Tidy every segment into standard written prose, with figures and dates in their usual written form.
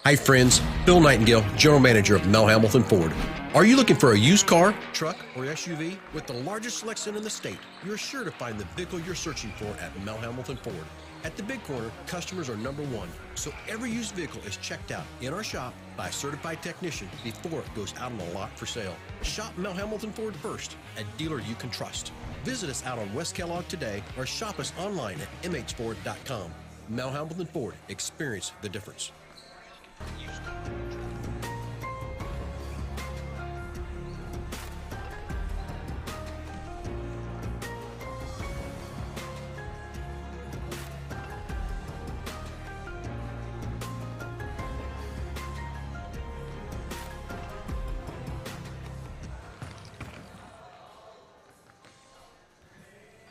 Hi friends, Bill Nightingale, General Manager of Mel Hamilton Ford. Are you looking for a used car, truck, or SUV? With the largest selection in the state, you're sure to find the vehicle you're searching for at Mel Hamilton Ford. At the Big Corner, customers are number one, so every used vehicle is checked out in our shop by a certified technician before it goes out on the lot for sale. Shop Mel Hamilton Ford first, a dealer you can trust. Visit us out on West Kellogg today or shop us online at mhford.com. Mel Hamilton Ford, experience the difference.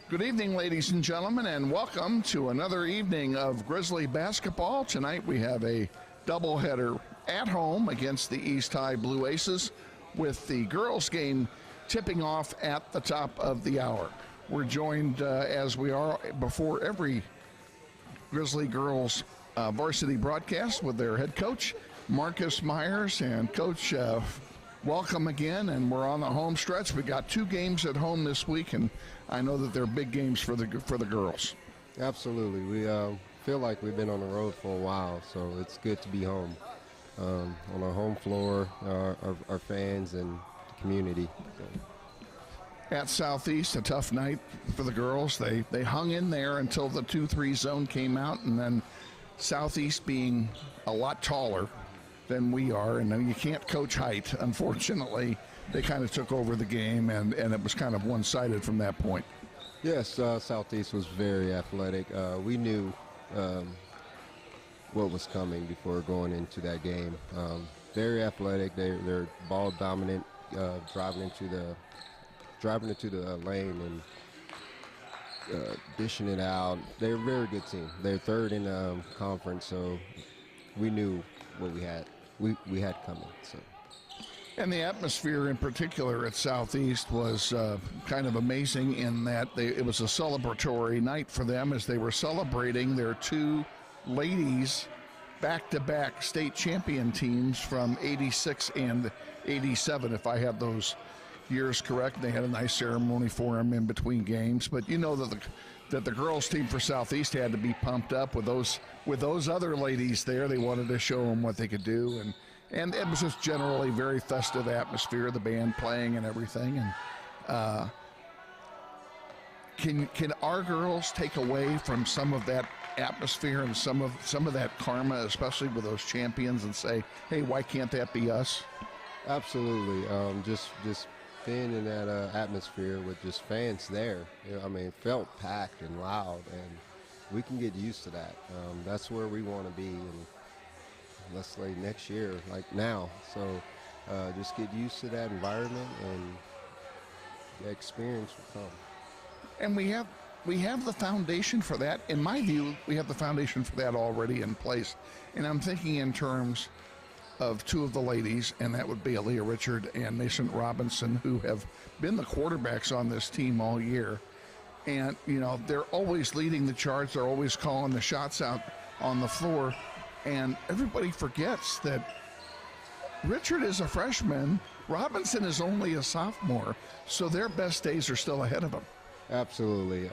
Good evening, ladies and gentlemen, and welcome to another evening of Grizzly basketball. Tonight we have a doubleheader at home against the East High Blue Aces, with the girls' game tipping off at the top of the hour. We're joined, as we are before every Grizzly girls varsity broadcast, with their head coach, Marcus Myers. And Coach, welcome again, and we're on the home stretch. We got 2 games at home this week, and I know that they're big games for the girls. Absolutely. We feel like we've been on the road for a while, so it's good to be home on our home floor, our fans and the community. So. At Southeast, a tough night for the girls. They hung in there until the 2-3 zone came out, and then Southeast being a lot taller than we are, and you can't coach height, unfortunately. They kind of took over the game, and it was kind of one-sided from that point. Yes, Southeast was very athletic. We knew what was coming before going into that game. Very athletic. They're ball dominant, driving into the lane and dishing it out. They're a very good team. They're third in the conference, so we knew what we had coming. So. And the atmosphere in particular at Southeast was kind of amazing in that it was a celebratory night for them as they were celebrating their 2 ladies back-to-back state champion teams from 86 and 87, if I have those years correct. They had a nice ceremony for them in between games. But you know that the girls team for Southeast had to be pumped up with those other ladies there. They wanted to show them what they could do, and it was just generally very festive atmosphere, the band playing and everything. And can our girls take away from some of that atmosphere and some of that karma, especially with those champions, and say, hey, why can't that be us? Absolutely. Just being in that atmosphere with just fans there, it felt packed and loud, and we can get used to that. That's where we want to be, and let's say next year, like now. So just get used to that environment, and the experience will come. And we have the foundation for that. In my view, we have the foundation for that already in place. And I'm thinking in terms of 2 of the ladies, and that would be Aaliyah Richard and Mason Robinson, who have been the quarterbacks on this team all year. And, they're always leading the charge. They're always calling the shots out on the floor. And everybody forgets that Richard is a freshman, Robinson is only a sophomore, so their best days are still ahead of them. Absolutely.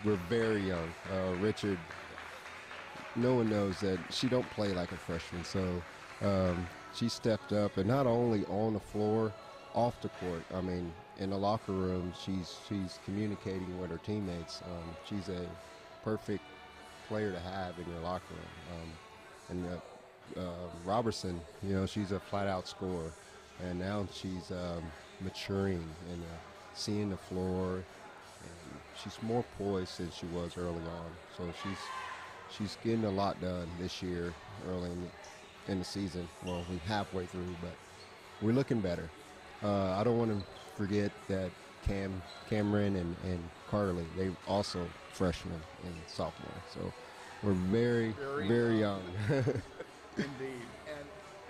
We're very young. Richard, no one knows that she don't play like a freshman, so she stepped up, and not only on the floor, off the court. In the locker room, she's communicating with her teammates. She's a perfect player to have in your locker room. Robertson, she's a flat-out scorer, and now she's maturing and seeing the floor, and she's more poised than she was early on. So she's getting a lot done this year, early in the season. Well, we're halfway through, but we're looking better. I don't want to forget that Cameron and Carly, they also freshmen and sophomore. So we're very, very young. Indeed.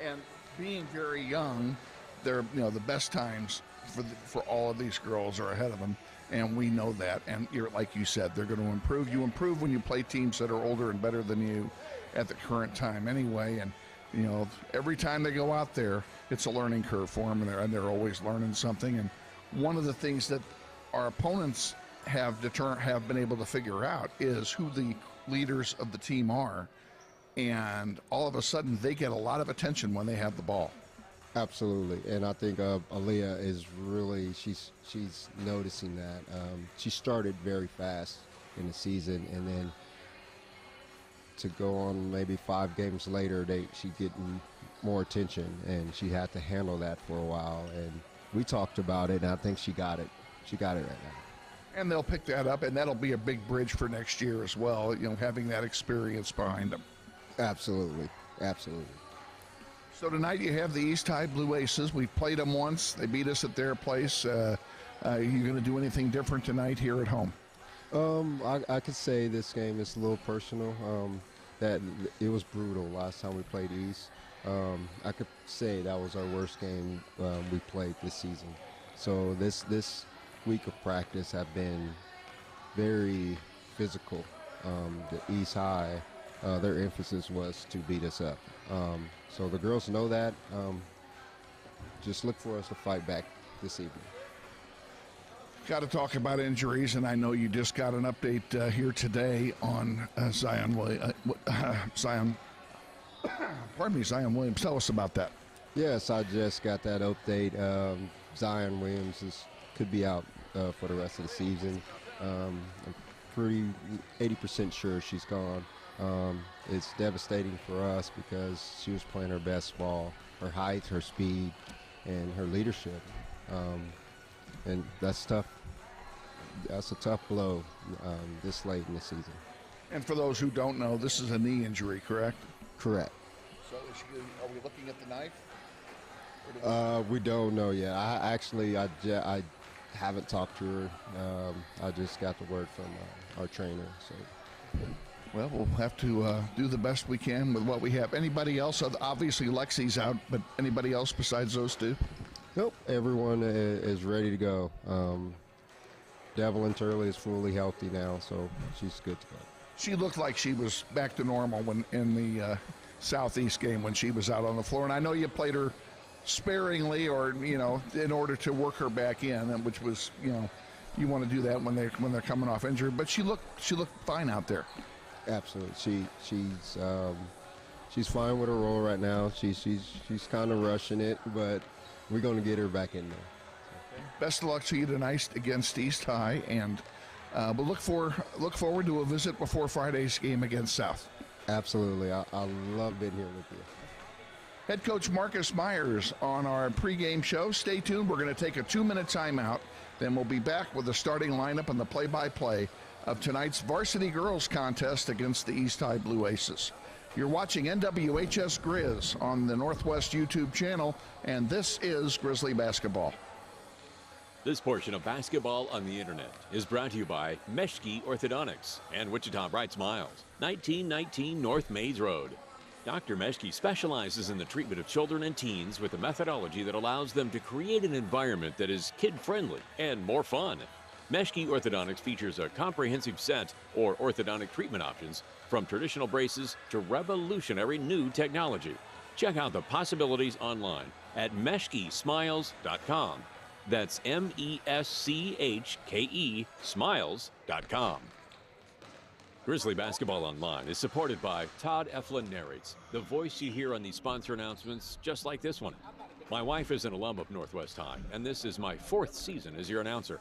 And being very young, they're the best times for all of these girls are ahead of them, and we know that. And like you said, they're going to improve. You improve when you play teams that are older and better than you at the current time anyway. And You know, every time they go out there, it's a learning curve for them, and they're always learning something. And one of the things that our opponents have been able to figure out is who the leaders of the team are, and all of a sudden they get a lot of attention when they have the ball. Absolutely, and I think Aaliyah is really she's noticing that. She started very fast in the season, and then to go on maybe 5 games later, she getting more attention, and she had to handle that for a while. And we talked about it, and I think she got it. She got it right now. And they'll pick that up, and that'll be a big bridge for next year as well, you know, having that experience behind them. Absolutely, absolutely. So tonight you have the East High Blue Aces. We've played them once. They beat us at their place. Are you going to do anything different tonight here at home? I could say this game is a little personal. That it was brutal last time we played East. I could say that was our worst game we played this season. So this week of practice have been very physical. The East High, their emphasis was to beat us up. So the girls know that. Just look for us to fight back this evening. Got to talk about injuries, and I know you just got an update here today on Zion Williams. Zion Williams. Tell us about that. Yes, I just got that update. Zion Williams could be out for the rest of the season. I'm pretty 80% sure she's gone. It's devastating for us because she was playing her best ball, her height, her speed, and her leadership. And that's tough. That's a tough blow this late in the season. And for those who don't know, this is a knee injury, correct? Correct. So are we looking at the knife? We don't know yet. I haven't talked to her. I just got the word from our trainer. So. Well, we'll have to do the best we can with what we have. Anybody else? Obviously, Lexi's out, but anybody else besides those two? Nope. Everyone is ready to go. Devlin Turley is fully healthy now, so she's good to go. She looked like she was back to normal when in the Southeast game when she was out on the floor. And I know you played her sparingly, or in order to work her back in, which was you want to do that when they're coming off injury. But she looked fine out there. Absolutely, she's fine with her role right now. She's kind of rushing it, but we're going to get her back in there. Best of luck to you tonight against East High, and we'll look forward to a visit before Friday's game against South. Absolutely, I love being here with you. Head coach Marcus Myers on our pregame show. Stay tuned. We're going to take a 2-minute timeout. Then we'll be back with the starting lineup and the play-by-play of tonight's varsity girls contest against the East High Blue Aces. You're watching NWHS Grizz on the Northwest YouTube channel, and this is Grizzly Basketball. This portion of Basketball on the Internet is brought to you by Meshki Orthodontics and Wichita Bright Smiles, 1919 North Mays Road. Dr. Meshki specializes in the treatment of children and teens with a methodology that allows them to create an environment that is kid-friendly and more fun. Meshki Orthodontics features a comprehensive set or orthodontic treatment options, from traditional braces to revolutionary new technology. Check out the possibilities online at meshkesmiles.com. That's MESCHKE smiles.com. Grizzly Basketball Online is supported by Todd Eflin Narrates, the voice you hear on these sponsor announcements just like this one. My wife is an alum of Northwest High, and this is my 4th season as your announcer.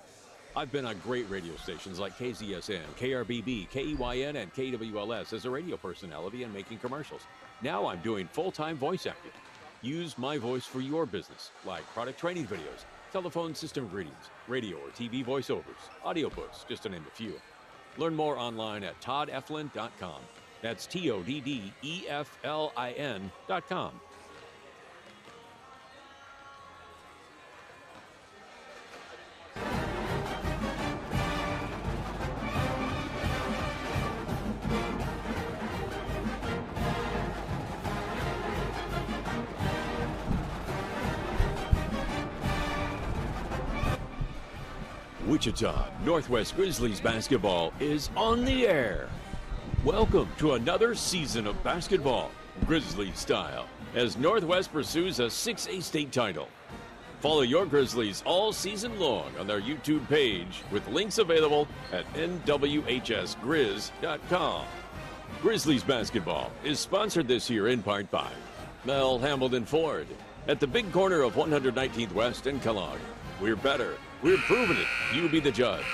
I've been on great radio stations like KZSN, KRBB, KEYN, and KWLS as a radio personality and making commercials. Now I'm doing full-time voice acting. Use my voice for your business, like product training videos, telephone system greetings, radio or TV voiceovers, audiobooks, just to name a few. Learn more online at toddeflin.com. That's TODDEFLIN.com. Wichita Northwest Grizzlies basketball is on the air. Welcome to another season of basketball Grizzly style, as Northwest pursues a 6A state title. Follow your Grizzlies all season long on their YouTube page with links available at nwhsgrizz.com. Grizzlies basketball is sponsored this year in part by Mel Hambledon Ford at the big corner of 119th West and Kellogg. We're better. We're proving it. You be the judge.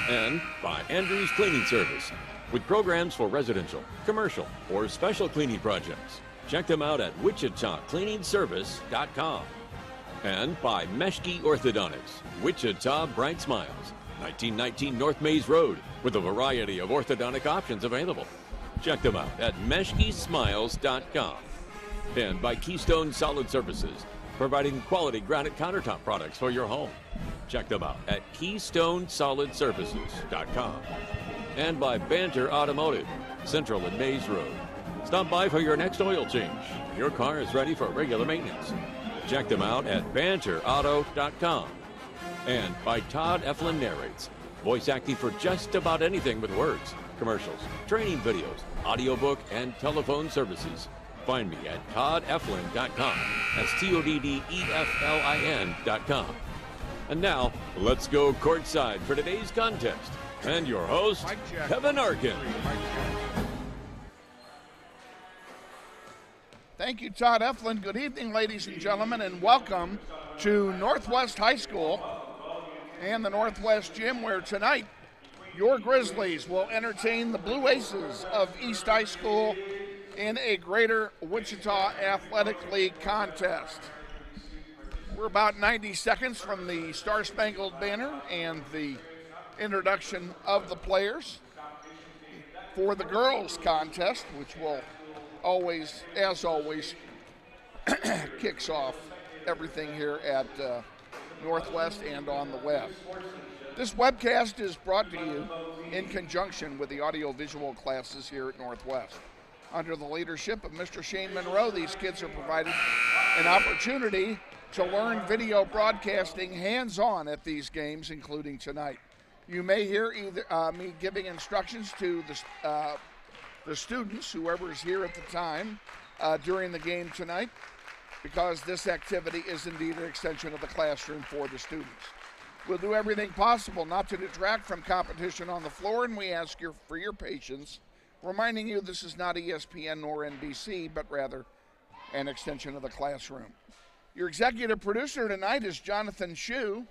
And by Andrews Cleaning Service with programs for residential, commercial, or special cleaning projects. Check them out at wichitacleaningservice.com. And by Meshke Orthodontics, Wichita Bright Smiles, 1919 North Maze Road, with a variety of orthodontic options available. Check them out at meshkesmiles.com. And by Keystone Solid Surfaces, providing quality granite countertop products for your home. Check them out at KeystoneSolidSurfaces.com. And by Banter Automotive, Central and Maze Road. Stop by for your next oil change. Your car is ready for regular maintenance. Check them out at banterauto.com. And by Todd Eflin Narrates, voice acting for just about anything with words, commercials, training videos, audiobook, and telephone services. Find me at toddeflin.com. That's TODDEFLIN.com. And now, let's go courtside for today's contest. And your host, Kevin Arkin. Thank you, Todd Eflin. Good evening, ladies and gentlemen, and welcome to Northwest High School and the Northwest Gym, where tonight your Grizzlies will entertain the Blue Aces of East High School in a Greater Wichita Athletic League contest. We're about 90 seconds from the Star-Spangled Banner and the introduction of the players for the girls contest, which will always, as always, kicks off everything here at Northwest and on the web. This webcast is brought to you in conjunction with the audiovisual classes here at Northwest. Under the leadership of Mr. Shane Monroe, these kids are provided an opportunity to learn video broadcasting hands-on at these games, including tonight. You may hear either me giving instructions to the students, whoever is here at the time, during the game tonight, because this activity is indeed an extension of the classroom for the students. We'll do everything possible not to detract from competition on the floor, and we ask for your patience, reminding you this is not ESPN nor NBC, but rather an extension of the classroom. Your executive producer tonight is Jonathan Schieu,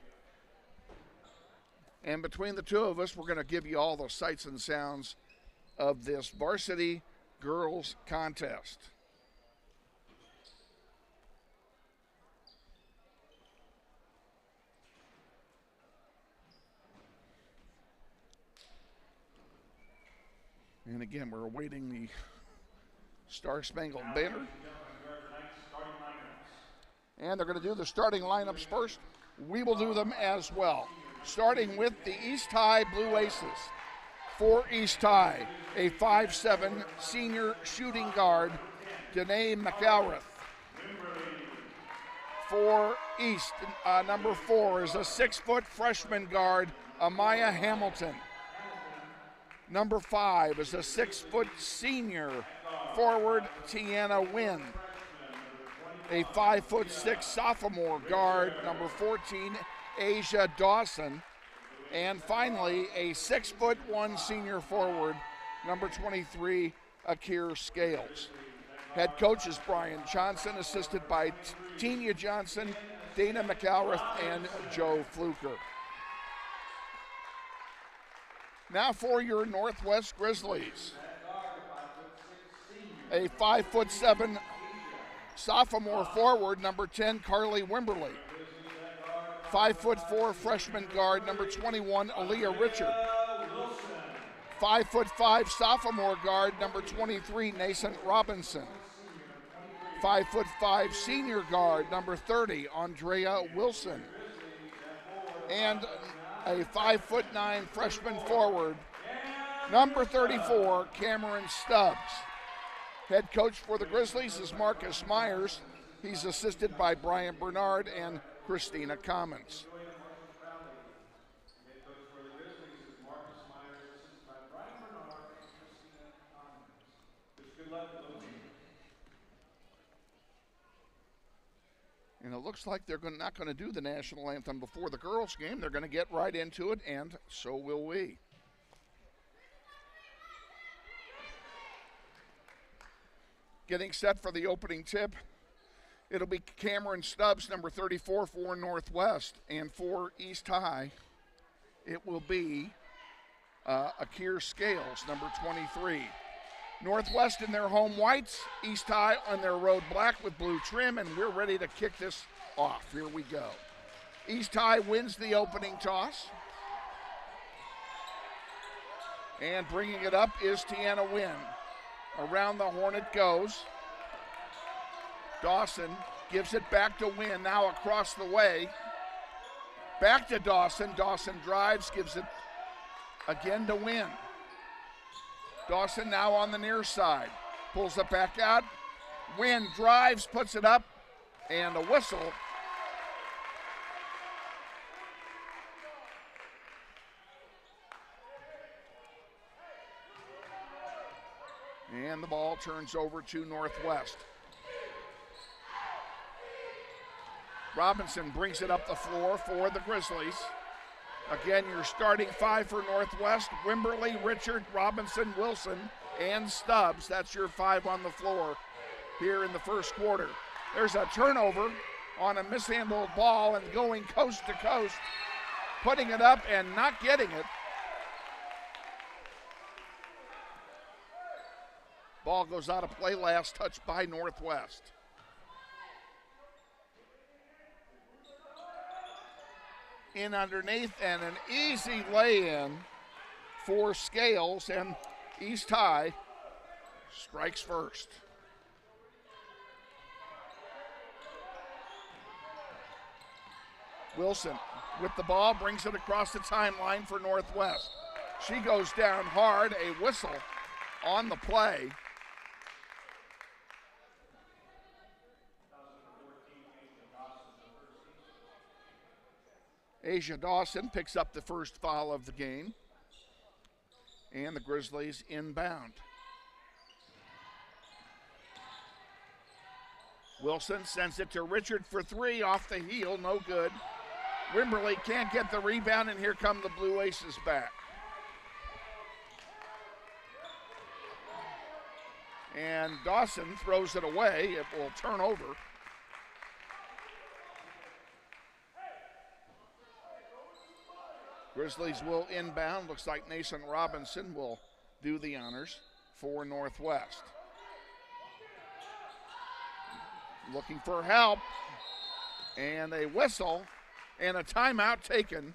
and between the two of us, we're going to give you all the sights and sounds of this varsity girls contest. And again, we're awaiting the Star-Spangled Banner. And they're going to do the starting lineups first. We will do them as well. Starting with the East High Blue Aces. For East High, a 5'7" senior shooting guard, Danae McElrath. For East, number 4 is a 6-foot freshman guard, Amaya Hamilton. Number 5 is a 6-foot senior forward, Tiana Wynn. A 5'6" sophomore guard, number 14, Asia Dawson. And finally, a 6'1" senior forward, number 23, Akir Scales. Head coach is Brian Johnson, assisted by Tina Johnson, Dana McElrath, and Joe Fluker. Now for your Northwest Grizzlies. A 5'7" sophomore forward, number 10, Carly Wimberly. 5'4" freshman guard, number 21, Aaliyah Richard. 5'5" sophomore guard, number 23, Nascent Robinson. 5'5" senior guard, number 30, Andrea Wilson. And a 5'9" freshman forward, number 34, Cameron Stubbs. Head coach for the Grizzlies is Marcus Myers. He's assisted by Brian Bernard and Christina Commons. And it looks like they're not going to do the national anthem before the girls' game. They're going to get right into it, and so will we. Getting set for the opening tip. It'll be Cameron Stubbs, number 34, for Northwest. And for East High, it will be Akir Scales, number 23. Northwest in their home whites, East High on their road black with blue trim, and we're ready to kick this off. Here we go. East High wins the opening toss. And bringing it up is Tiana Wynn. Around the horn it goes. Dawson gives it back to Wynn, now across the way. Back to Dawson. Dawson drives, gives it again to Wynn. Dawson now on the near side. Pulls it back out. Wynn drives, puts it up, and a whistle. And the ball turns over to Northwest. Robinson brings it up the floor for the Grizzlies. Again, your starting five for Northwest: Wimberly, Richard, Robinson, Wilson, and Stubbs. That's your five on the floor here in the first quarter. There's a turnover on a mishandled ball and going coast to coast, putting it up and not getting it. Ball goes out of play, last touch by Northwest. In underneath, and an easy lay-in for Scales, and East High strikes first. Wilson with the ball brings it across the timeline for Northwest. She goes down hard, a whistle on the play. Asia Dawson picks up the first foul of the game, and the Grizzlies inbound. Wilson sends it to Richard for three, off the heel, no good. Wimberly can't get the rebound, and here come the Blue Aces back. And Dawson throws it away. It will turn over. Grizzlies will inbound. Looks like Nason Robinson will do the honors for Northwest. Looking for help. And a whistle and a timeout taken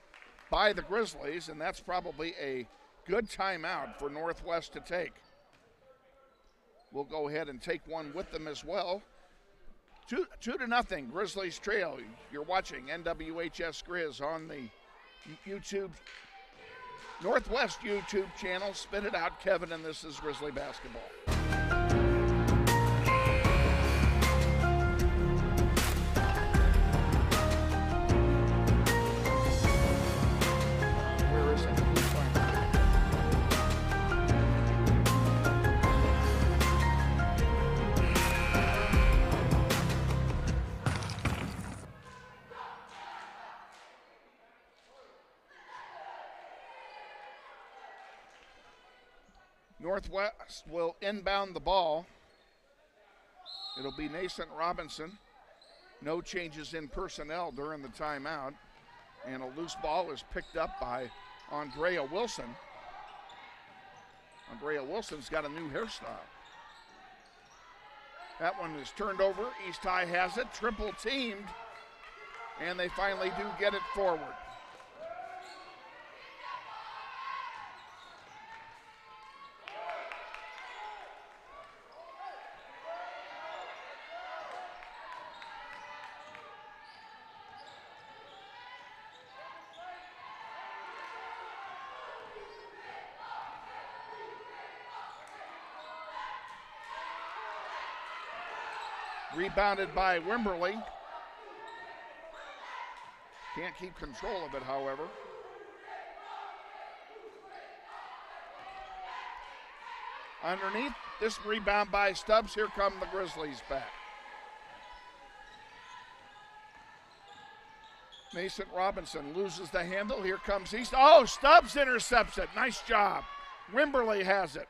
by the Grizzlies, and that's probably a good timeout for Northwest to take. We'll go ahead and take one with them as well. 2-0, Grizzlies trail. You're watching NWHS Grizz on the YouTube, Northwest YouTube channel. Spin it out, Kevin, and this is Grizzly basketball. Where is it? Northwest will inbound the ball. It'll be Nason Robinson. No changes in personnel during the timeout. And a loose ball is picked up by Andrea Wilson. Andrea Wilson's got a new hairstyle. That one is turned over. East High has it, triple teamed. And they finally do get it forward. Rebounded by Wimberly. Can't keep control of it, however. Underneath, this rebound by Stubbs. Here come the Grizzlies back. Mason Robinson loses the handle. Here comes East. Oh, Stubbs intercepts it. Nice job. Wimberly has it.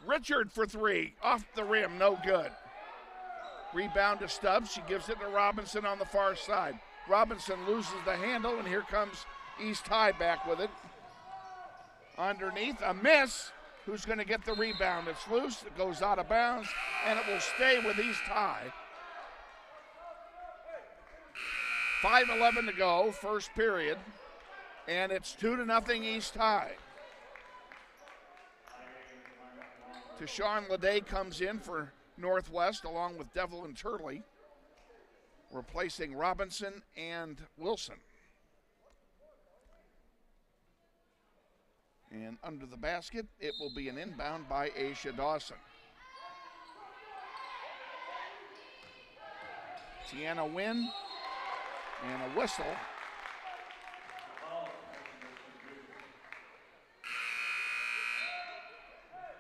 Richard for three. Off the rim. No good. Rebound to Stubbs. She gives it to Robinson on the far side. Robinson loses the handle, and here comes East High back with it. Underneath, a miss. Who's going to get the rebound? It's loose. It goes out of bounds, and it will stay with East High. 5:11 to go, first period, and it's 2-0 East High. Tashawn Leday comes in for Northwest along with Devlin Turley, replacing Robinson and Wilson. And under the basket, it will be an inbound by Aisha Dawson. Tiana Wynn and a whistle.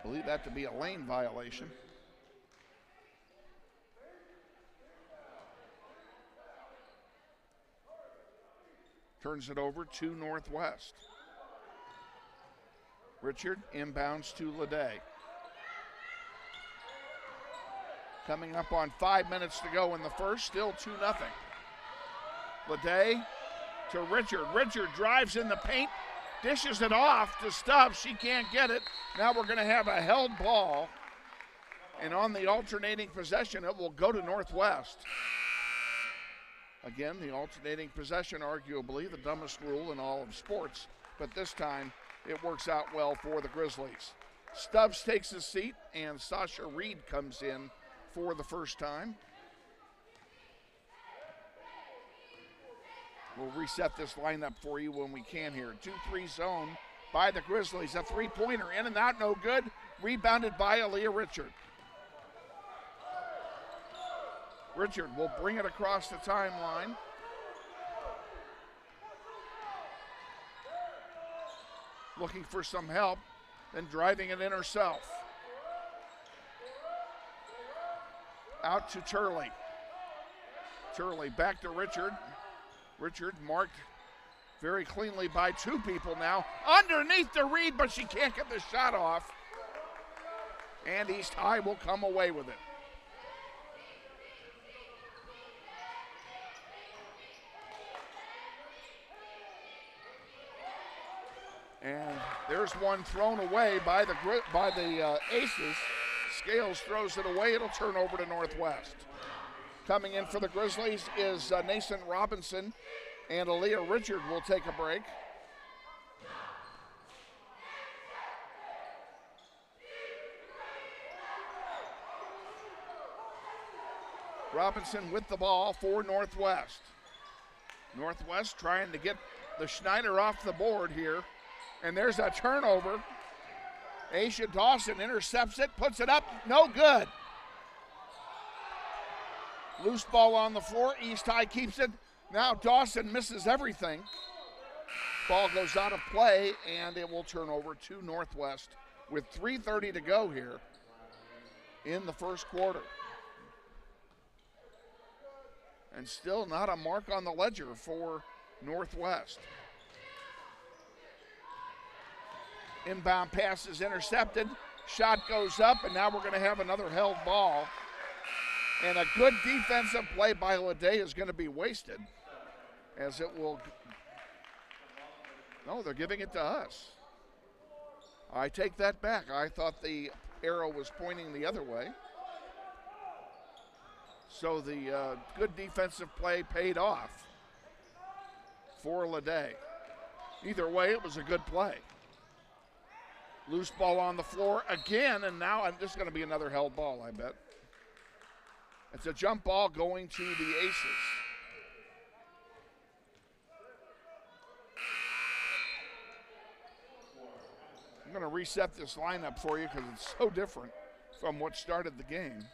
Believe that to be a lane violation. Turns it over to Northwest. Richard inbounds to Leday. Coming up on 5 minutes to go in the first, still 2-0. Leday to Richard. Richard drives in the paint, dishes it off to Stubbs. She can't get it. Now we're going to have a held ball. And on the alternating possession, it will go to Northwest. Again, the alternating possession, arguably the dumbest rule in all of sports. But this time, it works out well for the Grizzlies. Stubbs takes his seat, and Sasha Reed comes in for the first time. We'll reset this lineup for you when we can here. 2-3 zone by the Grizzlies. A three-pointer in and out, no good. Rebounded by Aaliyah Richard. Richard will bring it across the timeline. Looking for some help, then driving it in herself. Out to Turley. Turley back to Richard. Richard marked very cleanly by two people now. Underneath the Reed, but she can't get the shot off. And East High will come away with it. And there's one thrown away by the Aces. Scales throws it away. It'll turn over to Northwest. Coming in for the Grizzlies is Nason Robinson, and Aaliyah Richard will take a break. Robinson with the ball for Northwest. Northwest trying to get the Schneider off the board here. And there's a turnover. Aisha Dawson intercepts it, puts it up, no good. Loose ball on the floor, East High keeps it. Now Dawson misses everything. Ball goes out of play, and it will turn over to Northwest with 3:30 to go here in the first quarter. And still not a mark on the ledger for Northwest. Inbound pass is intercepted. Shot goes up, and now we're going to have another held ball. And a good defensive play by Leday is going to be wasted, as it will. No, they're giving it to us. I take that back. I thought the arrow was pointing the other way. So the good defensive play paid off for Leday. Either way, it was a good play. Loose ball on the floor again, and now this is going to be another held ball, I bet. It's a jump ball going to the Aces. I'm going to reset this lineup for you because it's so different from what started the game.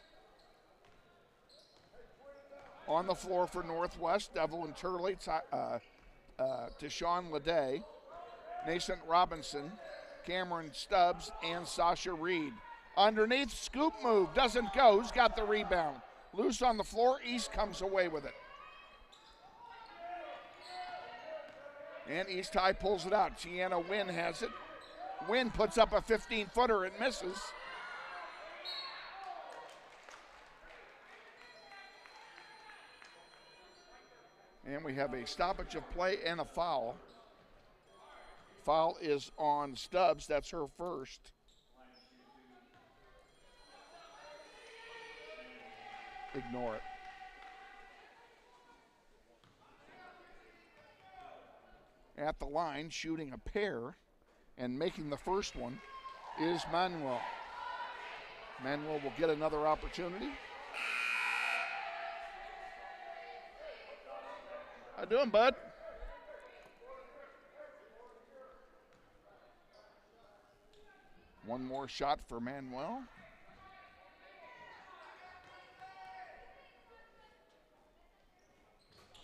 On the floor for Northwest, Devlin Turley, Tashawn Leday, Nascent Robinson, Cameron Stubbs, and Sasha Reed. Underneath, scoop move, doesn't go. Who's got the rebound? Loose on the floor, East comes away with it. And East High pulls it out. Gianna Wynn has it. Wynn puts up a 15-footer. It misses. And we have a stoppage of play and a foul. Foul is on Stubbs. That's her first. Ignore it. At the line, shooting a pair and making the first one is Manuel. Manuel will get another opportunity. How you doing, bud? One more shot for Manuel.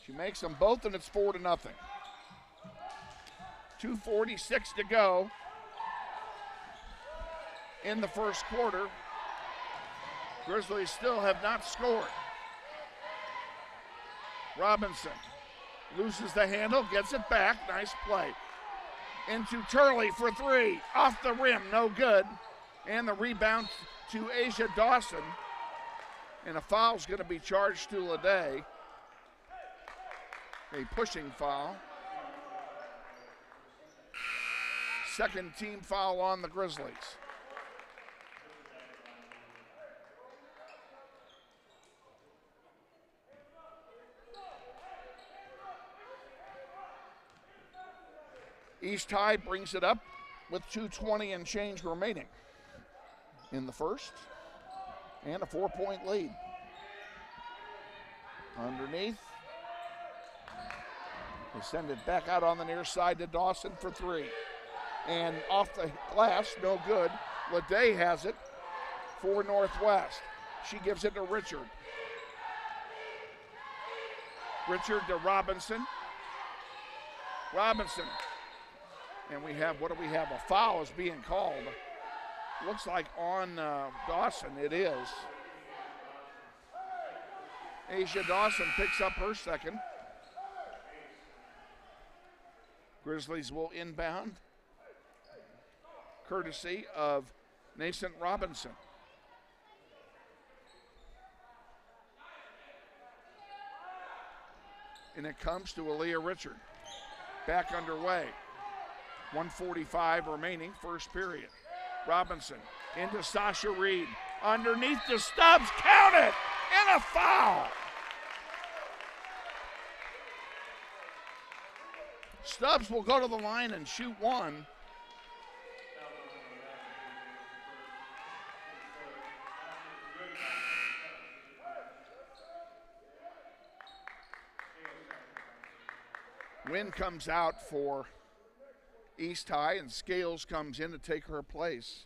She makes them both, and it's 4-0. 2:46 to go in the first quarter. Grizzlies still have not scored. Robinson loses the handle, gets it back. Nice play. Into Turley for three. Off the rim, no good. And the rebound to Asia Dawson. And a foul's going to be charged to Leday. A pushing foul. Second team foul on the Grizzlies. East High brings it up with 2:20 and change remaining in the first, and a 4-point lead. Underneath. They send it back out on the near side to Dawson for three. And off the glass, no good. Leday has it for Northwest. She gives it to Richard. Richard to Robinson. Robinson. And we have, what do we have? A foul is being called. Looks like on Dawson, it is. Asia Dawson picks up her second. Grizzlies will inbound, courtesy of Nascent Robinson. And it comes to Aaliyah Richard. Back underway. 1:45 remaining, first period. Robinson into Sasha Reed. Underneath to Stubbs, count it! And a foul! Stubbs will go to the line and shoot one. Wynn comes out for East High, and Scales comes in to take her place.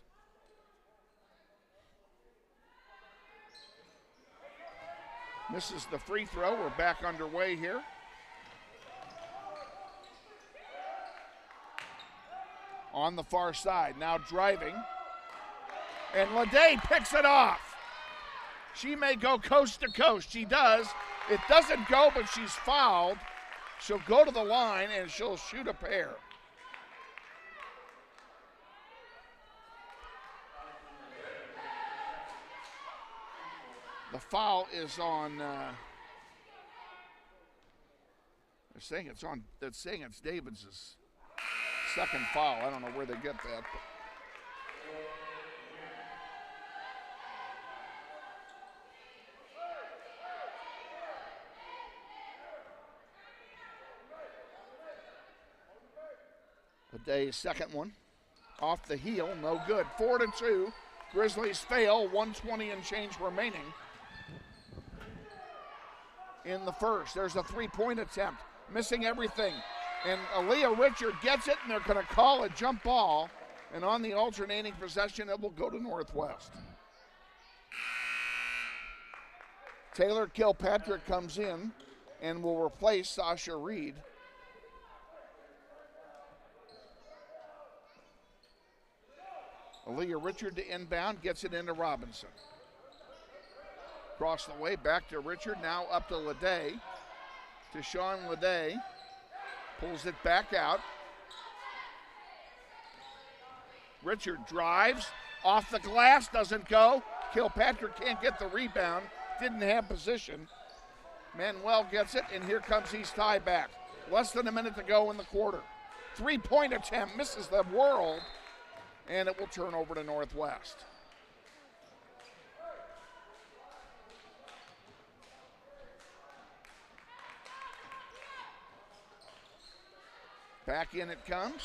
Misses the free throw. We're back underway here. On the far side, now driving. And Leday picks it off. She may go coast to coast. She does. It doesn't go, but she's fouled. She'll go to the line and she'll shoot a pair. The foul is on, they're saying it's Davids' second foul. I don't know where they get that. But Leday's second one. Off the heel, no good. 4-2. Grizzlies fail, 1:20 and change remaining in the first. There's a three-point attempt, missing everything. And Aaliyah Richard gets it, and they're going to call a jump ball. And on the alternating possession, it will go to Northwest. Taylor Kilpatrick comes in and will replace Sasha Reed. Aaliyah Richard to inbound, gets it into Robinson. Across the way, back to Richard, now up to Leday. To Sean Leday. Pulls it back out. Richard drives. Off the glass, doesn't go. Kilpatrick can't get the rebound. Didn't have position. Manuel gets it, and here comes East High back. Less than a minute to go in the quarter. 3-point attempt, misses the world, and it will turn over to Northwest. Back in it comes.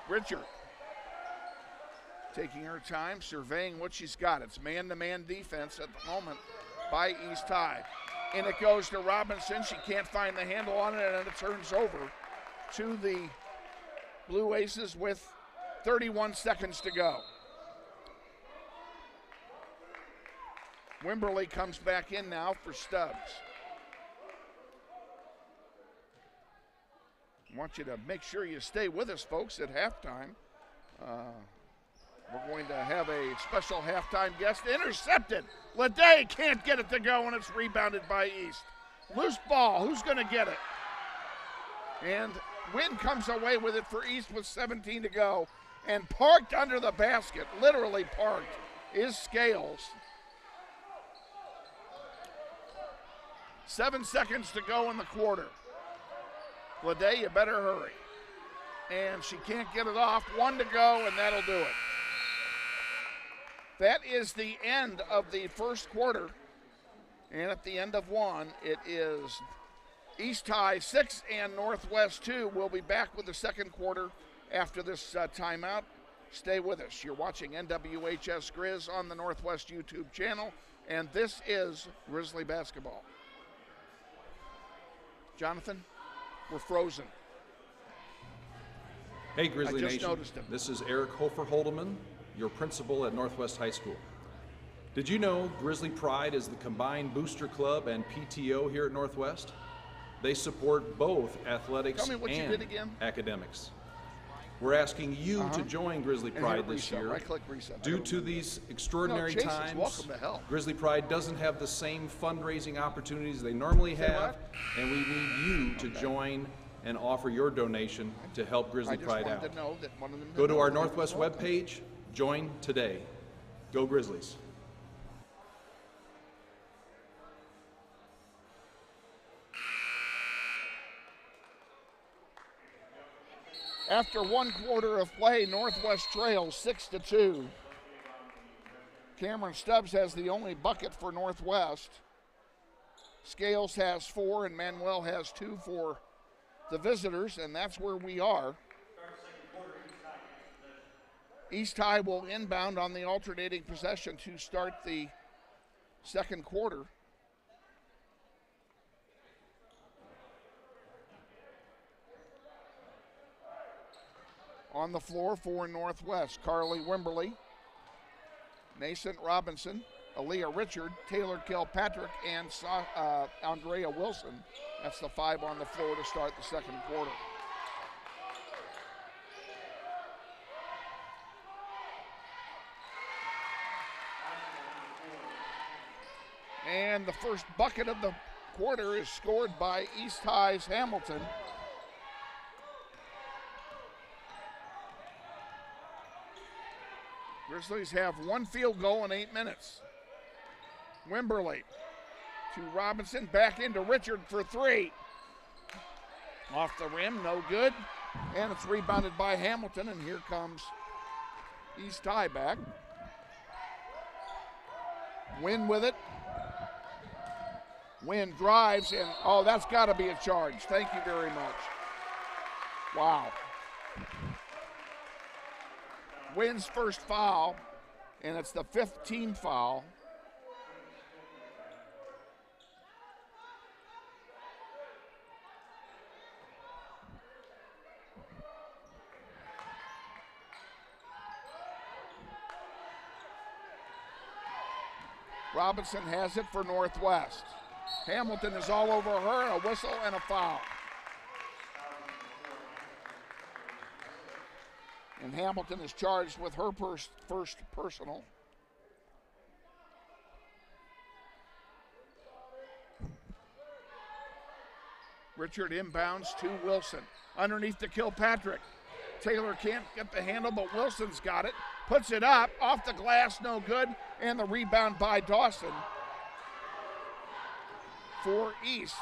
Richard taking her time, surveying what she's got. It's man-to-man defense at the moment by East High. And it goes to Robinson. She can't find the handle on it, and it turns over to the Blue Aces with 31 seconds to go. Wimberly comes back in now for Stubbs. I want you to make sure you stay with us, folks, at halftime. We're going to have a special halftime guest. Intercepted. Leday can't get it to go, and it's rebounded by East. Loose ball. Who's going to get it? And Wynn comes away with it for East with 17 to go. And parked under the basket, literally parked, is Scales. 7 seconds to go in the quarter. Leday, you better hurry. And she can't get it off. 1 to go, and that'll do it. That is the end of the first quarter. And at the end of one, it is East High 6 and Northwest 2. We'll be back with the second quarter after this timeout. Stay with us. You're watching NWHS Grizz on the Northwest YouTube channel, and this is Grizzly basketball. Jonathan, we're frozen. Hey, Grizzly I just Nation. noticed him. This is Eric Hofer-Holdeman, your principal at Northwest High School. Did you know Grizzly Pride is the combined booster club and PTO here at Northwest? They support both athletics Tell me what you and did again. academics. We're asking you to join Grizzly And Pride hit this reset. year. Right-click reset. Due to these extraordinary Jason's times, welcome to help. Grizzly Pride doesn't have the same fundraising opportunities they normally Say have, what? and we need you to join and offer your donation to help Grizzly I just Pride wanted out. to know that one of them. Go to our didn't know. Northwest webpage, join today. Go Grizzlies. After 1 quarter of play, Northwest trails 6-2. Cameron Stubbs has the only bucket for Northwest. Scales has 4 and Manuel has 2 for the visitors, and that's where we are. East High will inbound on the alternating possession to start the second quarter. On the floor for Northwest, Carly Wimberly, Nascent Robinson, Aaliyah Richard, Taylor Kilpatrick, and Andrea Wilson. That's the 5 on the floor to start the second quarter. And the first bucket of the quarter is scored by East High's Hamilton. Grizzlies have 1 field goal in 8 minutes. Wimberly to Robinson, back into Richard for 3. Off the rim, no good. And it's rebounded by Hamilton, and here comes East High back. Wynn with it. Wynn drives, and oh, that's got to be a charge. Thank you very much. Wow. Wynn's first foul, and it's the 5th team foul. Robinson has it for Northwest. Hamilton is all over her, a whistle and a foul. And Hamilton is charged with her first personal. Richard inbounds to Wilson. Underneath to Kilpatrick. Taylor can't get the handle, but Wilson's got it. Puts it up, off the glass, no good. And the rebound by Dawson for East.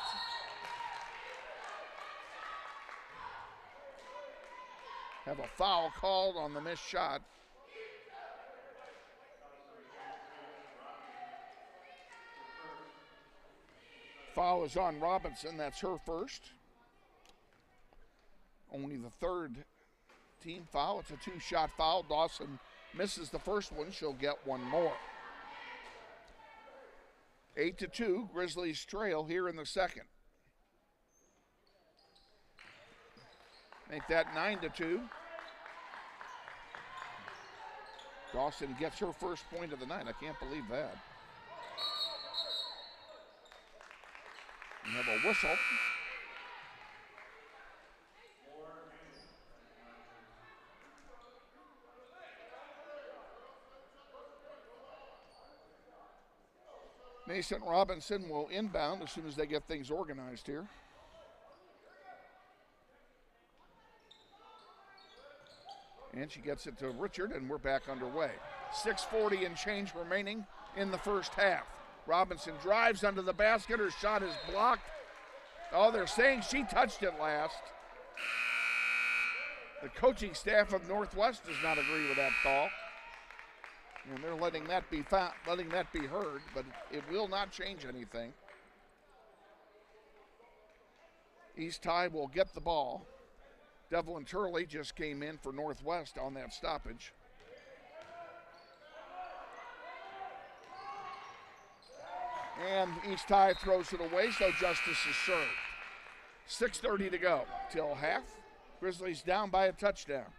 Have a foul called on the missed shot. Foul is on Robinson. That's her first. Only the third team foul. It's a two-shot foul. Dawson misses the first one. She'll get one more. 8-2. Grizzlies trail here in the second. Make that 9-2. Dawson gets her first point of the night. I can't believe that. We have a whistle. Mason Robinson will inbound as soon as they get things organized here. And she gets it to Richard, and we're back underway. 6:40 and change remaining in the first half. Robinson drives under the basket. Her shot is blocked. Oh, they're saying she touched it last. The coaching staff of Northwest does not agree with that call. And they're letting that be heard, but it will not change anything. East High will get the ball. Devlin Turley just came in for Northwest on that stoppage. And East High throws it away, so justice is served. 6:30 to go till half. Grizzlies down by a touchdown.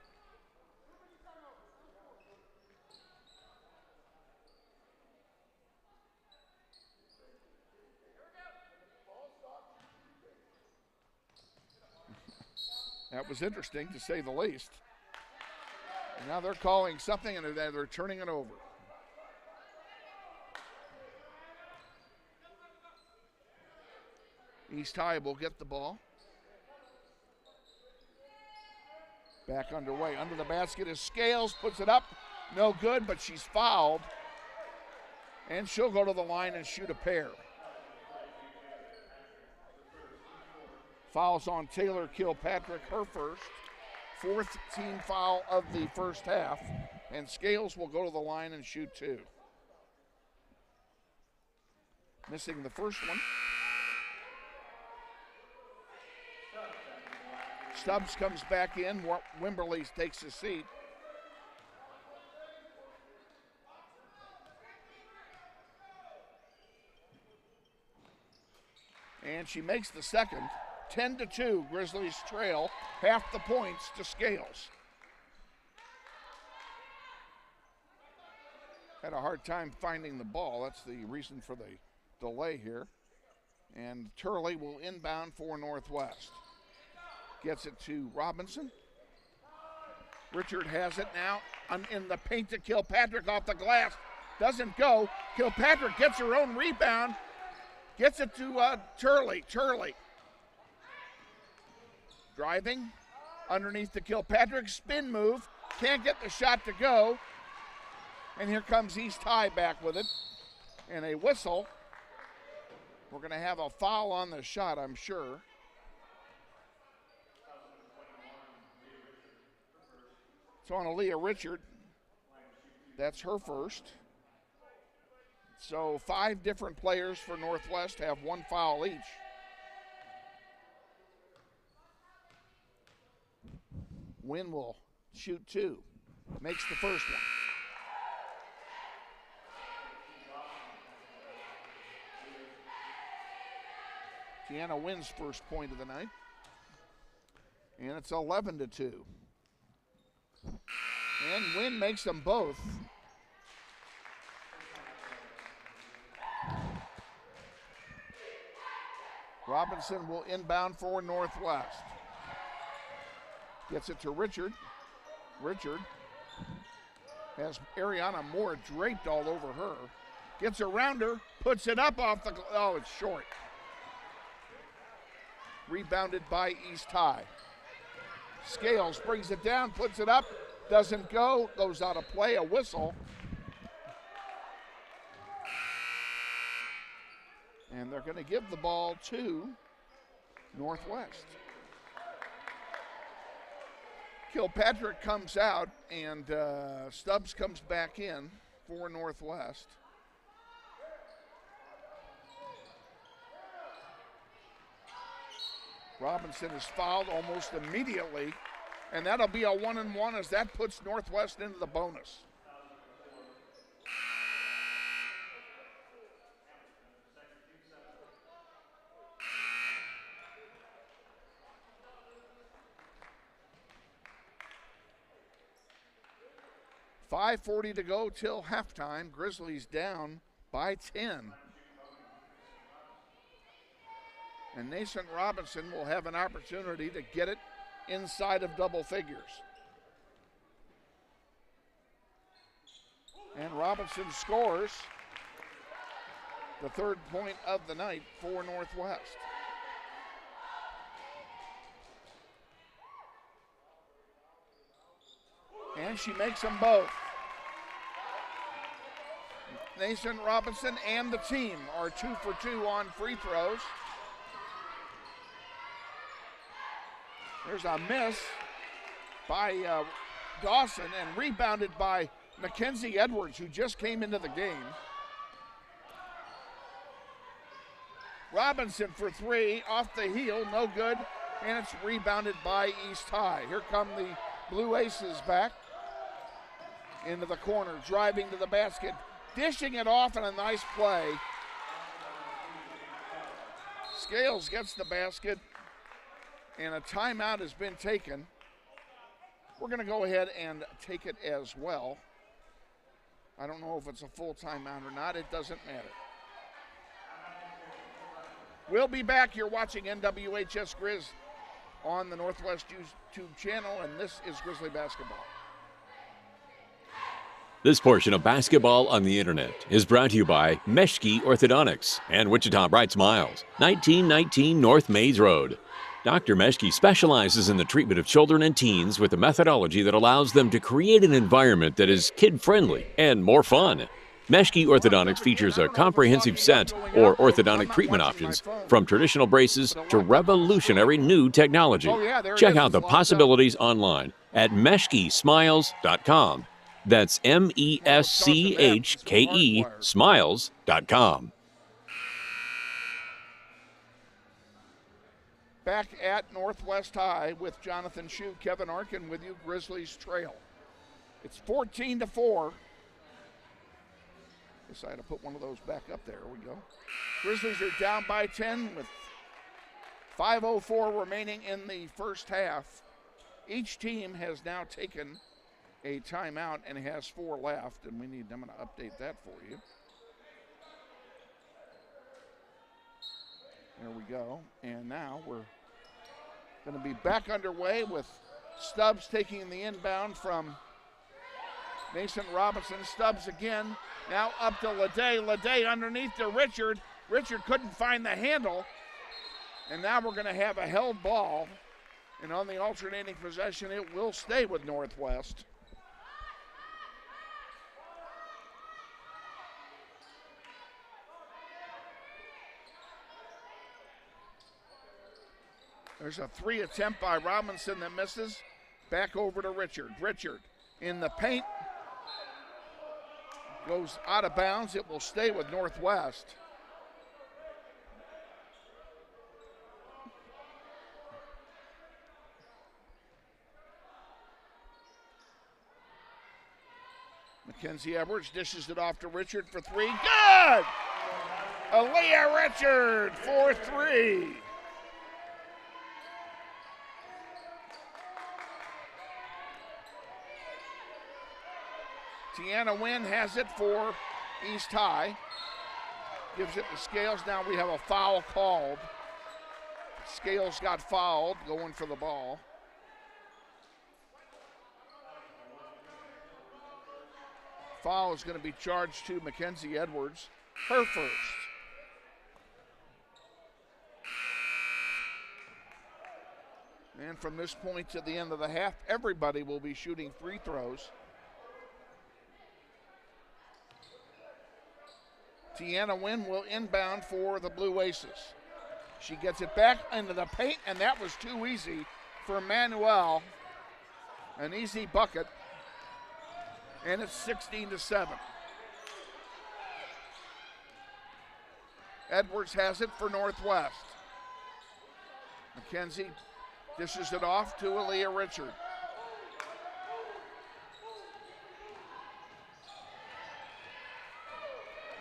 That was interesting, to say the least. And now they're calling something, and they're turning it over. East High will get the ball. Back underway. Under the basket is Scales, puts it up. No good, but she's fouled. And she'll go to the line and shoot a pair. Fouls on Taylor Kilpatrick, her first. Fourth team foul of the first half. And Scales will go to the line and shoot two. Missing the first one. Stubbs comes back in. Wimberly takes his seat. And she makes the second. 10-2, Grizzlies trail. Half the points to Scales. Had a hard time finding the ball. That's the reason for the delay here. And Turley will inbound for Northwest. Gets it to Robinson. Richard has it now in the paint to Kilpatrick off the glass. Doesn't go. Kilpatrick gets her own rebound. Gets it to Turley. Turley. Driving underneath the Kilpatrick. Spin move. Can't get the shot to go. And here comes East High back with it. And a whistle. We're going to have a foul on the shot, I'm sure. It's on Aaliyah Richard. That's her first. So 5 different players for Northwest have 1 foul each. Wynn will shoot 2. Makes the first one. Gianna Wynn's first point of the night. And it's 11-2. And Wynn makes them both. Robinson will inbound for Northwest. Gets it to Richard. Richard has Ariana Moore draped all over her. Gets around her, puts it up off the, oh, it's short. Rebounded by East High. Scales brings it down, puts it up, doesn't go, goes out of play, a whistle. And they're going to give the ball to Northwest. Kilpatrick comes out and Stubbs comes back in for Northwest. Robinson is fouled almost immediately, and that'll be a 1-and-1 as that puts Northwest into the bonus. .5:40 to go till halftime. Grizzlies down by 10. And Nathan Robinson will have an opportunity to get it inside of double figures. And Robinson scores the third point of the night for Northwest. And she makes them both. Nathan Robinson and the team are 2 for 2 on free throws. There's a miss by Dawson and rebounded by Mackenzie Edwards, who just came into the game. Robinson for 3, off the heel, no good, and it's rebounded by East High. Here come the Blue Aces back into the corner, driving to the basket, dishing it off in a nice play. Scales gets the basket, and a timeout has been taken. We're going to go ahead and take it as well. I don't know if it's a full timeout or not. It doesn't matter. We'll be back. You're watching NWHS Grizz on the Northwest YouTube channel, and this is Grizzly Basketball. This portion of Basketball on the Internet is brought to you by Meshke Orthodontics and Wichita Bright Smiles, 1919 North Mays Road. Dr. Meshke specializes in the treatment of children and teens with a methodology that allows them to create an environment that is kid-friendly and more fun. Meshke Orthodontics features a comprehensive set or orthodontic treatment options, from traditional braces to revolutionary new technology. Check out the possibilities online at meshkesmiles.com. That's MESCHKE smiles.com. Back at Northwest High with Jonathan Schieu, Kevin Arkin with you. Grizzlies trail. It's 14-4. Guess I had to put one of those back up there. There we go. Grizzlies are down by 10 with 5:04 remaining in the first half. Each team has now taken a timeout and has 4 left, and I'm going to update that for you. There we go. And now we're going to be back underway with Stubbs taking the inbound from Mason Robinson. Stubbs again. Now up to Leday. Leday underneath to Richard. Richard couldn't find the handle. And now we're going to have a held ball. And on the alternating possession, it will stay with Northwest. There's a 3 attempt by Robinson that misses. Back over to Richard. Richard in the paint. Goes out of bounds. It will stay with Northwest. Mackenzie Edwards dishes it off to Richard for 3. Good! Aaliyah Richard for 3. Tiana Wynn has it for East High. Gives it to Scales. Now we have a foul called. Scales got fouled going for the ball. Foul is going to be charged to Mackenzie Edwards. Her first. And from this point to the end of the half, everybody will be shooting free throws. Tiana Wynn will inbound for the Blue Aces. She gets it back into the paint, and that was too easy for Manuel. An easy bucket, and it's 16-7. Edwards has it for Northwest. McKenzie dishes it off to Aaliyah Richard.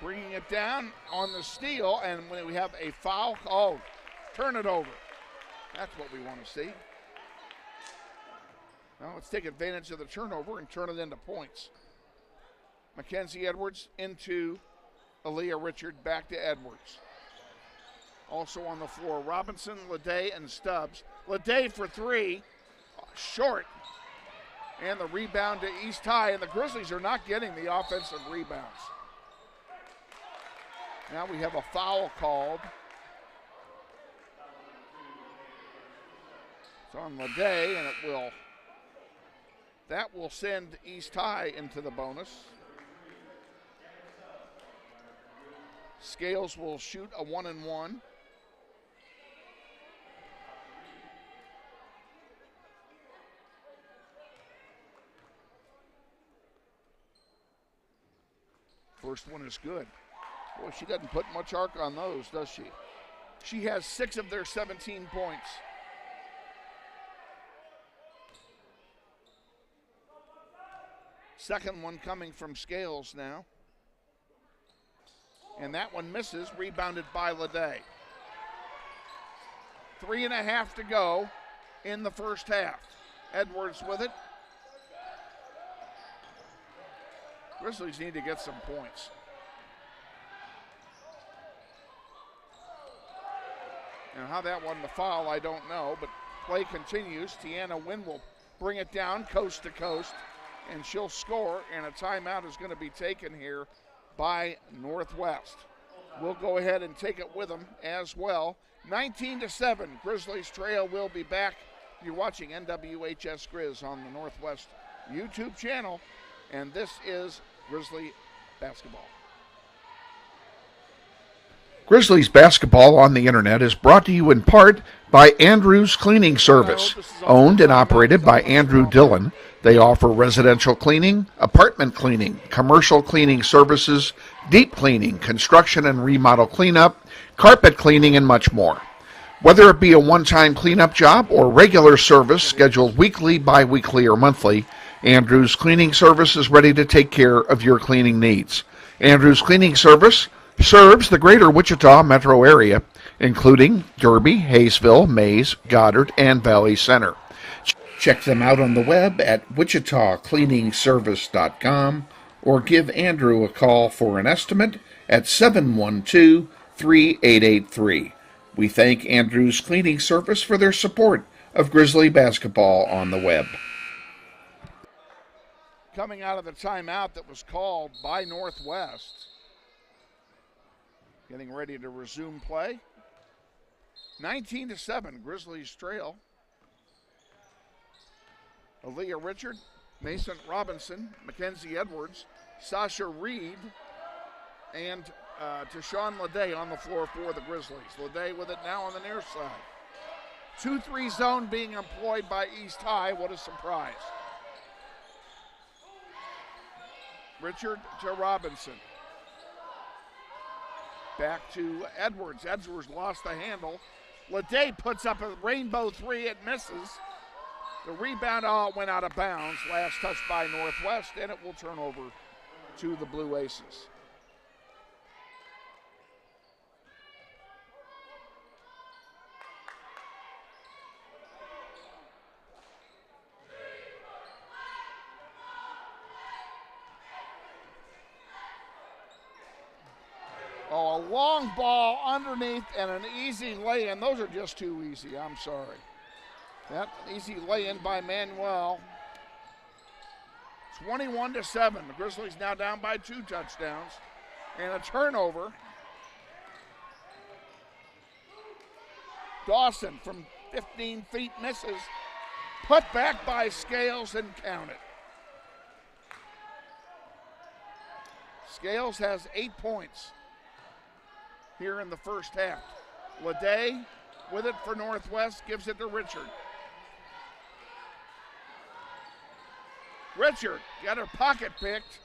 Bringing it down on the steal, and when we have a foul, turn it over. That's what we want to see. Now let's take advantage of the turnover and turn it into points. Mackenzie Edwards into Aaliyah Richard, back to Edwards. Also on the floor, Robinson, Leday, and Stubbs. Leday for three, short. And the rebound to East High, and the Grizzlies are not getting the offensive rebounds. Now we have a foul called. It's on Leday, and that will send East High into the bonus. Scales will shoot a 1-and-1. First one is good. Boy, she doesn't put much arc on those, does she? She has 6 of their 17 points. Second one coming from Scales now. And that one misses, rebounded by Leday. 3.5 to go in the first half. Edwards with it. Grizzlies need to get some points. And how that wasn't a foul, I don't know, but play continues. Tiana Wynn will bring it down coast to coast, and she'll score, and a timeout is going to be taken here by Northwest. We'll go ahead and take it with them as well. 19-7, Grizzlies trail. Will be back. You're watching NWHS Grizz on the Northwest YouTube channel, and this is Grizzly basketball. Grizzlies basketball on the internet is brought to you in part by Andrew's Cleaning Service. Owned and operated by Andrew Dillon, they offer residential cleaning, apartment cleaning, commercial cleaning services, deep cleaning, construction and remodel cleanup, carpet cleaning, and much more. Whether it be a one-time cleanup job or regular service scheduled weekly, bi-weekly, or monthly, Andrew's Cleaning Service is ready to take care of your cleaning needs. Andrew's Cleaning Service serves the greater Wichita metro area, including Derby, Hayesville, Mays, Goddard, and Valley Center. Check them out on the web at wichitacleaningservice.com or give Andrew a call for an estimate at 712-3883. We thank Andrew's Cleaning Service for their support of Grizzly basketball on the web. Coming out of the timeout that was called by Northwest. Getting ready to resume play. 19-7, Grizzlies trail. Aaliyah Richard, Mason Robinson, Mackenzie Edwards, Sasha Reed, and Tashawn Leday on the floor for the Grizzlies. Leday with it now on the near side. 2-3 zone being employed by East High. What a surprise. Richard to Robinson. Back to Edwards. Edwards lost the handle. Leday puts up a rainbow three. It misses. The rebound went out of bounds. Last touch by Northwest, and it will turn over to the Blue Aces. Oh, a long ball underneath and an easy lay-in. Those are just too easy. I'm sorry. That easy lay-in by Manuel. 21-7. The Grizzlies now down by 2 touchdowns. And a turnover. Dawson from 15 feet, misses. Put back by Scales and counted. Scales has 8 points here in the first half. Leday with it for Northwest, gives it to Richard. Richard got her pocket picked.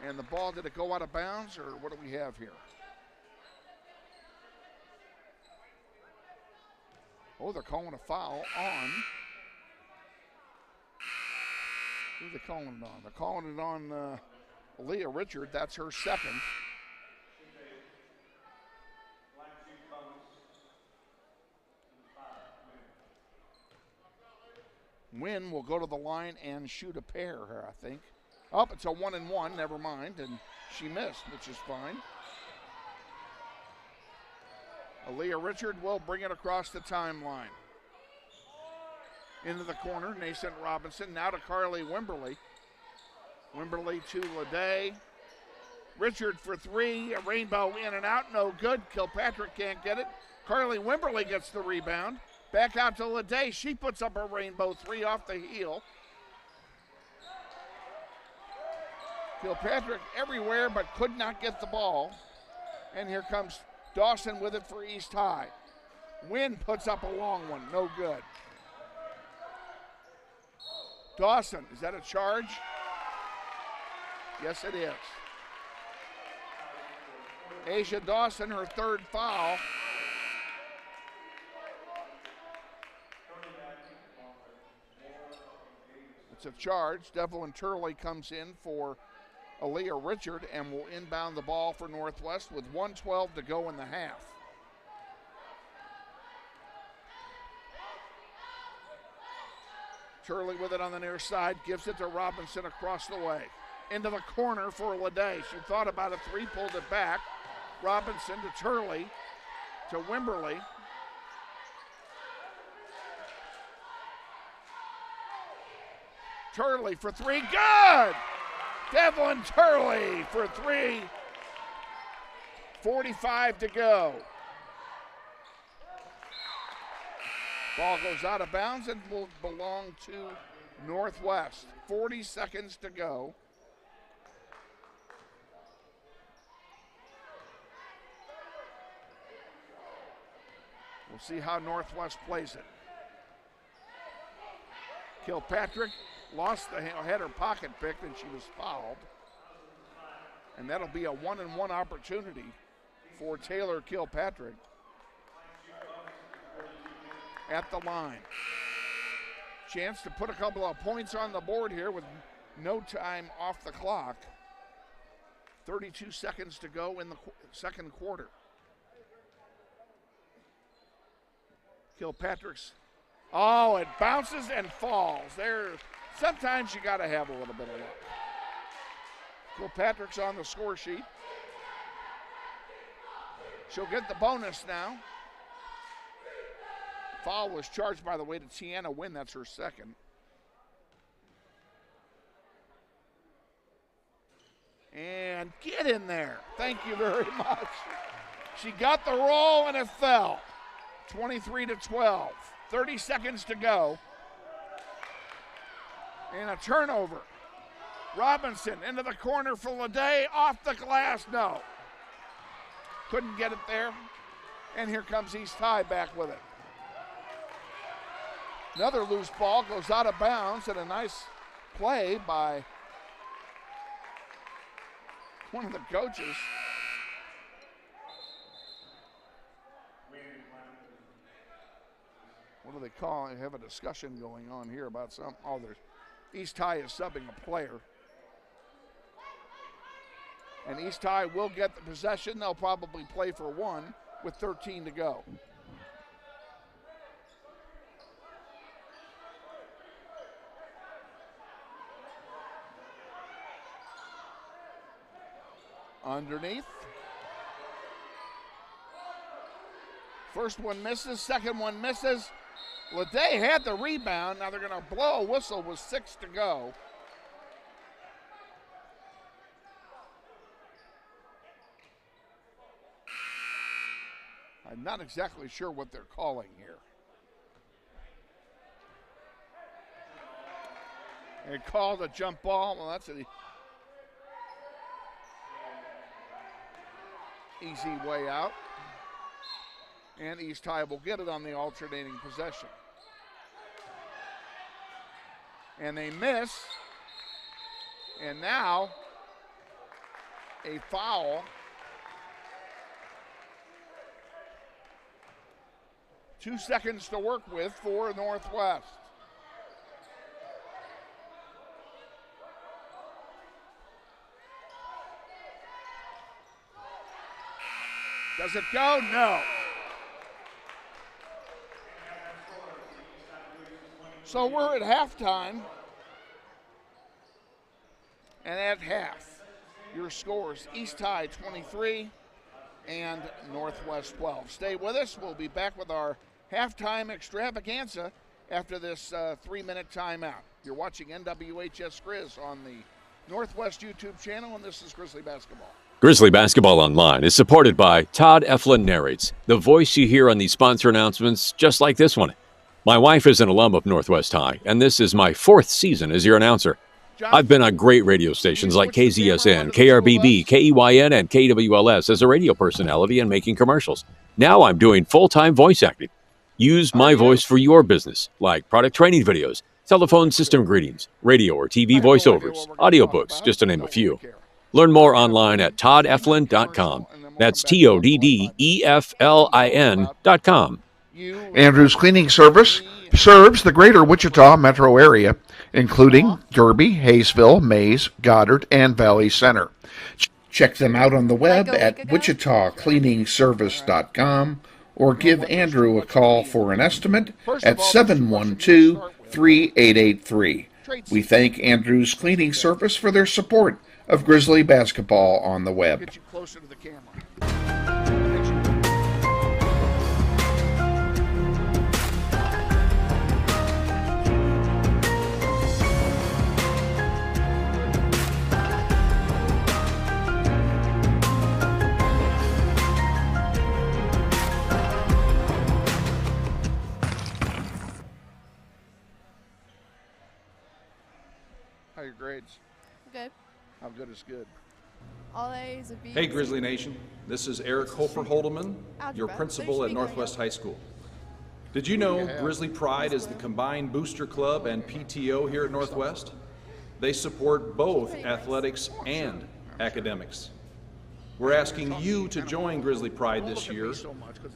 And the ball, did it go out of bounds, or what do we have here? Oh, they're calling a foul on. Who are they calling it on? They're calling it on Leah Richard. That's her second. Wynn will go to the line and shoot a pair here, I think. Oh, it's a 1-and-1, never mind, and she missed, which is fine. Aaliyah Richard will bring it across the timeline. Into the corner, Nascent Robinson, now to Carly Wimberly. Wimberly to Leday. Richard for three, a rainbow in and out, no good. Kilpatrick can't get it. Carly Wimberly gets the rebound. Back out to Leday, she puts up a rainbow three off the heel. Kilpatrick everywhere but could not get the ball. And here comes Dawson with it for East High. Wynn puts up a long one, no good. Dawson, is that a charge? Yes, it is. Asia Dawson, her third foul. It's a charge. Devlin Turley comes in for Aaliyah Richard and will inbound the ball for Northwest with 1:12 to go in the half. Turley with it on the near side, gives it to Robinson across the way. Into the corner for Leday. She thought about a three, pulled it back. Robinson to Turley, to Wimberly. Turley for three, good! Devlin Turley for three. 45 to go. Ball goes out of bounds and will belong to Northwest. 40 seconds to go. We'll see how Northwest plays it. Kilpatrick lost had her pocket picked and she was fouled. And that'll be a 1-and-1 opportunity for Taylor Kilpatrick at the line. Chance to put a couple of points on the board here with no time off the clock. 32 seconds to go in the second quarter. Kilpatrick's, oh, it bounces and falls. Sometimes you got to have a little bit of luck. Kilpatrick's on the score sheet. She'll get the bonus now. Foul was charged, by the way, to Tiana Wynn. That's her second. And get in there. Thank you very much. She got the roll and it fell. 23-12. 30 seconds to go. And a turnover. Robinson into the corner for Leday. Off the glass, no. Couldn't get it there. And here comes East High back with it. Another loose ball goes out of bounds, and a nice play by one of the coaches. What do they call it? They have a discussion going on here about something. Oh, there's East High is subbing a player. And East High will get the possession. They'll probably play for one with 13 to go. Underneath. First one misses, second one misses. Leday had the rebound. Now they're going to blow a whistle with 6 to go. I'm not exactly sure what they're calling here. And called a jump ball. Well, that's an easy way out. And East High will get it on the alternating possession. And they miss. And now a foul. 2 seconds to work with for Northwest. Does it go? No. So we're at halftime. And at half, your scores, East High 23 and Northwest 12. Stay with us. We'll be back with our halftime extravaganza after this 3-minute timeout. You're watching NWHS Grizz on the Northwest YouTube channel, and this is Grizzly Basketball. Grizzly Basketball Online is supported by Todd Eflin Narrates, the voice you hear on these sponsor announcements just like this one. My wife is an alum of Northwest High, and this is my 4th season as your announcer. I've been on great radio stations like KZSN, KRBB, KEYN, and KWLS as a radio personality and making commercials. Now I'm doing full-time voice acting. Use my voice for your business, like product training videos, telephone system greetings, radio or TV voiceovers, audiobooks, just to name a few. Learn more online at toddeflin.com. That's TODDEFLIN.com. Andrews Cleaning Service serves the greater Wichita metro area, including Derby, Hayesville, Mays, Goddard, and Valley Center. Check them out on the web at wichitacleaningservice.com or give Andrew a call for an estimate at 712-3883. We thank Andrews Cleaning Service for their support of Grizzly Basketball on the web. Get you closer to the camera. How are your grades? Good. How good is good? All A's and B's. Hey, Grizzly Nation. This is Eric Hofer-Holdeman, your Algebra. principal at Northwest High School. Did you know Grizzly Pride is the combined booster club and PTO here at Northwest? They support both athletics and academics. We're asking you to join Grizzly Pride this year.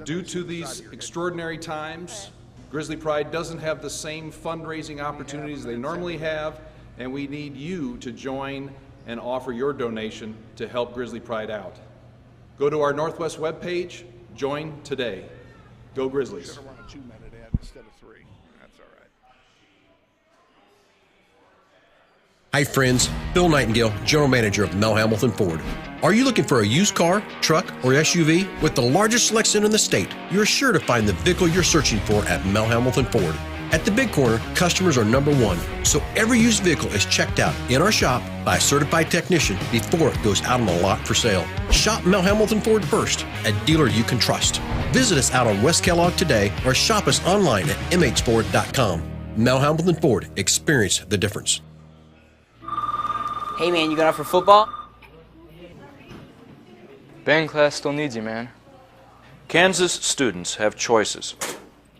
Due to these extraordinary times, Grizzly Pride doesn't have the same fundraising opportunities they normally have, and we need you to join and offer your donation to help Grizzly Pride out. Go to our Northwest webpage, join today. Go Grizzlies. Should have run a 2-minute ad instead of 3. That's all right. Hi friends, Bill Nightingale, General Manager of Mel Hamilton Ford. Are you looking for a used car, truck, or SUV? With the largest selection in the state, you're sure to find the vehicle you're searching for at Mel Hamilton Ford. At the Big Corner, customers are number one, so every used vehicle is checked out in our shop by a certified technician before it goes out on the lot for sale. Shop Mel Hamilton Ford first, a dealer you can trust. Visit us out on West Kellogg today or shop us online at mhford.com. Mel Hamilton Ford, experience the difference. Hey man, you got out for football? Band class still needs you, man. Kansas students have choices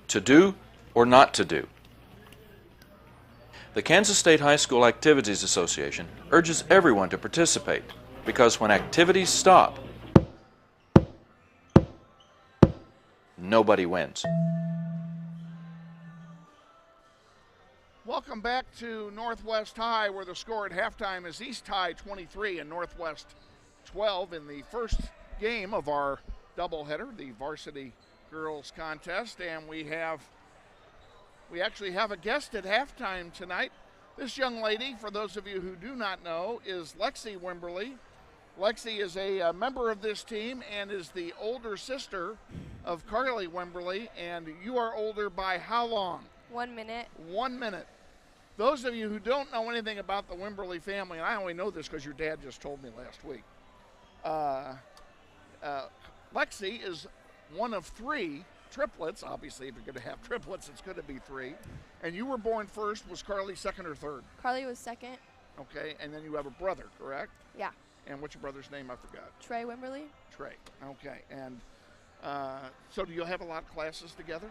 to do or not to do. The Kansas State High School Activities Association urges everyone to participate because when activities stop, nobody wins. Welcome back to Northwest High, where the score at halftime is East High 23 and Northwest 12 in the first game of our doubleheader, the Varsity Girls Contest, and we actually have a guest at halftime tonight. This young lady, for those of you who do not know, is Lexi Wimberly. Lexi is a member of this team and is the older sister of Carly Wimberly, and you are older by how long? 1 minute. 1 minute. Those of you who don't know anything about the Wimberly family, and I only know this because your dad just told me last week, Lexi is one of 3 triplets. Obviously, if you're going to have triplets, it's going to be 3. And you were born first. Was Carly second or third? Carly was second. Okay, and then you have a brother, correct? Yeah. And what's your brother's name? I forgot. Trey Wimberly. Trey. Okay, and so do you have a lot of classes together?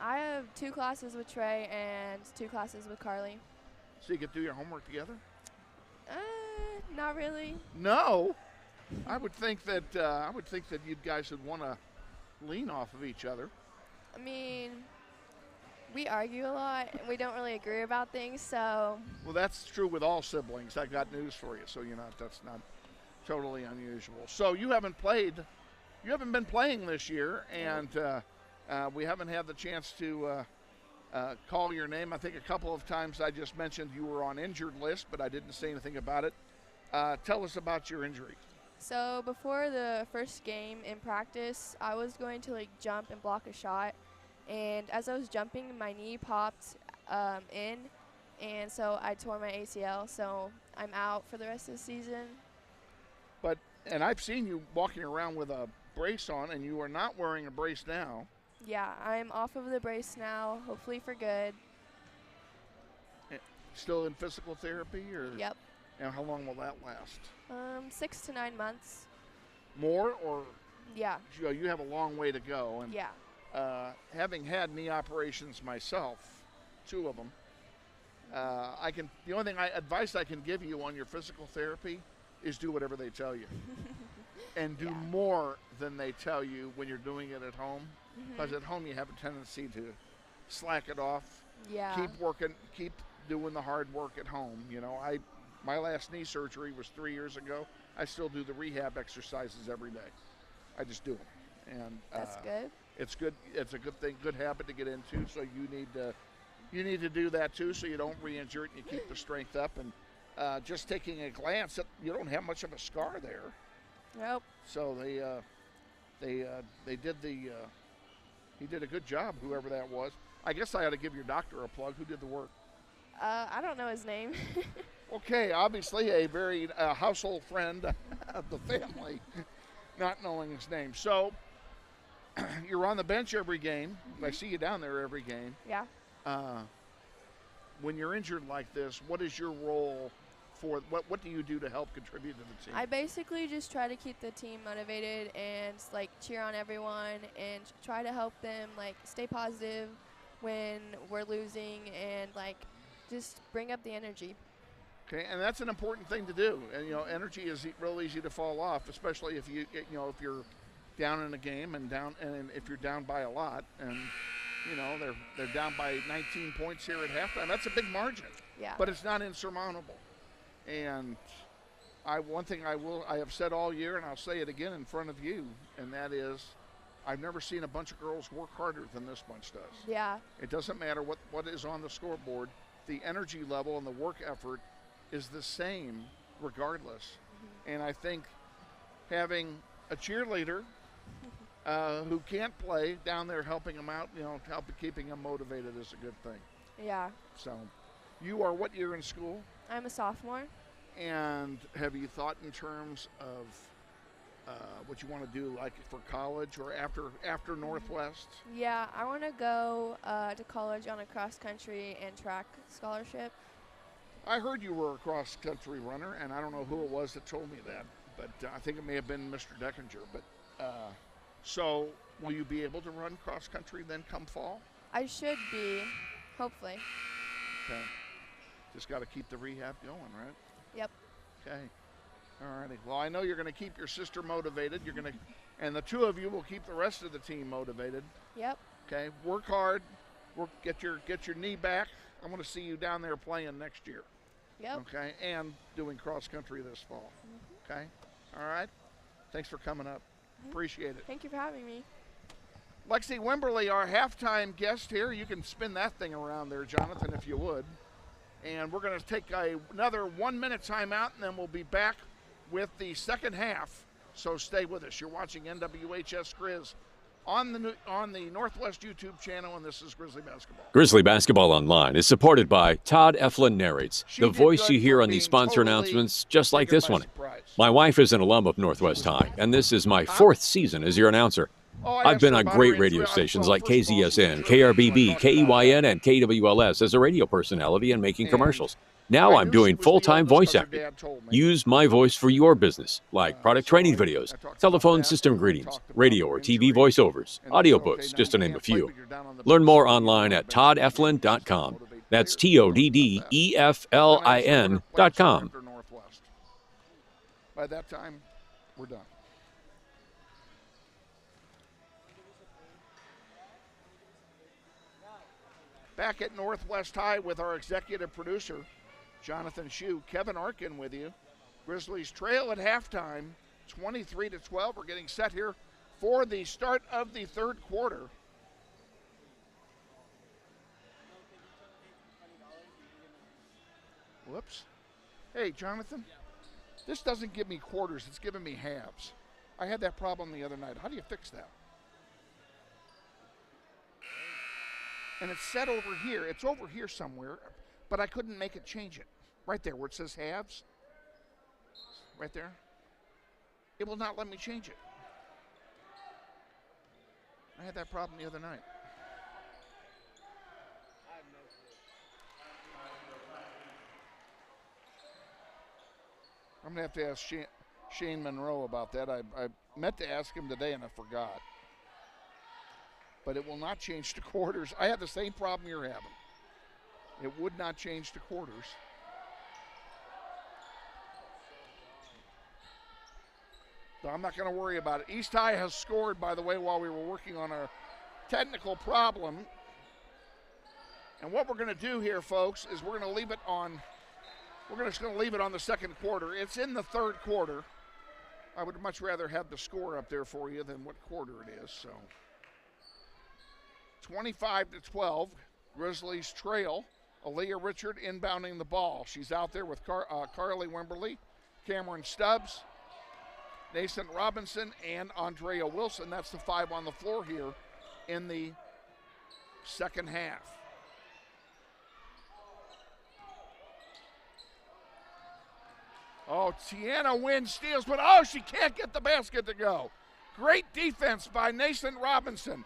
I have 2 classes with Trey and 2 classes with Carly. So you could do your homework together? Not really. No. I would think that you guys would want to lean off of each other. I mean, we argue a lot and we don't really agree about things, so. Well, that's true with all siblings. I got news for you, so that's not totally unusual. So you haven't been playing this year, and we haven't had the chance to call your name. I think a couple of times I just mentioned you were on injured list, but I didn't say anything about it. Tell us about your injury. So before the first game in practice, I was going to jump and block a shot, and as I was jumping, my knee popped in, and so I tore my ACL. So I'm out for the rest of the season. And I've seen you walking around with a brace on, and you are not wearing a brace now. Yeah, I'm off of the brace now, hopefully for good. Still in physical therapy, or? Yep. And how long will that last? 6 to 9 months. More, or? Yeah. You have a long way to go. And yeah. Having had knee operations myself, 2 of them, the only advice I can give you on your physical therapy is do whatever they tell you. And do more than they tell you when you're doing it at home. Because at home you have a tendency to slack it off. Yeah. Keep working, keep doing the hard work at home. My last knee surgery was 3 years ago. I still do the rehab exercises every day. I just do them. And that's good. It's good. It's a good thing, good habit to get into. So you need to do that too, so you don't re-injure it and you keep the strength up. And just taking a glance, you don't have much of a scar there. Nope. So he did a good job, whoever that was. I guess I ought to give your doctor a plug. Who did the work? I don't know his name. Okay, obviously a very household friend of the family, not knowing his name. So you're on the bench every game. I see you down there every game. Yeah. When you're injured like this, what is your role for what do you do to help contribute to the team? I basically just try to keep the team motivated and cheer on everyone and try to help them stay positive when we're losing and just bring up the energy. Okay, and that's an important thing to do. And energy is real easy to fall off, especially if if you're down in a game and if you're down by a lot, and they're down by 19 points here at halftime. That's a big margin. Yeah. But it's not insurmountable. And one thing I have said all year, and I'll say it again in front of you, and that is, I've never seen a bunch of girls work harder than this bunch does. Yeah. It doesn't matter what is on the scoreboard. The energy level and the work effort is the same regardless. And I think having a cheerleader who can't play down there helping them out, keeping them motivated is a good thing. Yeah. So you are what year in school? I'm a sophomore. And have you thought in terms of what you want to do for college or after Northwest? Yeah, I want to go to college on a cross-country and track scholarship. I heard you were a cross-country runner, and I don't know who it was that told me that, but I think it may have been Mr. Deckinger. But so will you be able to run cross-country then come fall? I should be, hopefully. Okay. Just got to keep the rehab going, right? Yep. Okay. All righty. Well, I know you're going to keep your sister motivated. And the 2 of you will keep the rest of the team motivated. Yep. Okay. Work hard. Get your knee back. I want to see you down there playing next year. Yep. Okay. And doing cross country this fall. Okay. All right. Thanks for coming up. Appreciate it. Thank you for having me. Lexi Wimberly, our halftime guest here. You can spin that thing around there, Jonathan, if you would. And we're going to take another 1-minute timeout, and then we'll be back with the second half. So stay with us. You're watching NWHS Grizz on the Northwest YouTube channel, and this is Grizzly Basketball. Grizzly Basketball Online is supported by Todd Eflin Narrates, the voice you hear on these sponsor announcements, just like this one. My wife is an alum of Northwest High, and this is my 4th season as your announcer. Oh, I I've asked been her on about great her radio interest. stations Well, like first of all, she was KZSN, terrific. KRBB, Talked about KEYN, and KWLS as a radio personality and making And commercials. Now I I'm knew she doing was the full-time oldest voice 'cause her acting. dad told me. Use my voice for your business, like product So training I videos, talked telephone about that, system and I greetings, talked about radio her or TV injury. voiceovers, And they said, okay, audiobooks, now just you to name a can't play, few. but you're down on the Learn bench, more so you're online on at the bench again. toddeflin.com. Motivate players. That's We talked about that. TODDEFLIN.com. After Northwest. By that time, we're done. Back at Northwest High with our executive producer, Jonathan Schieu. Kevin Arkin with you. Grizzlies trail at halftime, 23-12. We're getting set here for the start of the third quarter. Whoops. Hey, Jonathan, this doesn't give me quarters. It's giving me halves. I had that problem the other night. How do you fix that? And it's set over here. It's over here somewhere, but I couldn't make it change it. Right there where it says halves. Right there. It will not let me change it. I had that problem the other night. I'm going to have to ask Shane Monroe about that. I meant to ask him today and I forgot. But it will not change to quarters. I had the same problem you're having. It would not change to quarters. So I'm not going to worry about it. East High has scored, by the way, while we were working on our technical problem. And what we're going to do here, folks, is we're going to leave it on. We're just going to leave it on the second quarter. It's in the third quarter. I would much rather have the score up there for you than what quarter it is. So 25-12, Grizzlies trail. Aaliyah Richard inbounding the ball. She's out there with Carly Wimberly, Cameron Stubbs, Nathan Robinson, and Andrea Wilson. That's the five on the floor here in the second half. Oh, Tiana Wynn steals, but she can't get the basket to go. Great defense by Nathan Robinson.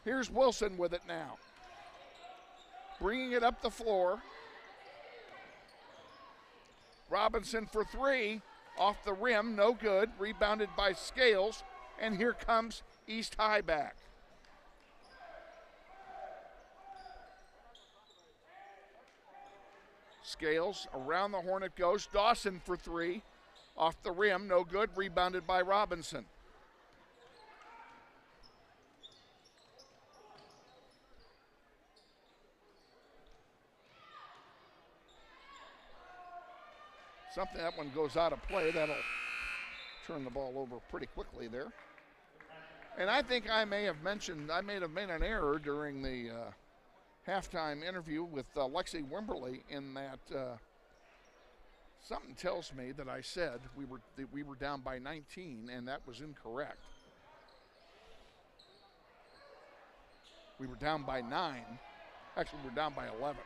Here's Wilson with it now. Bringing it up the floor. Robinson for three. Off the rim, no good. Rebounded by Scales. And here comes East High back. Scales, around the horn it goes. Dawson for three. Off the rim, no good. Rebounded by Robinson. Something, that one goes out of play. That'll turn the ball over pretty quickly there. And I think I may have made an error during the halftime interview with Lexi Wimberly in that something tells me that I said we were down by 19, and that was incorrect. We were down by 9. Actually, we were down by 11.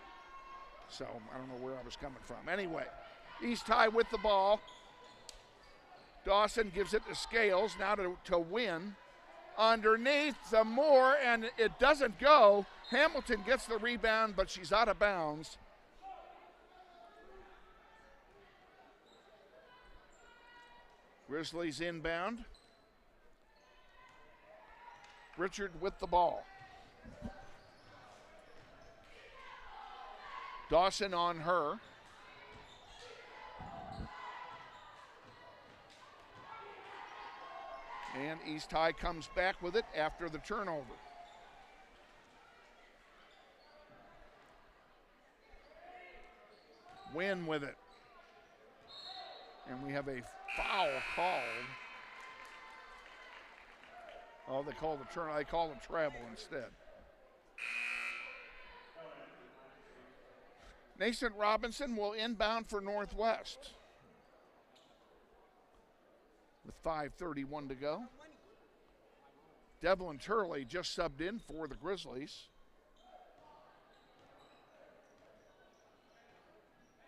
So I don't know where I was coming from. Anyway, East High with the ball. Dawson gives it to Scales, now to Win. Underneath some more, and it doesn't go. Hamilton gets the rebound, but she's out of bounds. Grizzlies inbound. Richard with the ball. Dawson on her. And East High comes back with it after the turnover. Win with it. And we have a foul called. Oh, they called the turn. They called a travel instead. Nathan Robinson will inbound for Northwest. With 5:31 to go. Devlin Turley just subbed in for the Grizzlies.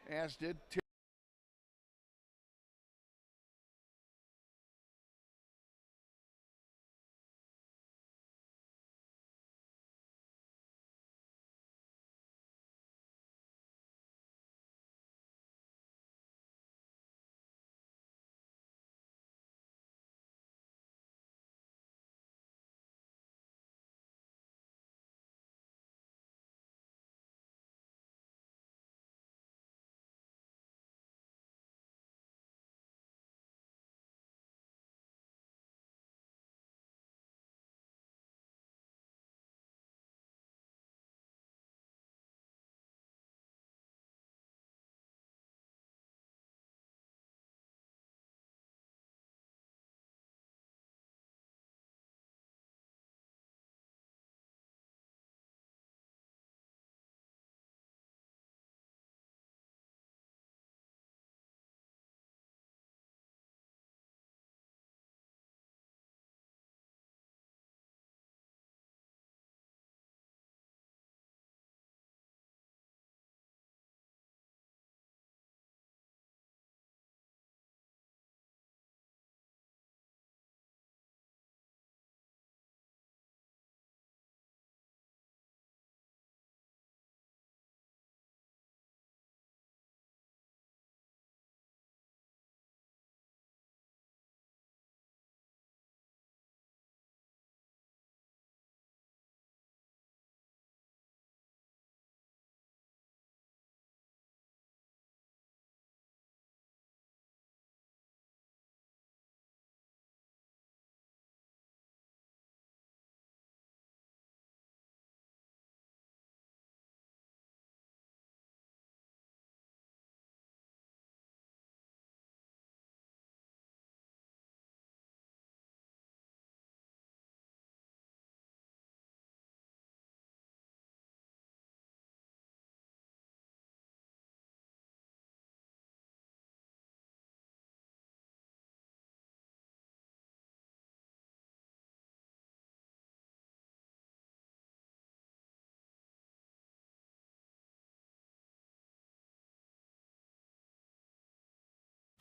As did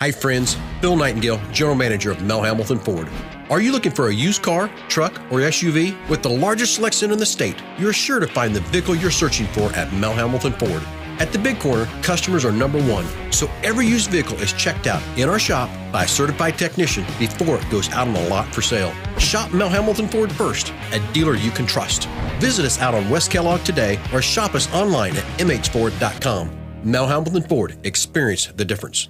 Hi friends, Bill Nightingale, General Manager of Mel Hamilton Ford. Are you looking for a used car, truck, or SUV? With the largest selection in the state, you're sure to find the vehicle you're searching for at Mel Hamilton Ford. At the Big Corner, customers are number one, so every used vehicle is checked out in our shop by a certified technician before it goes out on the lot for sale. Shop Mel Hamilton Ford first, a dealer you can trust. Visit us out on West Kellogg today or shop us online at mhford.com. Mel Hamilton Ford, experience the difference.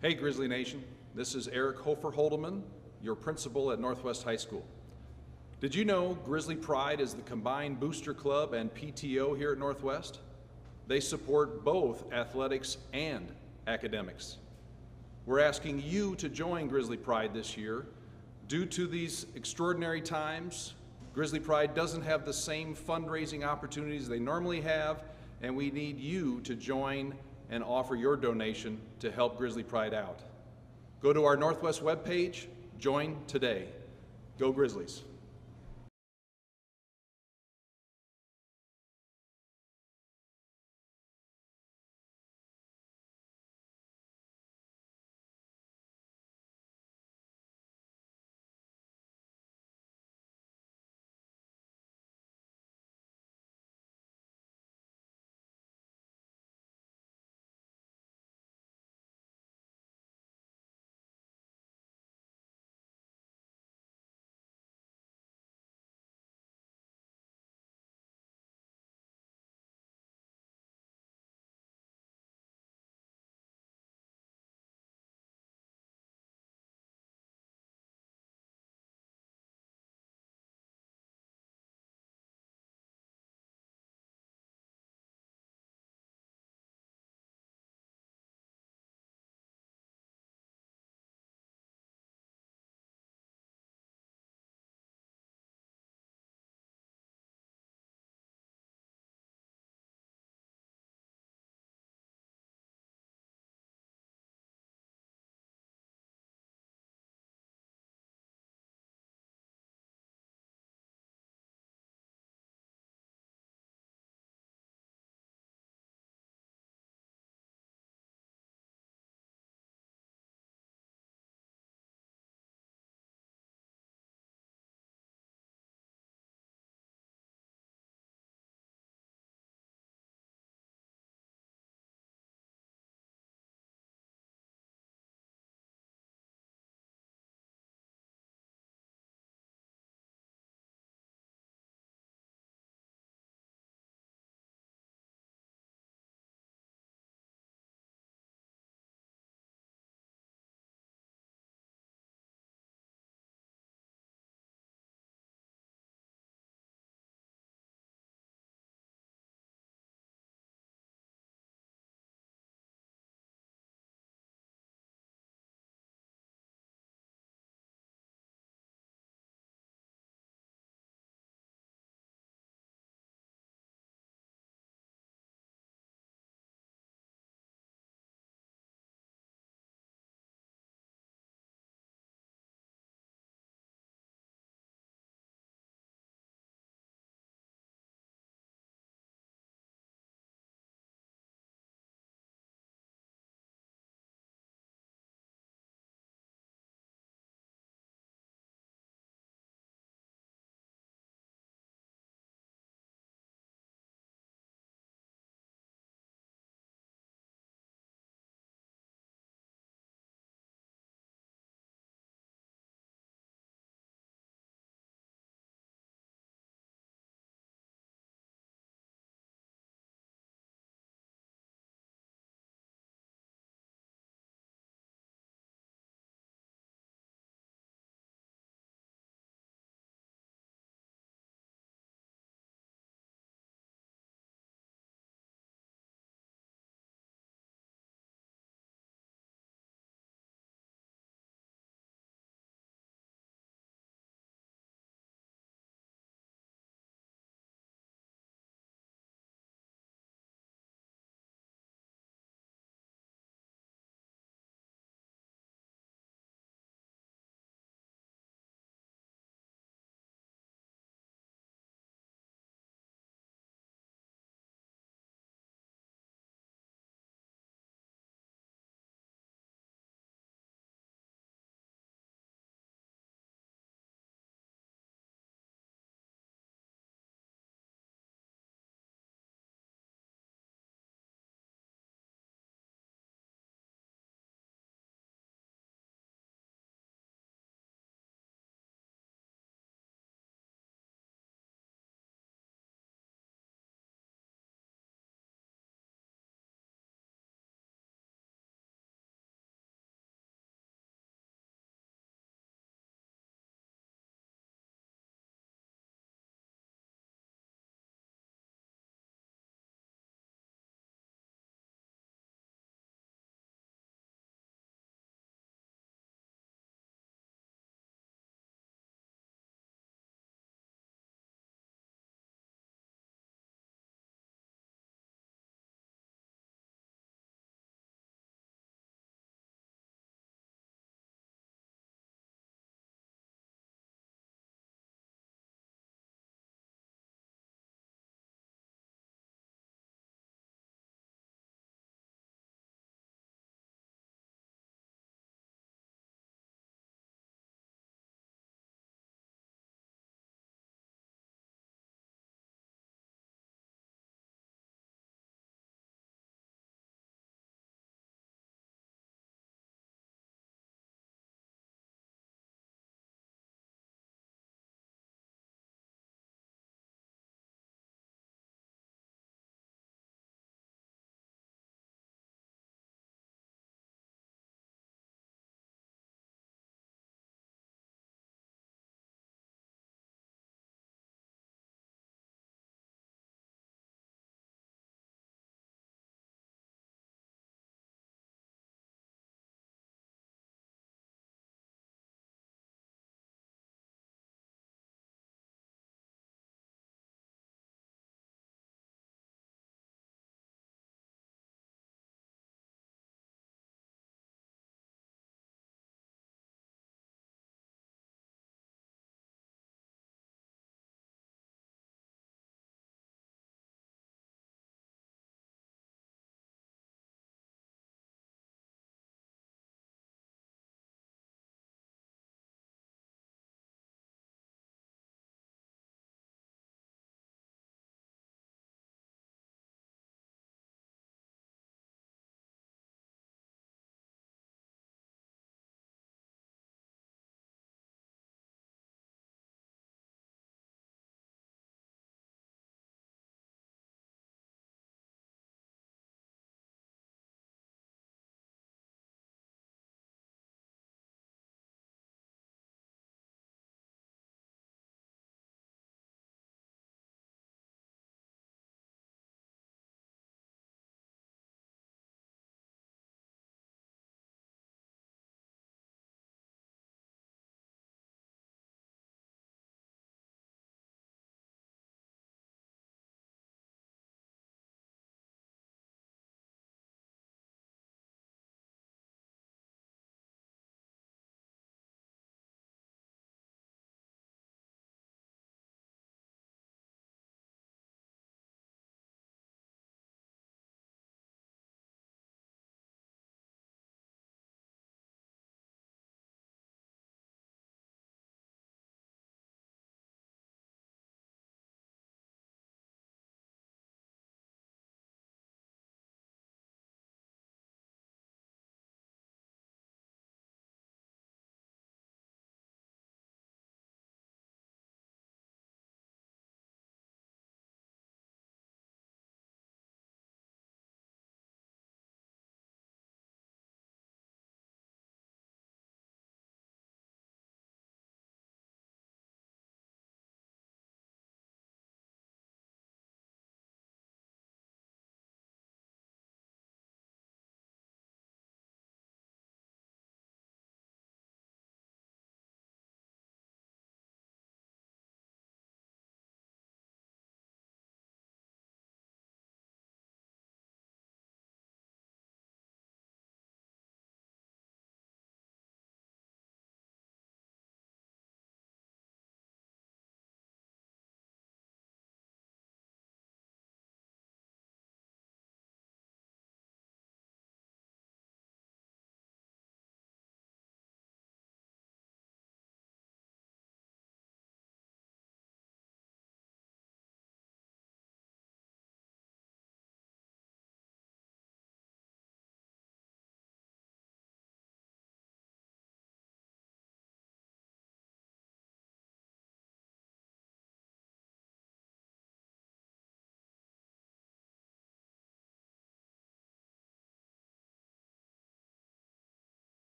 Hey, Grizzly Nation. This is Eric Hofer Holdeman, your principal at Northwest High School. Did you know Grizzly Pride is the combined booster club and PTO here at Northwest? They support both athletics and academics. We're asking you to join Grizzly Pride this year. Due to these extraordinary times, Grizzly Pride doesn't have the same fundraising opportunities they normally have, and we need you to join and offer your donation to help Grizzly Pride out. Go to our Northwest webpage, join today. Go Grizzlies.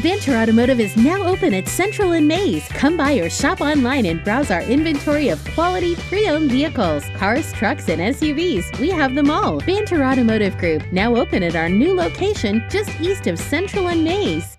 Banter Automotive is now open at Central and Mays. Come by or shop online and browse our inventory of quality pre-owned vehicles, cars, trucks, and SUVs. We have them all. Banter Automotive Group, now open at our new location just east of Central and Mays.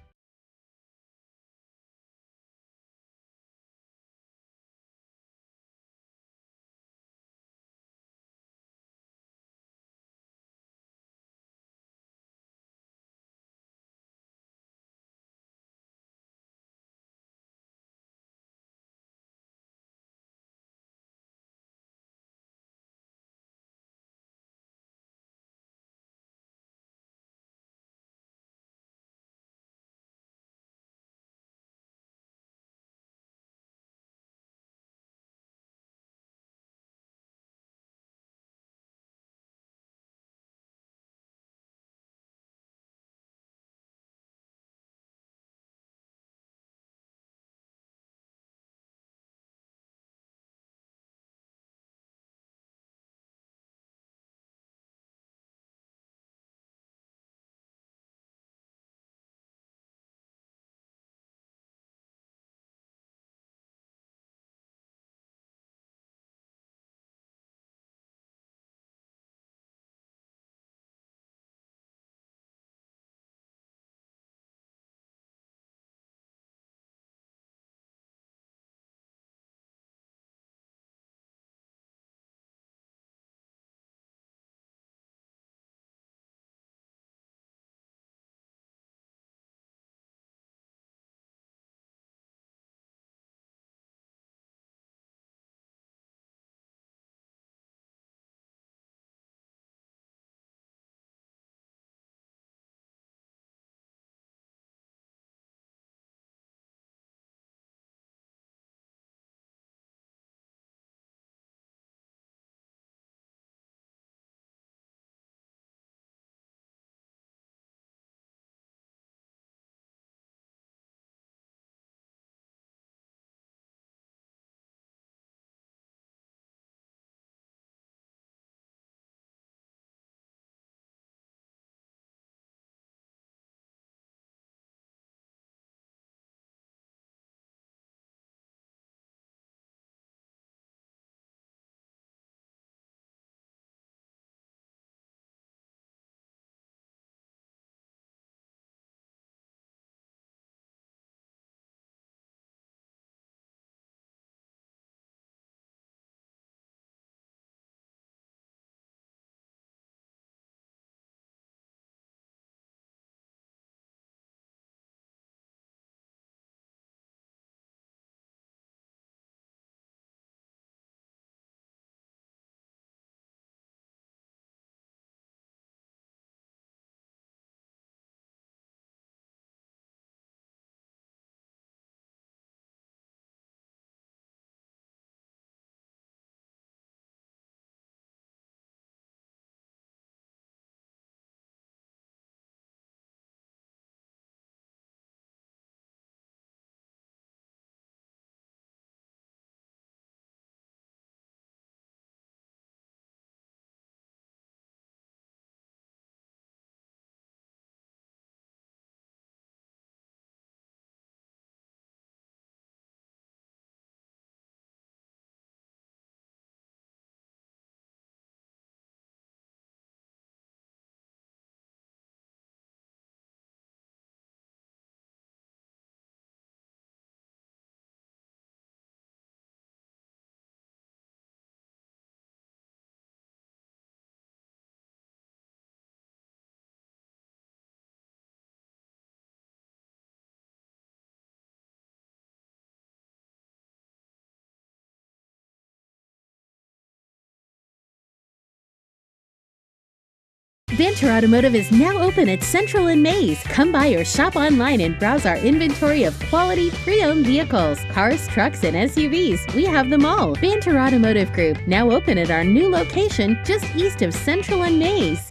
Banter Automotive is now open at Central and Mays. Come by or shop online and browse our inventory of quality pre-owned vehicles, cars, trucks, and SUVs. We have them all. Banter Automotive Group, now open at our new location just east of Central and Mays.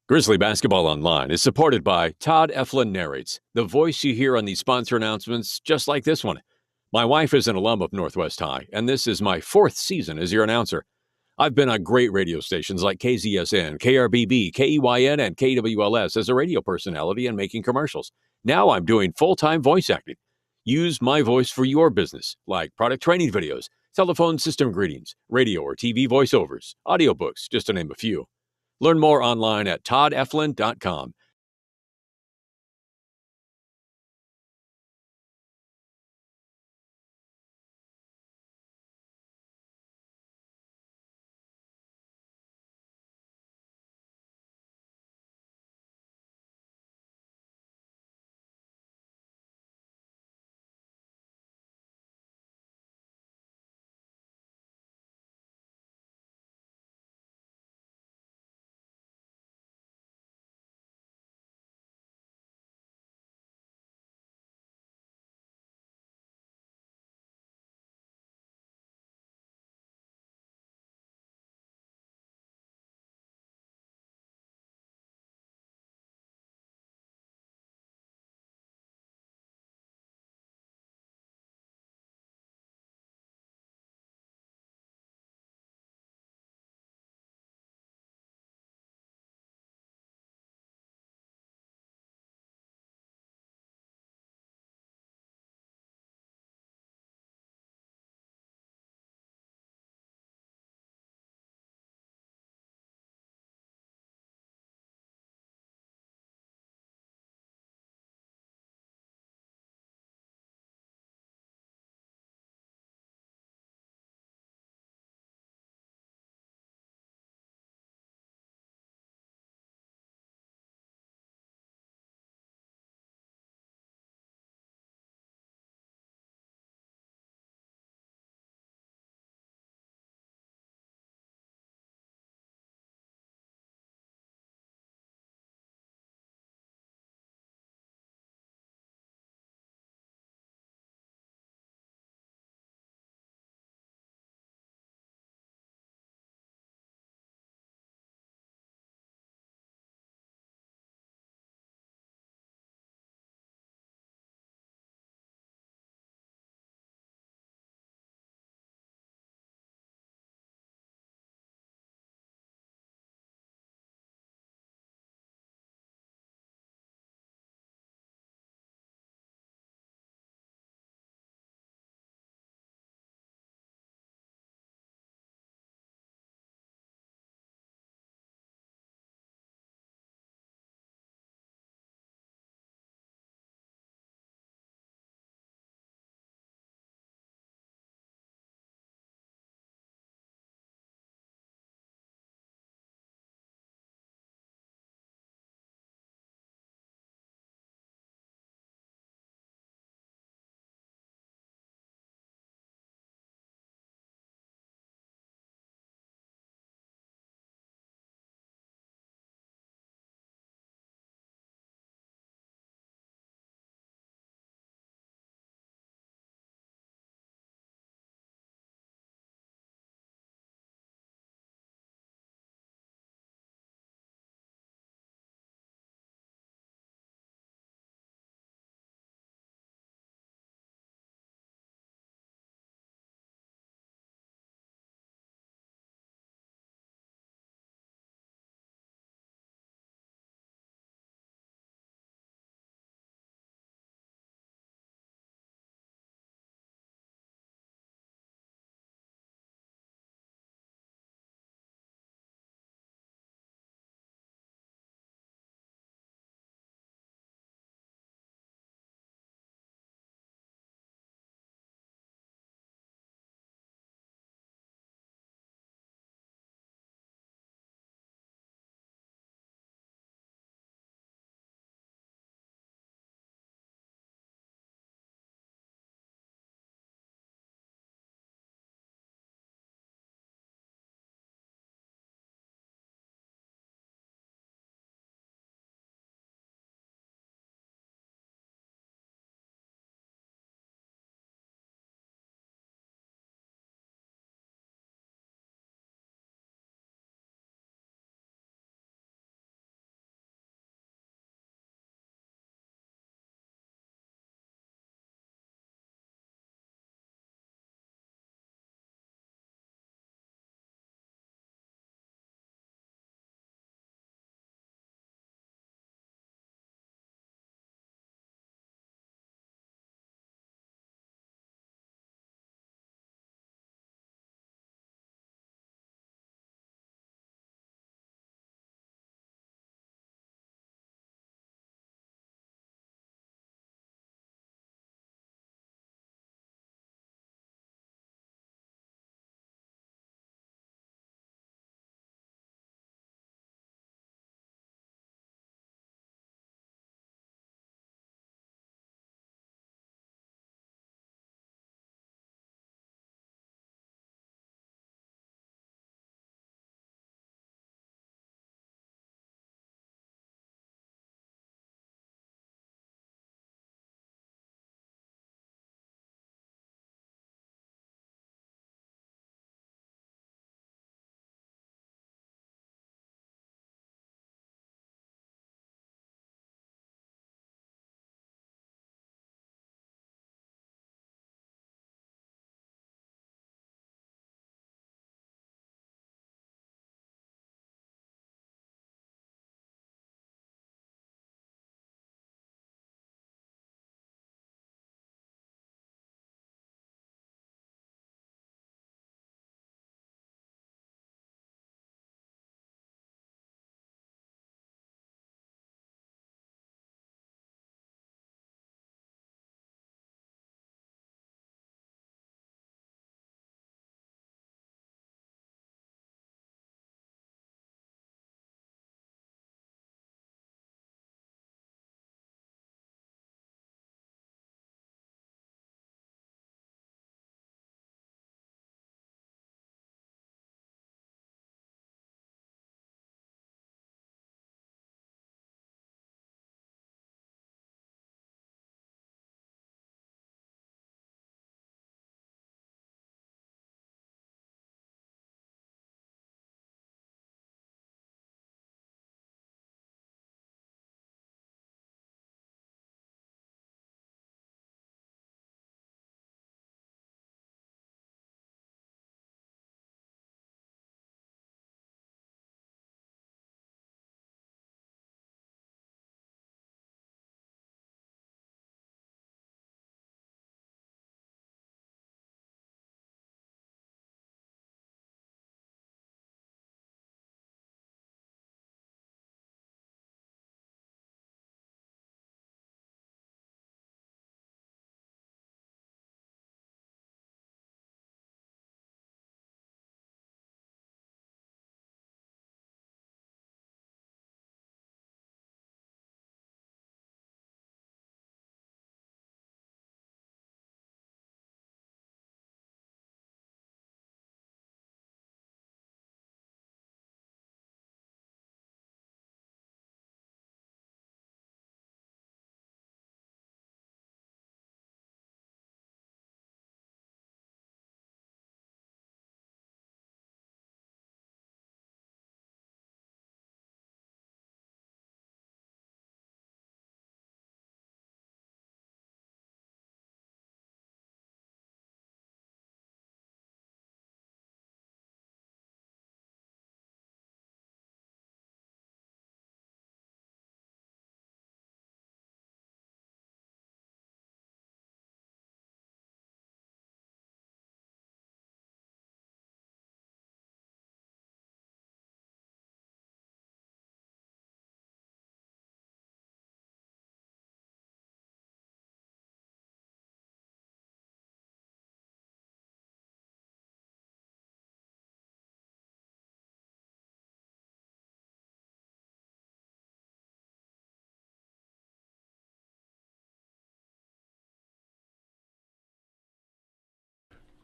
Grizzly Basketball Online is supported by Todd Eflin Narrates, the voice you hear on these sponsor announcements just like this one. My wife is an alum of Northwest High, and this is my 4th season as your announcer. I've been on great radio stations like KZSN, KRBB, KEYN, and KWLS as a radio personality and making commercials. Now I'm doing full-time voice acting. Use my voice for your business, like product training videos, telephone system greetings, radio or TV voiceovers, audiobooks, just to name a few. Learn more online at toddeflin.com.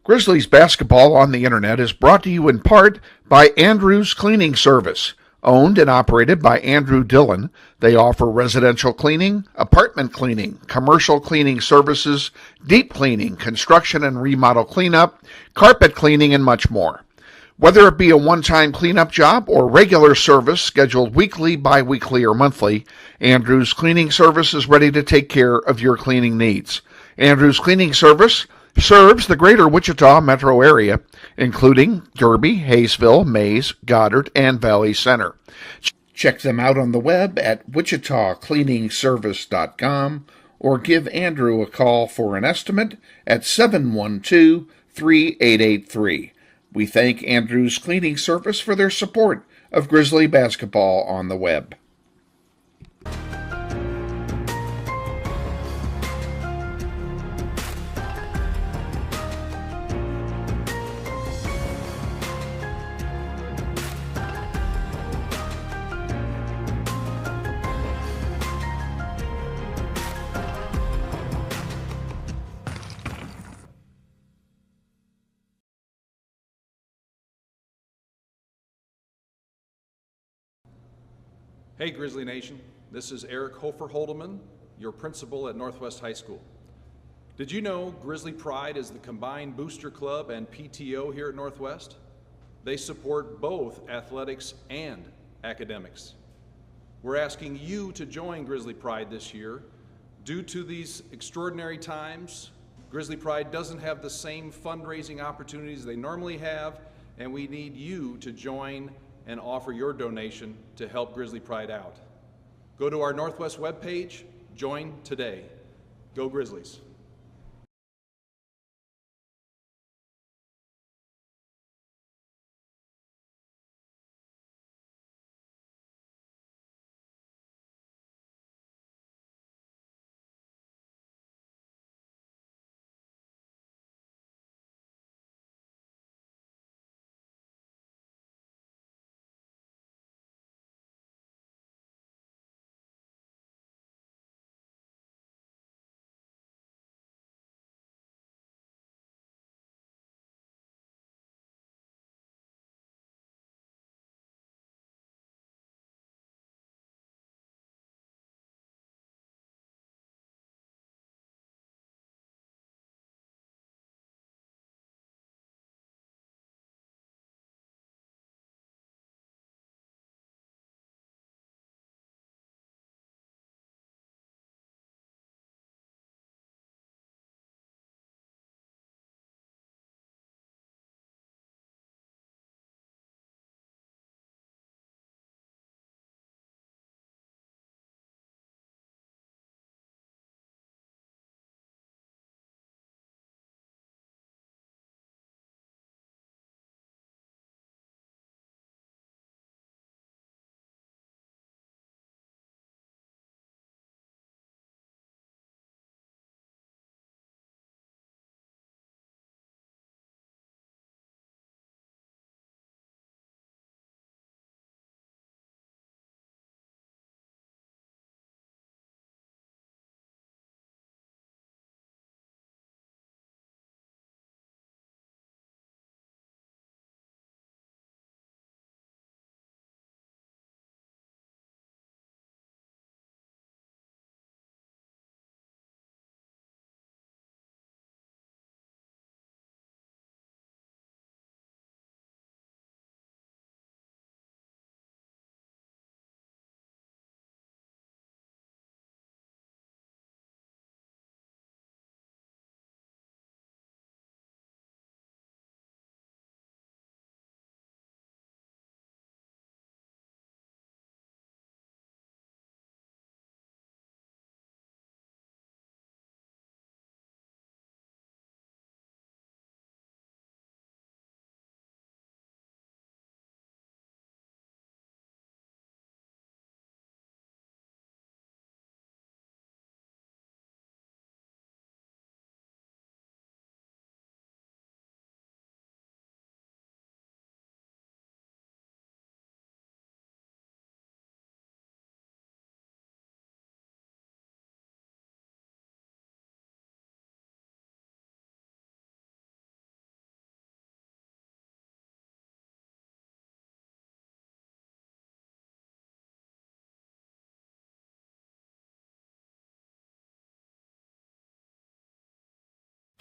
Grizzlies basketball on the internet is brought to you in part by Andrew's Cleaning Service. Owned and operated by Andrew Dillon, they offer residential cleaning, apartment cleaning, commercial cleaning services, deep cleaning, construction and remodel cleanup, carpet cleaning, and much more. Whether it be a one-time cleanup job or regular service scheduled weekly, bi-weekly, or monthly, Andrew's Cleaning Service is ready to take care of your cleaning needs. Andrew's Cleaning Service serves the greater Wichita metro area, including Derby, Hayesville, Mays, Goddard, and Valley Center. Check them out on the web at wichitacleaningservice.com or give Andrew a call for an estimate at 712-3883. We thank Andrew's Cleaning Service for their support of Grizzly basketball on the web. Hey Grizzly Nation, this is Eric Hofer Holdeman, your principal at Northwest High School. Did you know Grizzly Pride is the combined booster club and PTO here at Northwest? They support both athletics and academics. We're asking you to join Grizzly Pride this year. Due to these extraordinary times, Grizzly Pride doesn't have the same fundraising opportunities they normally have, and we need you to join and offer your donation to help Grizzly Pride out. Go to our Northwest webpage, join today. Go Grizzlies.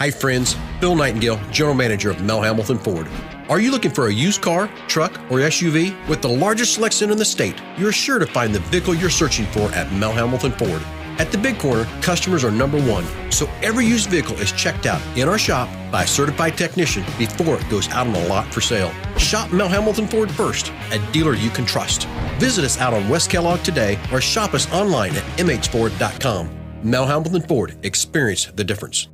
Hi friends, Bill Nightingale, General Manager of Mel Hamilton Ford. Are you looking for a used car, truck, or SUV? With the largest selection in the state, you're sure to find the vehicle you're searching for at Mel Hamilton Ford. At the Big Corner, customers are number one, so every used vehicle is checked out in our shop by a certified technician before it goes out on the lot for sale. Shop Mel Hamilton Ford first, a dealer you can trust. Visit us out on West Kellogg today or shop us online at mhford.com. Mel Hamilton Ford, experience the difference.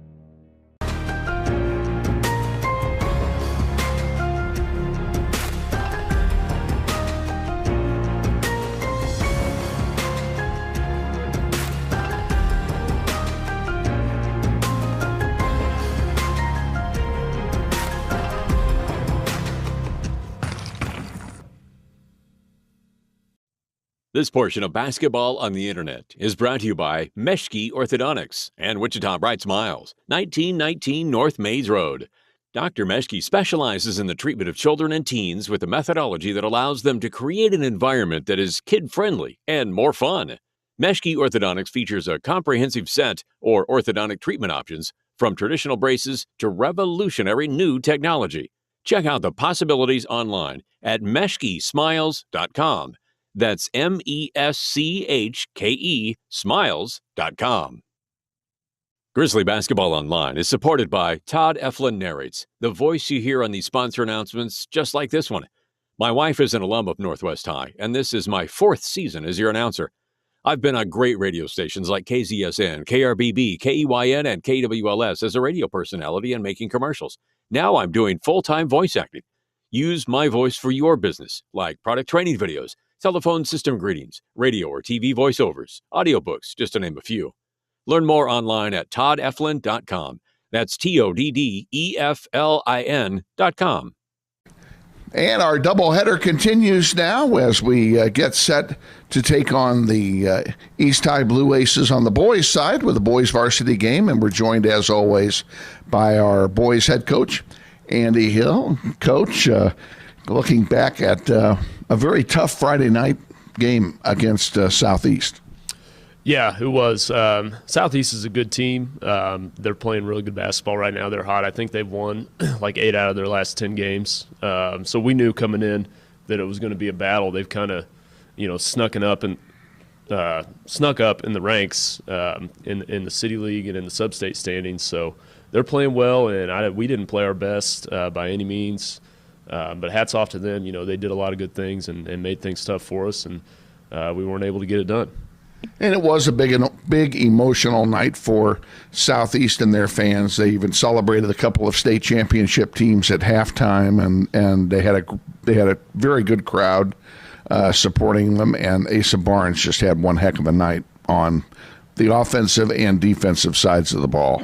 This portion of Basketball on the Internet is brought to you by Meshke Orthodontics and Wichita Bright Smiles, 1919 North Maze Road. Dr. Meshke specializes in the treatment of children and teens with a methodology that allows them to create an environment that is kid-friendly and more fun. Meshke Orthodontics features a comprehensive set or orthodontic treatment options from traditional braces to revolutionary new technology. Check out the possibilities online at meshkesmiles.com. That's MESCHKE smiles.com. Grizzly Basketball Online is supported by Todd Eflin Narrates, the voice you hear on these sponsor announcements just like this one. My wife is an alum of Northwest High, and this is my 4th season as your announcer. I've been on great radio stations like KZSN, KRBB, KEYN, and KWLS as a radio personality and making commercials. Now I'm doing full-time voice acting. Use my voice for your business, like product training videos, telephone system greetings, radio or TV voiceovers, audiobooks, just to name a few. Learn more online at toddeflin.com. That's TODDEFLIN.com. And our doubleheader continues now as we get set to take on the East High Blue Aces on the boys' side with the boys' varsity game. And we're joined, as always, by our boys' head coach, Andy Hill. Coach, looking back at a very tough Friday night game against Southeast. Yeah, it was. Southeast is a good team. They're playing really good basketball right now. They're hot. I think they've won like 8 out of their last 10 games. So we knew coming in that it was going to be a battle. They've kind of, snuck up in the ranks in the City League and in the sub-state standings. So they're playing well, and we didn't play our best by any means. But hats off to them. They did a lot of good things and made things tough for us, and we weren't able to get it done. And it was a big emotional night for Southeast and their fans. They even celebrated a couple of state championship teams at halftime, and they had a very good crowd supporting them. And Asa Barnes just had one heck of a night on the offensive and defensive sides of the ball.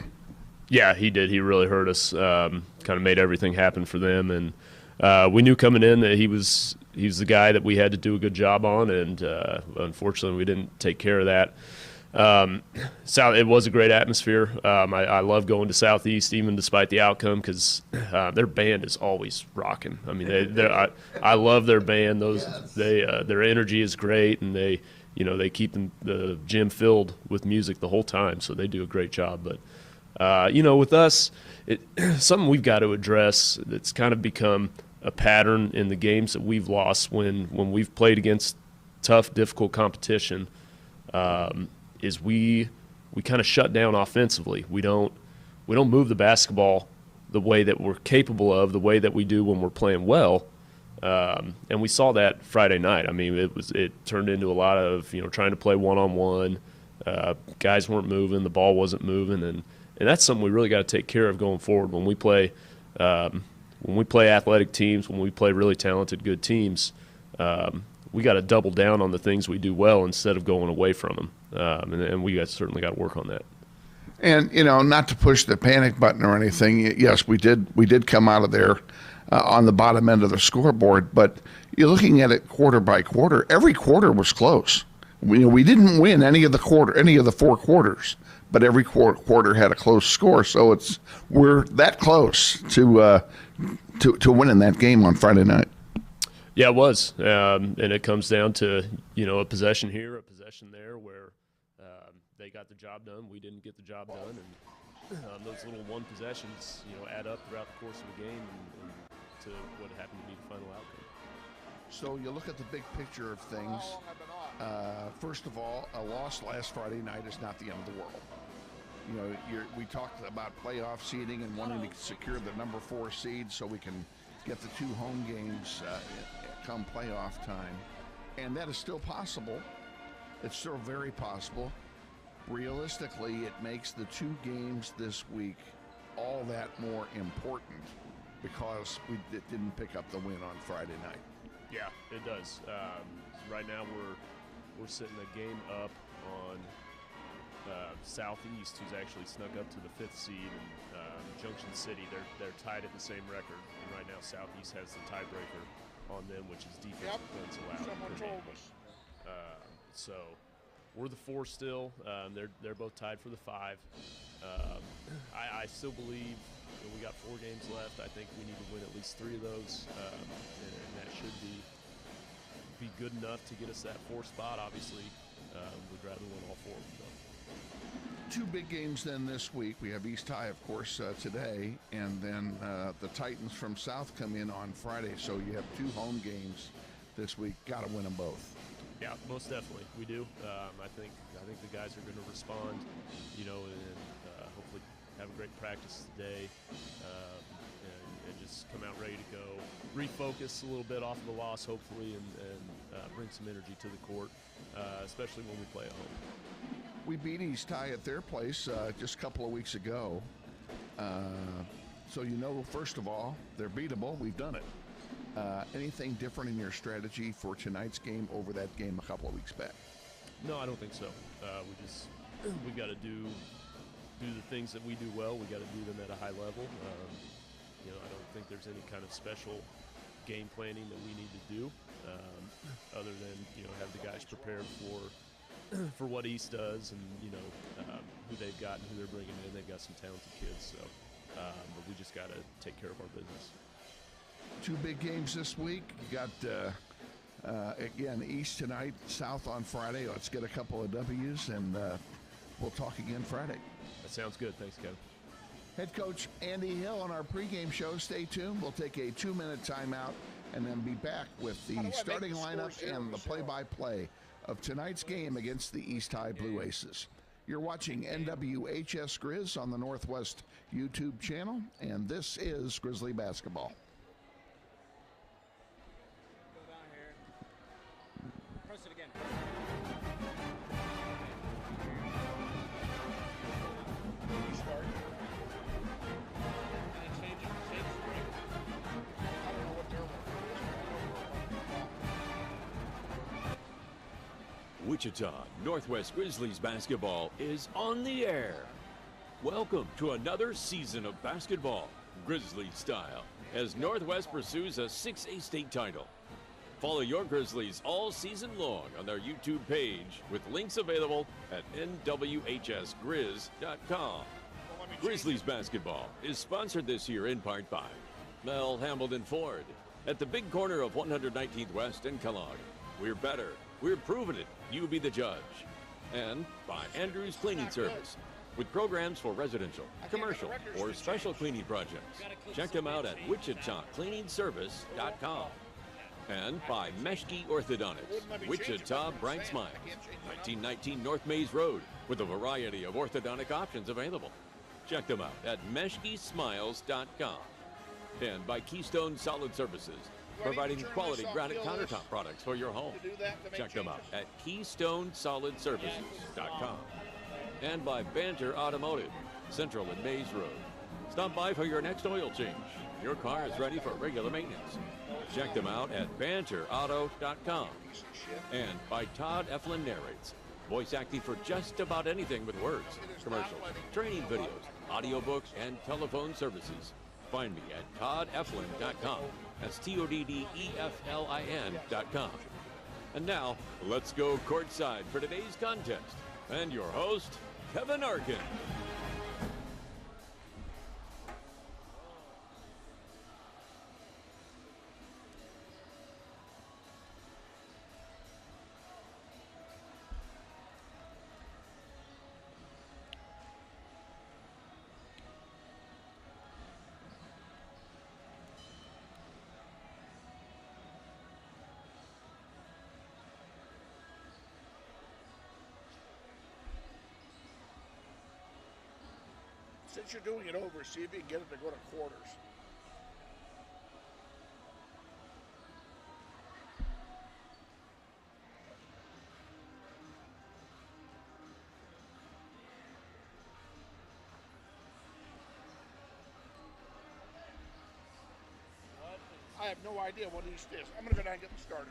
Yeah, he did. He really hurt us. Kind of made everything happen for them, and we knew coming in that he was the guy that we had to do a good job on, and unfortunately we didn't take care of that. It was a great atmosphere. I love going to Southeast even despite the outcome because their band is always rocking. I mean, I love their band. Their energy is great, and they keep the gym filled with music the whole time, so they do a great job. But with us, something we've got to address that's kind of become a pattern in the games that we've lost when we've played against tough, difficult competition, is we kind of shut down offensively. We don't move the basketball the way that we're capable of, the way that we do when we're playing well. And we saw that Friday night. I mean, it turned into a lot of trying to play one-on-one. Guys weren't moving, the ball wasn't moving, and that's something we really got to take care of going forward when we play. When we play athletic teams, when we play really talented, good teams, we got to double down on the things we do well instead of going away from them, and we certainly got to work on that. And not to push the panic button or anything. Yes, we did come out of there on the bottom end of the scoreboard, but you're looking at it quarter by quarter. Every quarter was close. We didn't win any of the 4 quarters, but every quarter had a close score. So we're that close to winning that game on Friday night. Yeah, it was, and it comes down to a possession here, a possession there, where they got the job done, we didn't get the job done, those little one possessions, add up throughout the course of a game and to what happened to be the final outcome. So you look at the big picture of things. First of all, a loss last Friday night is not the end of the world. We talked about playoff seeding and wanting to secure the number 4 seed so we can get the 2 home games come playoff time. And that is still possible. It's still very possible. Realistically, it makes the 2 games this week all that more important because we didn't pick up the win on Friday night. Yeah, it does. Right now we're sitting a game up on Southeast, who's actually snuck up to the 5th seed, and Junction City. They're tied at the same record, and right now Southeast has the tiebreaker on them, which is defensive points allowed. Someone told us. So we're the 4 still. They're both tied for the 5. I still believe we got 4 games left. I think we need to win at least 3 of those, and that should be good enough to get us that 4th spot. Obviously, we'd rather win all 4 of them, though. 2 big games then this week. We have East High, of course, today, and then the Titans from South come in on Friday. So you have 2 home games this week. Got to win them both. Yeah, most definitely, we do. I think the guys are going to respond, and hopefully have a great practice today, and just come out ready to go. Refocus a little bit off of the loss, hopefully, and bring some energy to the court, especially when we play at home. We beat East High at their place just a couple of weeks ago. So first of all, they're beatable. We've done it. Anything different in your strategy for tonight's game over that game a couple of weeks back? No, I don't think so. We got to do the things that we do well. We got to do them at a high level. I don't think there's any kind of special game planning that we need to do, other than have the guys prepared for what East does, and who they've got and who they're bringing in. They've got some talented kids, so but we just got to take care of our business. 2 big games this week. You got again East tonight, South on Friday. Let's get a couple of W's, and we'll talk again Friday. That sounds good. Thanks, Kevin. Head coach Andy Hill on our pregame show. Stay tuned. We'll take a 2-minute timeout and then be back with the starting lineup and the play-by-play of tonight's game against the East High Blue Aces. You're watching NWHS Grizz on the Northwest YouTube channel, and this is Grizzly Basketball. Go down here. Press it again. Wichita Northwest Grizzlies basketball is on the air. Welcome to another season of basketball, Grizzly style, as Northwest pursues a 6A state title. Follow your Grizzlies all season long on their YouTube page with links available at nwhsgrizz.com. Grizzlies basketball is sponsored this year in part by Mel Hamilton Ford at the big corner of 119th West and Kellogg. We're better. We're proving it. You be the judge. And by Andrews Cleaning Service, with programs for residential, commercial, or special cleaning projects. Check them out at wichitacleaningservice.com. And by Meshke Orthodontics, Wichita Bright Smiles, 1919 North Maze Road, with a variety of orthodontic options available. Check them out at meshkesmiles.com. And by Keystone Solid Services, providing quality granite countertop products for your home. Check them out at KeystoneSolidServices.com. And by Banter Automotive, Central and Maze Road. Stop by for your next oil change. Your car is ready for regular maintenance. Check them out at BanterAuto.com. And by Todd Eflin Narrates, voice acting for just about anything with words, commercials, training videos, audiobooks, and telephone services. Find me at ToddEflin.com. That's ToddEflin.com. And now, let's go courtside for today's contest. And your host, Kevin Arkin. Since you're doing it over, see if you can get it to go to quarters. I have no idea what East is. I'm going to go down and get the starters.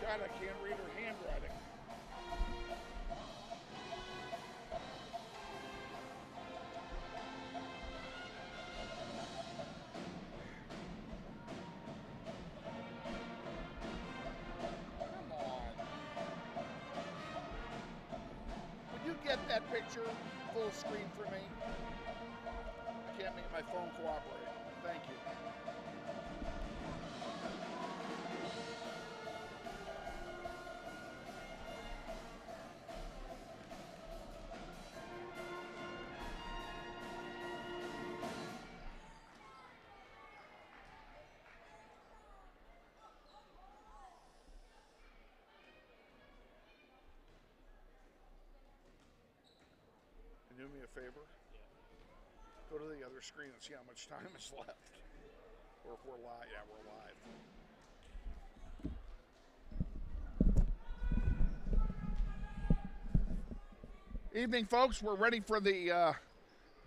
God, I can't read her handwriting. Come on. Would you get that picture full screen for me? I can't make my phone cooperate. Thank you. Do me a favor? Yeah. Go to the other screen and see how much time is left. Or if we're live. Yeah, we're live. Evening, folks. We're ready for the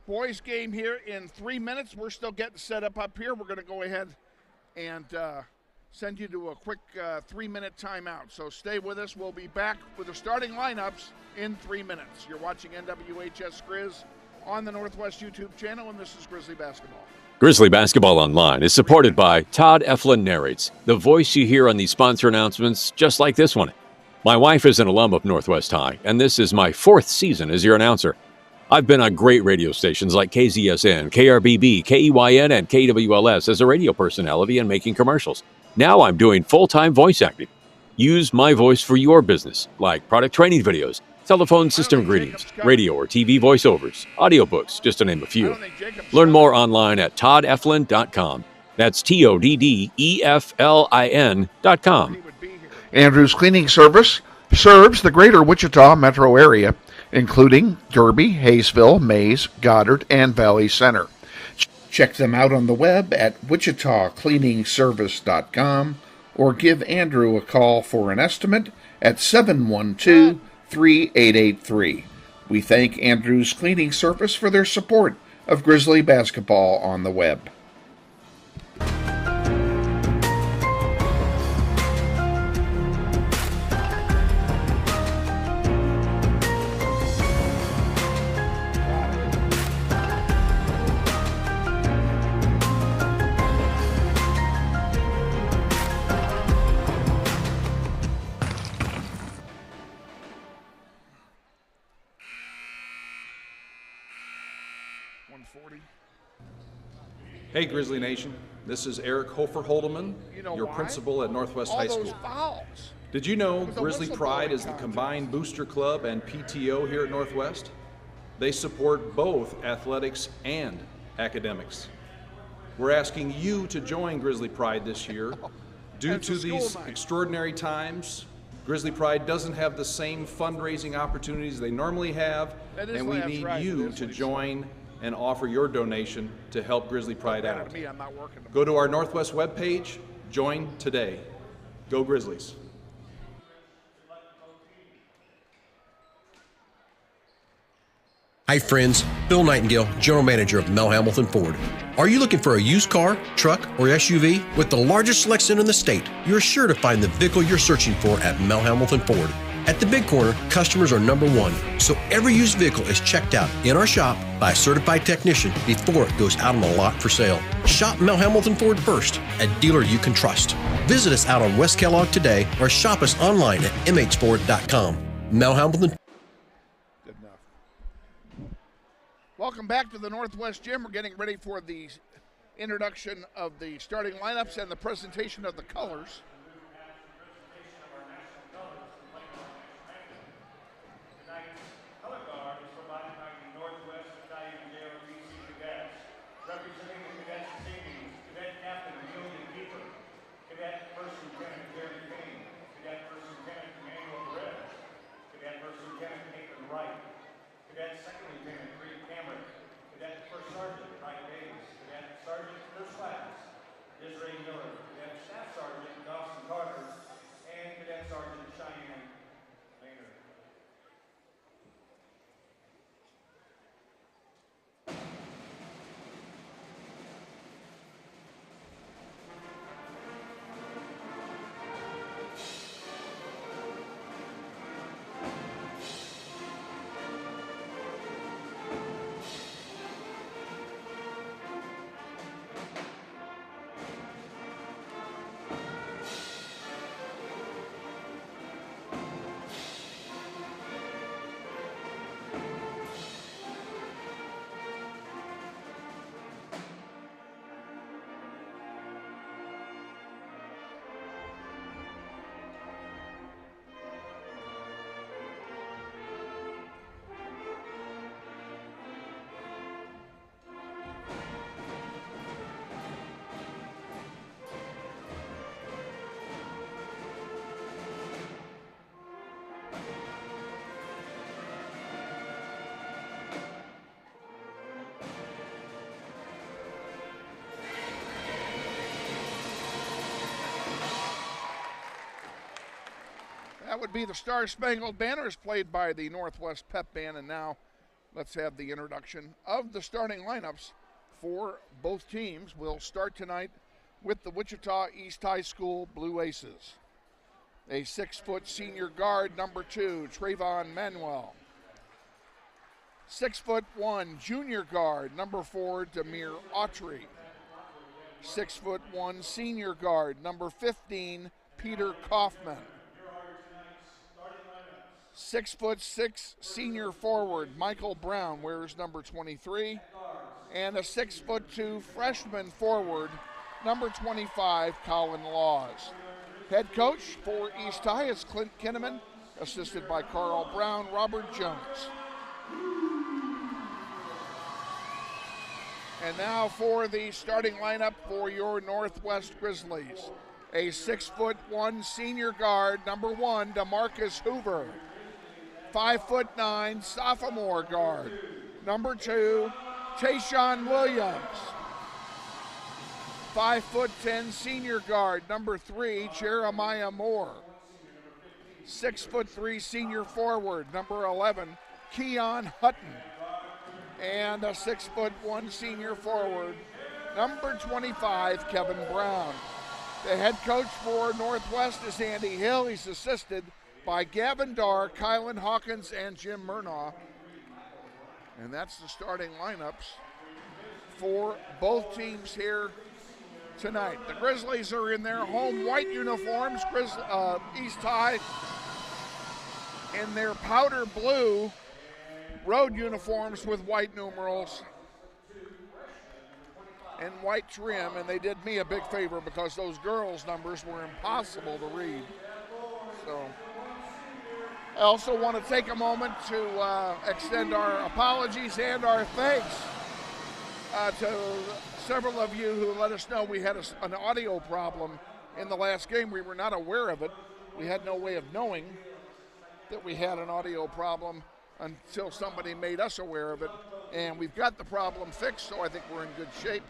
boys game here in 3 minutes. We're still getting set up here. We're going to go ahead and send you to a quick 3-minute timeout. So stay with us. We'll be back with the starting lineups in 3 minutes. You're watching NWHS Grizz on the Northwest YouTube channel, and this is Grizzly Basketball. Grizzly Basketball Online is supported by Todd Eflin Narrates, the voice you hear on these sponsor announcements just like this one. My wife is an alum of Northwest High, and this is my 4th season as your announcer. I've been on great radio stations like KZSN, KRBB, KEYN, and KWLS as a radio personality and making commercials. Now I'm doing full-time voice acting. Use my voice for your business, like product training videos, telephone system greetings, radio or TV voiceovers, audiobooks, just to name a few. Learn more online at toddeflin.com. That's TODDEFLIN.com. Andrews Cleaning Service serves the greater Wichita metro area, including Derby, Hayesville, Mays, Goddard, and Valley Center. Check them out on the web at wichitacleaningservice.com or give Andrew a call for an estimate at 712-3883. We thank Andrews Cleaning Service for their support of Grizzly Basketball on the web. Hey, Grizzly Nation. This is Eric Hofer-Holdeman, your principal at Northwest High School. Fouls. Did you know Grizzly Pride is the combined booster club and PTO here at Northwest? They support both athletics and academics. We're asking you to join Grizzly Pride this year. Due to these extraordinary times, Grizzly Pride doesn't have the same fundraising opportunities they normally have, and we need you to join and offer your donation to help Grizzly Pride out. Go to our Northwest webpage, join today. Go Grizzlies. Hi friends, Bill Nightingale, General Manager of Mel Hamilton Ford. Are you looking for a used car, truck, or SUV? With the largest selection in the state, you're sure to find the vehicle you're searching for at Mel Hamilton Ford. At the Big Corner, customers are number one, so every used vehicle is checked out in our shop by a certified technician before it goes out on the lot for sale. Shop Mel Hamilton Ford first, a dealer you can trust. Visit us out on West Kellogg today or shop us online at mhford.com. Mel Hamilton. Good enough. Welcome back to the Northwest Gym. We're getting ready for the introduction of the starting lineups and the presentation of the colors. That would be the Star Spangled Banners played by the Northwest Pep Band. And now let's have the introduction of the starting lineups for both teams. We'll start tonight with the Wichita East High School Blue Aces. A 6-foot senior guard, number 2, Trayvon Manuel. 6'1" junior guard, number 4, Demir Autry. 6'1" senior guard, number 15, Peter Kaufman. 6'6" senior forward, Michael Brown, wears number 23. And a 6'2" freshman forward, number 25, Colin Laws. Head coach for East High is Clint Kinneman, assisted by Carl Brown, Robert Jones. And now for the starting lineup for your Northwest Grizzlies. A 6'1" senior guard, number 1, DeMarcus Hoover. 5'9" sophomore guard, number 2, Tayshawn Williams. 5'10" senior guard, number 3, Jeremiah Moore. 6'3" senior forward, number 11, Keon Hutton. And a 6'1" senior forward, number 25, Kevin Brown. The head coach for Northwest is Andy Hill. He's assisted by Gavin Darr, Kylan Hawkins, and Jim Murnaugh. And that's the starting lineups for both teams here tonight. The Grizzlies are in their home white uniforms. East High in their powder blue road uniforms with white numerals and white trim, and they did me a big favor because those girls' numbers were impossible to read. So I also want to take a moment to extend our apologies and our thanks to several of you who let us know we had an audio problem in the last game. We were not aware of it. We had no way of knowing that we had an audio problem until somebody made us aware of it. And we've got the problem fixed, so I think we're in good shape.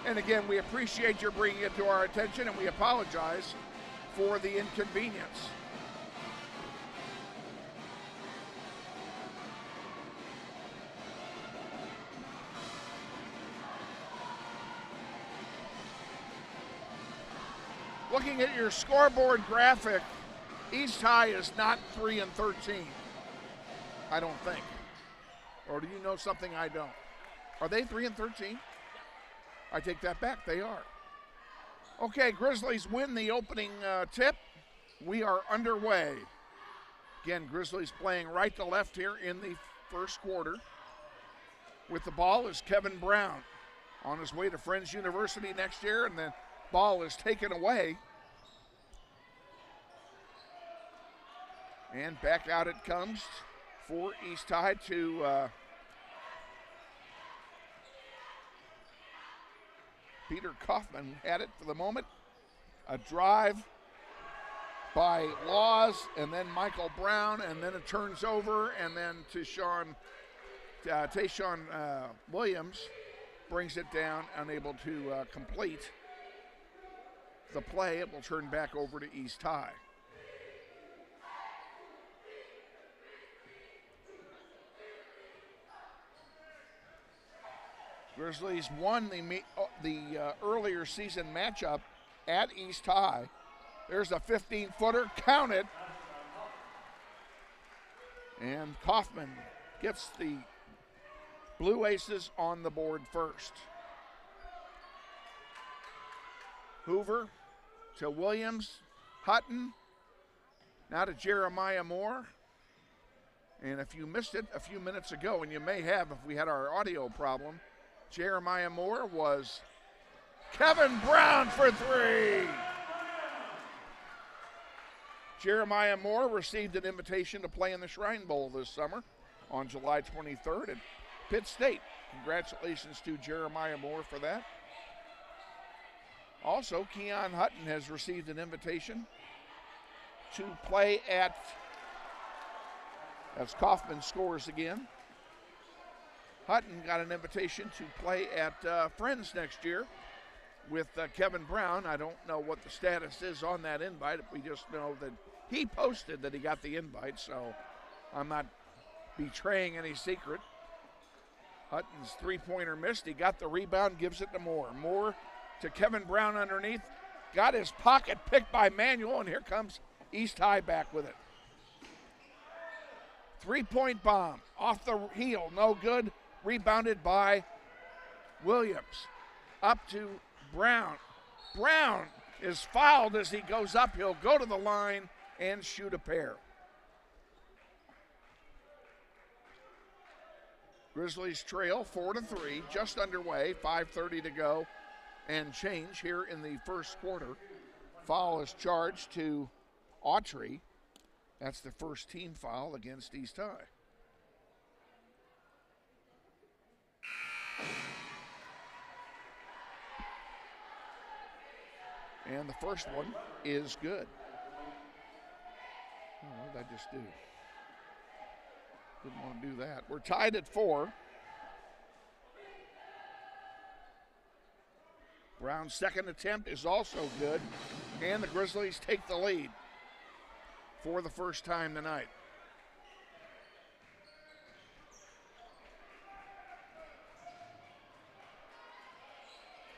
And again, we appreciate your bringing it to our attention, and we apologize for the inconvenience. Looking at your scoreboard graphic, East High is not 3-13. I don't think. Or do you know something I don't? Are they 3-13? I take that back. They are. Okay, Grizzlies win the opening tip. We are underway. Again, Grizzlies playing right to left here in the first quarter. With the ball is Kevin Brown on his way to Friends University next year, and the ball is taken away. And back out it comes for East High to Peter Kaufman. Had it for the moment. A drive by Laws, and then Michael Brown, and then it turns over, and then to Tayshawn Williams brings it down, unable to complete the play. It will turn back over to East High. Grizzlies won the earlier season matchup at East High. There's a 15-footer, count it. And Kaufman gets the Blue Aces on the board first. Hoover to Williams, Hutton, now to Jeremiah Moore. And if you missed it a few minutes ago, and you may have if we had our audio problem, Jeremiah Moore was Kevin Brown for 3. Jeremiah Moore received an invitation to play in the Shrine Bowl this summer on July 23rd at Pitt State. Congratulations to Jeremiah Moore for that. Also, Keon Hutton has received an invitation to play at, as Kaufman scores again, Hutton got an invitation to play at Friends next year with Kevin Brown. I don't know what the status is on that invite. We just know that He posted that he got the invite, so I'm not betraying any secret. Hutton's three-pointer missed. He got the rebound, gives it to Moore. Moore to Kevin Brown underneath. Got his pocket picked by Manuel, and here comes East High back with it. Three-point bomb off the heel, no good. Rebounded by Williams. Up to Brown. Brown is fouled as he goes up. He'll go to the line and shoot a pair. Grizzlies trail 4-3, just underway, 5:30 to go and change here in the first quarter. Foul is charged to Autry. That's the first team foul against East High. And the first one is good. Oh, what did I just do? Didn't want to do that. We're tied at 4. Brown's second attempt is also good, and the Grizzlies take the lead for the first time tonight.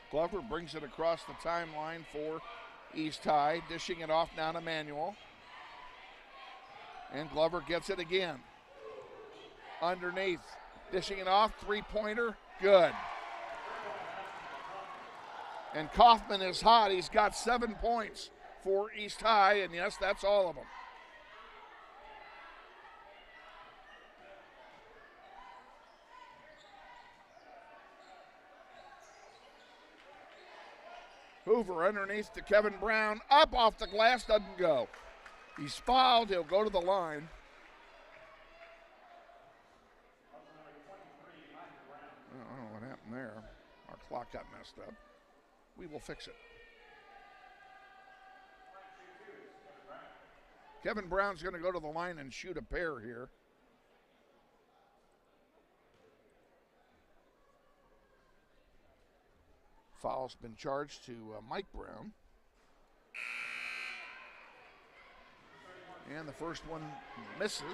Glover brings it across the timeline for East High, dishing it off now to Manuel. And Glover gets it again. Underneath, dishing it off, three-pointer, good. And Kaufman is hot. He's got 7 points for East High, and yes, that's all of them. Hoover underneath to Kevin Brown, up off the glass, doesn't go. He's fouled, he'll go to the line. I don't know what happened there. Our clock got messed up. We will fix it. Kevin Brown's going to go to the line and shoot a pair here. Foul's been charged to Mike Brown. And the first one misses.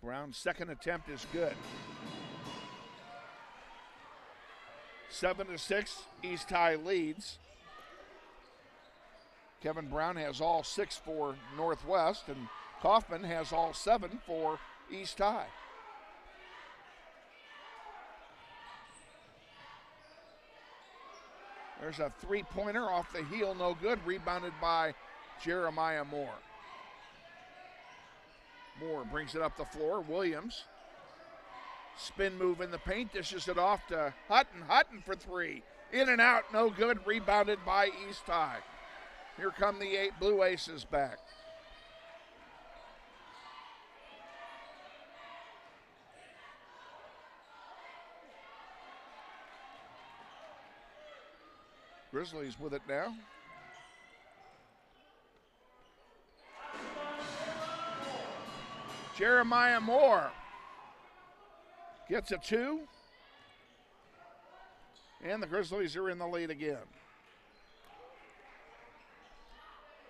Brown's second attempt is good. 7-6, East High leads. Kevin Brown has all 6 for Northwest, and Kaufman has all 7 for East High. There's a three-pointer off the heel, no good, rebounded by Jeremiah Moore. Moore brings it up the floor. Williams, spin move in the paint, dishes it off to Hutton. Hutton for 3. In and out, no good, rebounded by East High. Here come the 8 Blue Aces back. Grizzlies with it now. Jeremiah Moore gets a 2. And the Grizzlies are in the lead again.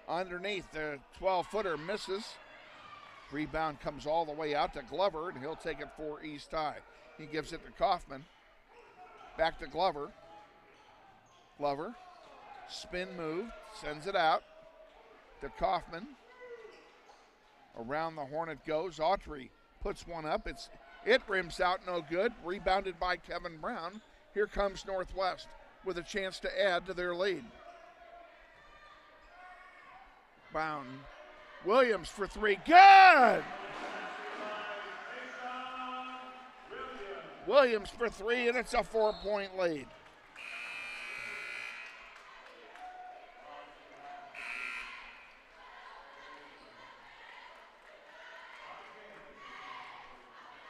Underneath, the 12-footer misses. Rebound comes all the way out to Glover, and he'll take it for East High. He gives it to Kaufman. Back to Glover. Glover, spin move, sends it out to Kaufman. Around the horn it goes. Autry puts one up. It rims out, no good. Rebounded by Kevin Brown. Here comes Northwest with a chance to add to their lead. Brown. Williams for 3. Good! Williams for 3, and it's a 4-point lead.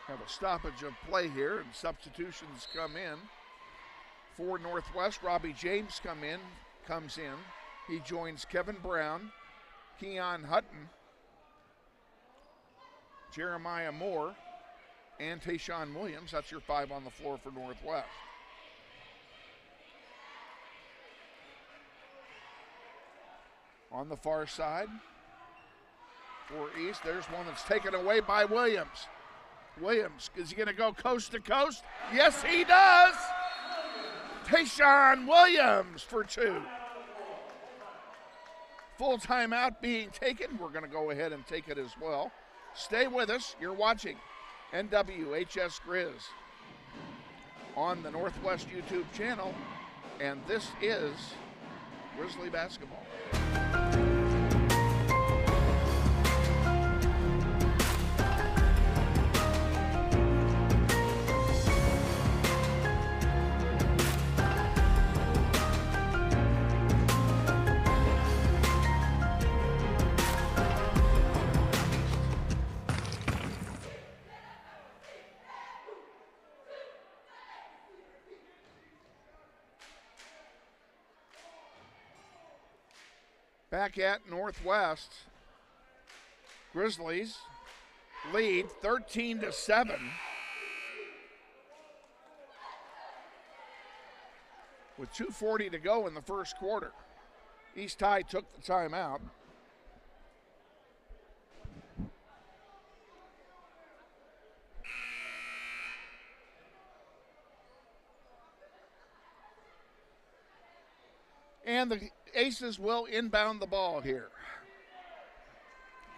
Have a stoppage of play here, and substitutions come in. For Northwest, Robbie James comes in. He joins Kevin Brown. Keon Hutton Jeremiah Moore, and Tayshawn Williams. That's your 5 on the floor for Northwest. On the far side for East, there's one that's taken away by Williams. Williams, is he going to go coast to coast? Yes, he does. Tayshawn Williams for 2. Full timeout being taken. We're going to go ahead and take it as well. Stay with us. You're watching NWHS Grizz on the Northwest YouTube channel, and this is Grizzly basketball. Back at Northwest, Grizzlies lead 13-7. With 2:40 to go in the first quarter. East High took the timeout. And the Aces will inbound the ball here.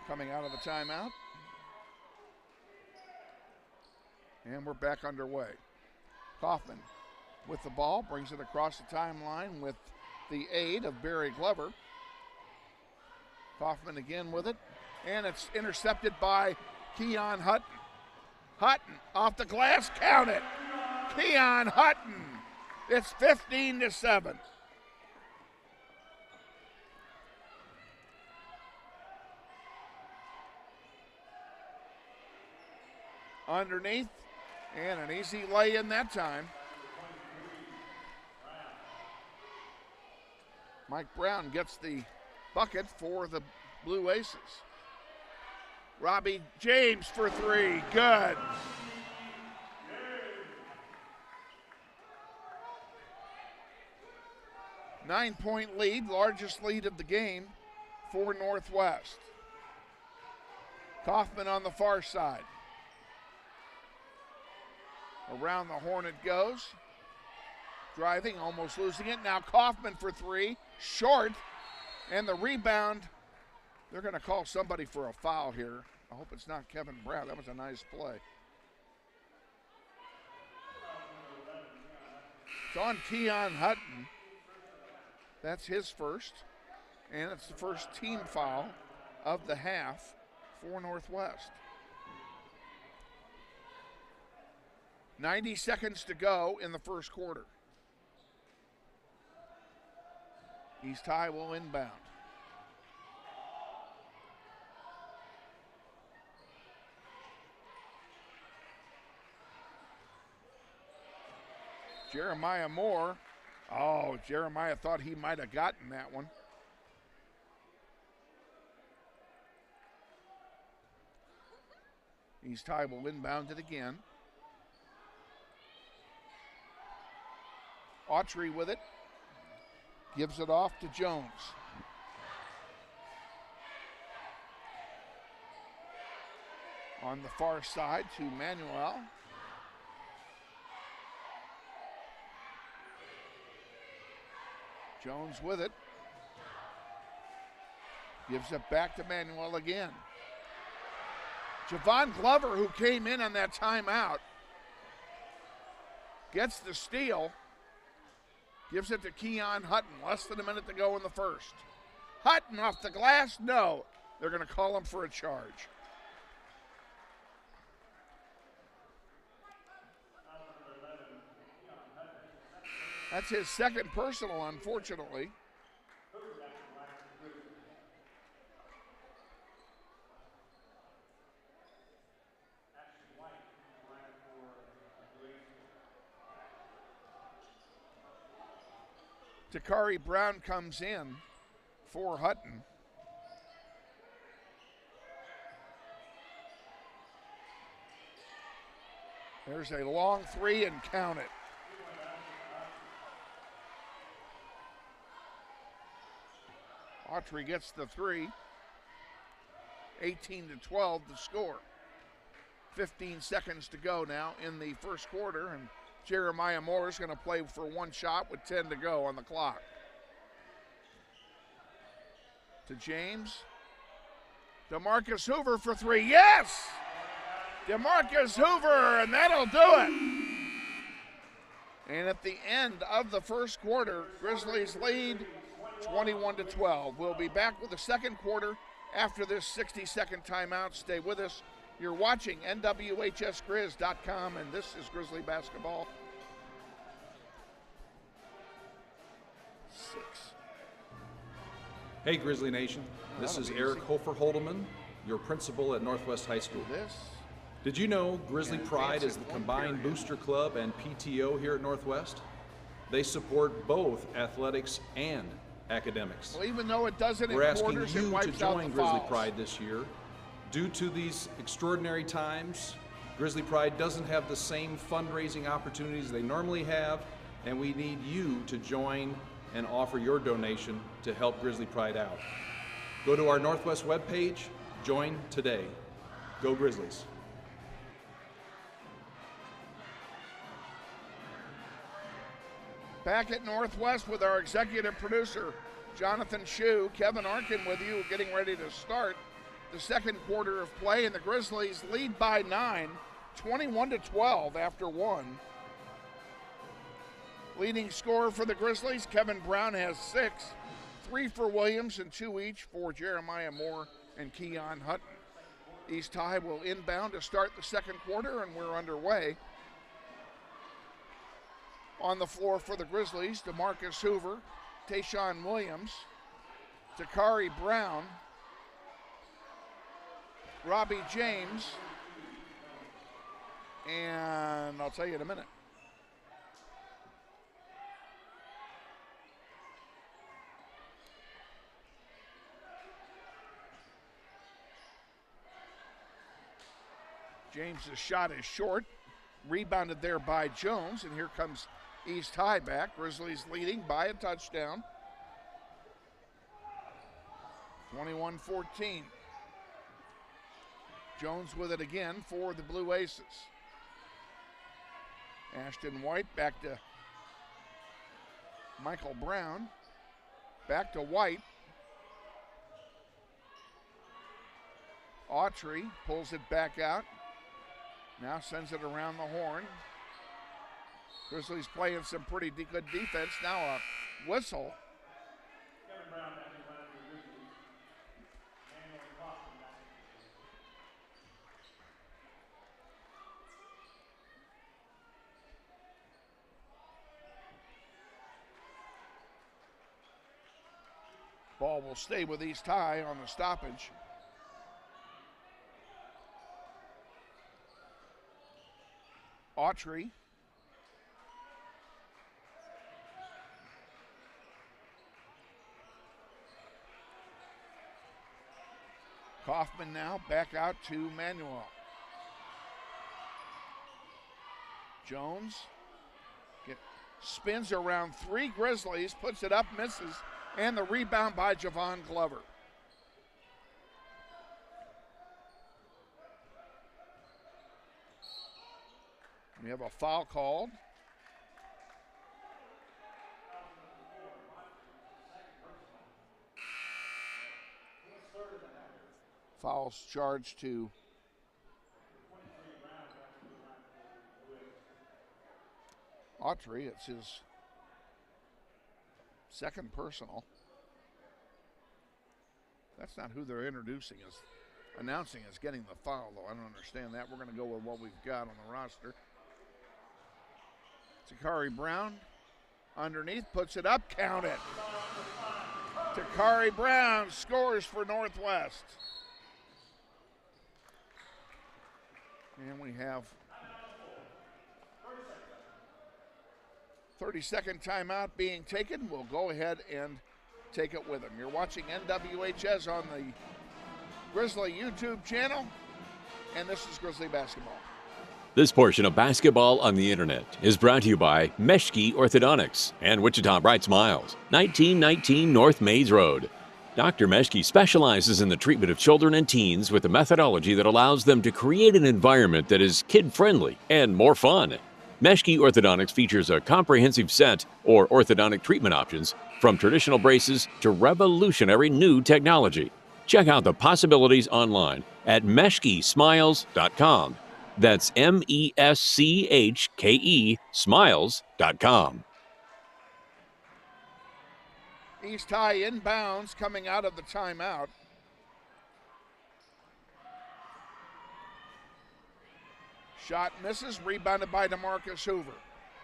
Coming out of the timeout. And we're back underway. Kaufman with the ball, brings it across the timeline with the aid of Barry Glover. Kaufman again with it, and it's intercepted by Keon Hutton. Hutton off the glass, count it. Keon Hutton. It's 15-7. Underneath, and an easy lay in that time. Mike Brown gets the bucket for the Blue Aces. Robbie James for 3, good. Nine-point lead, largest lead of the game for Northwest. Kaufman on the far side. Around the horn it goes. Driving, almost losing it. Now Kaufman for 3, short. And the rebound, they're going to call somebody for a foul here. I hope it's not Kevin Brown. That was a nice play. It's on Keon Hutton. That's his first. And it's the first team foul of the half for Northwest. 90 seconds to go in the first quarter. East High will inbound. Jeremiah Moore. Oh, Jeremiah thought he might have gotten that one. East High will inbound it again. Autry with it. Gives it off to Jones. On the far side to Manuel. Jones with it. Gives it back to Manuel again. Javon Glover, who came in on that timeout, gets the steal. Gives it to Keon Hutton. Less than a minute to go in the first. Hutton off the glass? No. They're going to call him for a charge. That's his second personal, unfortunately. Takari Brown comes in for Hutton. There's a long three and count it. Autry gets the three. 18-12 the score. 15 seconds to go now in the first quarter, and Jeremiah Moore is going to play for one shot with 10 to go on the clock. To James. DeMarcus Hoover for three. Yes! DeMarcus Hoover, and that'll do it. And at the end of the first quarter, Grizzlies lead 21-12. We'll be back with the second quarter after this 60-second timeout. Stay with us. You're watching NWHSGrizz.com, and this is Grizzly Basketball. 6. Hey, Grizzly Nation. This is Eric Hofer-Holdeman, your principal at Northwest High School. Did you know Grizzly Pride is the combined booster club and PTO here at Northwest? They support both athletics and academics. Well, even though it doesn't We're in asking quarters, it you to wipes out join the Grizzly fouls. Pride this year. Due to these extraordinary times, Grizzly Pride doesn't have the same fundraising opportunities they normally have, and we need you to join and offer your donation to help Grizzly Pride out. Go to our Northwest webpage, join today. Go Grizzlies. Back at Northwest with our executive producer, Jonathan Schieu. Kevin Arkin with you, getting ready to start the second quarter of play, and the Grizzlies lead by 9, 21-12 after one. Leading scorer for the Grizzlies, Kevin Brown, has 6, 3 for Williams and 2 each for Jeremiah Moore and Keon Hutton. East High will inbound to start the second quarter, and we're underway. On the floor for the Grizzlies, DeMarcus Hoover, Tayshawn Williams, Takari Brown, Robbie James, and I'll tell you in a minute. James's shot is short, rebounded there by Jones, and here comes East High back. Grizzlies leading by a touchdown. 21-14. Jones with it again for the Blue Aces. Ashton White back to Michael Brown. Back to White. Autry pulls it back out. Now sends it around the horn. Grizzlies playing some pretty good defense. Now a whistle. Ball will stay with East High on the stoppage. Autry. Kaufman now back out to Manuel. Jones spins around 3 Grizzlies, puts it up, misses, and the rebound by Javon Glover. We have a foul called. Fouls charged to Autry. It's his second personal. That's not who they're announcing as getting the foul, though. I don't understand that. We're going to go with what we've got on the roster. Takari Brown underneath, puts it up, count it. Takari Brown scores for Northwest. And we have 30-second timeout being taken. We'll go ahead and take it with them. You're watching NWHS on the Grizzly YouTube channel, and this is Grizzly Basketball. This portion of Basketball on the Internet is brought to you by Meshki Orthodontics and Wichita Bright Smiles, 1919 North Mays Road. Dr. Meshki specializes in the treatment of children and teens with a methodology that allows them to create an environment that is kid-friendly and more fun. Meshki Orthodontics features a comprehensive set or orthodontic treatment options from traditional braces to revolutionary new technology. Check out the possibilities online at meshkesmiles.com. That's MESCHKE smiles.com. East High inbounds coming out of the timeout. Shot misses, rebounded by DeMarcus Hoover.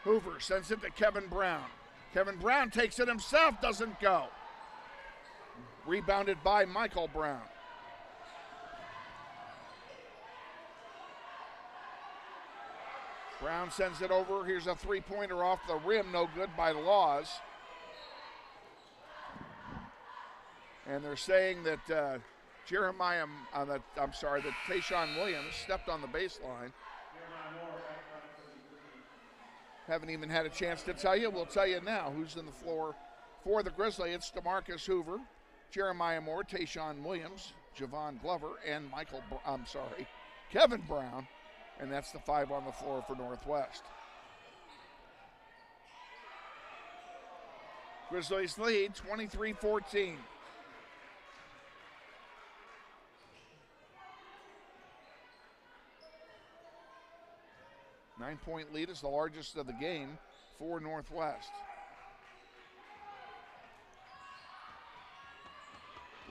Hoover sends it to Kevin Brown. Kevin Brown takes it himself, doesn't go. Rebounded by Michael Brown. Brown sends it over. Here's a three-pointer off the rim, no good by Laws. And they're saying that that Tayshawn Williams stepped on the baseline. Haven't even had a chance to tell you. We'll tell you now who's in the floor for the Grizzlies. It's DeMarcus Hoover, Jeremiah Moore, Tayshawn Williams, Javon Glover, and Kevin Brown. And that's the five on the floor for Northwest. Grizzlies lead 23-14. Nine-point lead is the largest of the game for Northwest.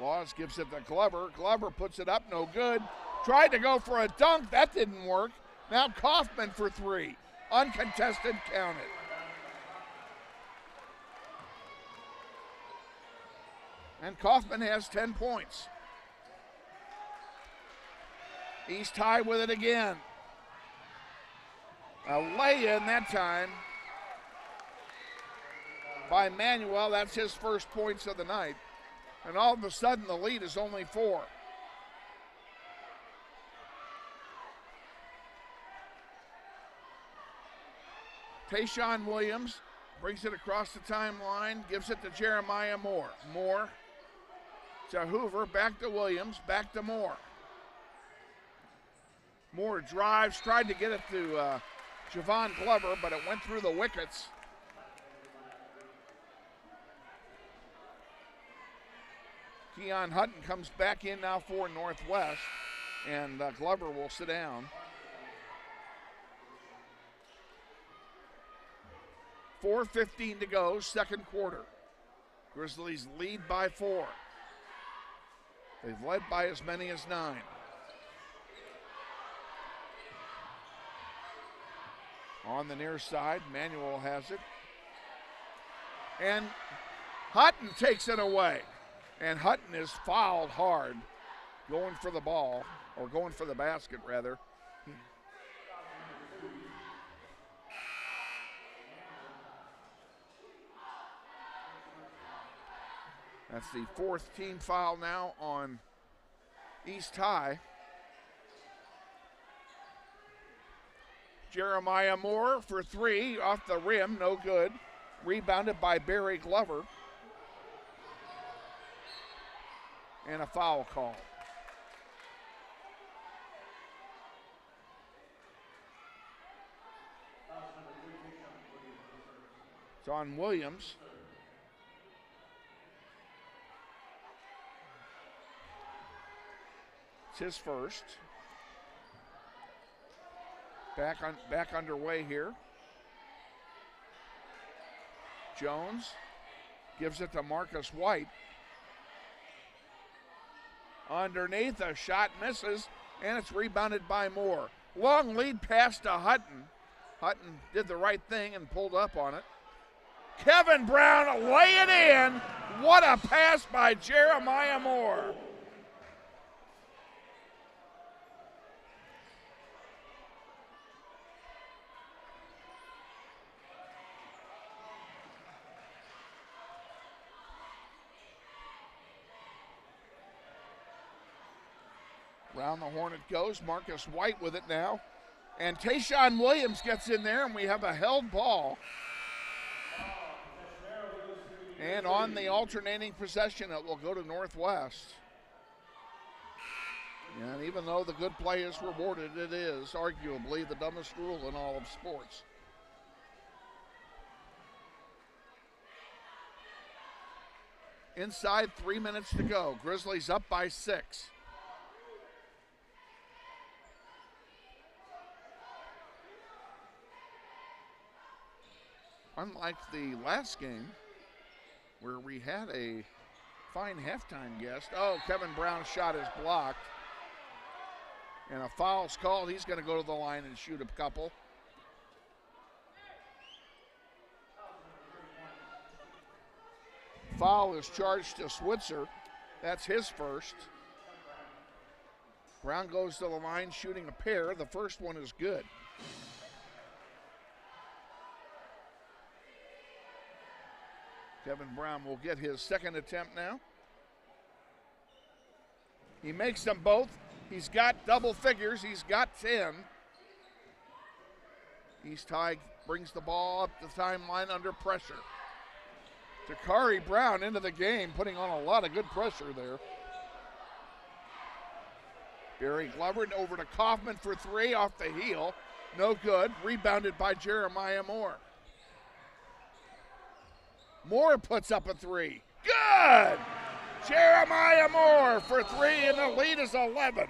Laws gives it to Glover. Glover puts it up, no good. Tried to go for a dunk, that didn't work. Now Kaufman for three. Uncontested, counted. And Kaufman has 10 points. East High with it again. A lay-in that time by Manuel. That's his first points of the night. And all of a sudden, the lead is only 4. Tayshawn Williams brings it across the timeline, gives it to Jeremiah Moore. Moore to Hoover, back to Williams, back to Moore. Moore drives, tried to get it to Javon Glover, but it went through the wickets. Keon Hutton comes back in now for Northwest, and Glover will sit down. 4:15 to go, second quarter. Grizzlies lead by 4. They've led by as many as 9. On the near side, Manuel has it. And Hutton takes it away. And Hutton is fouled hard, going for the ball, or going for the basket, rather. That's the 4th team foul now on East High. Jeremiah Moore for 3 off the rim, no good. Rebounded by Barry Glover. And a foul call. It's on Williams. It's his first. Back underway here. Jones gives it to Marcus White. Underneath, a shot misses, and it's rebounded by Moore. Long lead pass to Hutton. Hutton did the right thing and pulled up on it. Kevin Brown lay it in. What a pass by Jeremiah Moore. Around the horn it goes. Marcus White with it now. And Tayshawn Williams gets in there, and we have a held ball. And on the alternating possession, it will go to Northwest. And even though the good play is rewarded, it is arguably the dumbest rule in all of sports. Inside 3 minutes to go. Grizzlies up by 6. Unlike the last game, where we had a fine halftime guest. Oh, Kevin Brown's shot is blocked. And a foul's called. He's going to go to the line and shoot a couple. Foul is charged to Switzer. That's his first. Brown goes to the line shooting a pair. The first one is good. Kevin Brown will get his second attempt now. He makes them both. He's got double figures. He's got 10. East High brings the ball up the timeline under pressure. Takari Brown into the game, putting on a lot of good pressure there. Barry Glover over to Kaufman for 3 off the heel. No good. Rebounded by Jeremiah Moore. Moore puts up a 3. Good! Jeremiah Moore for 3, and the lead is 11.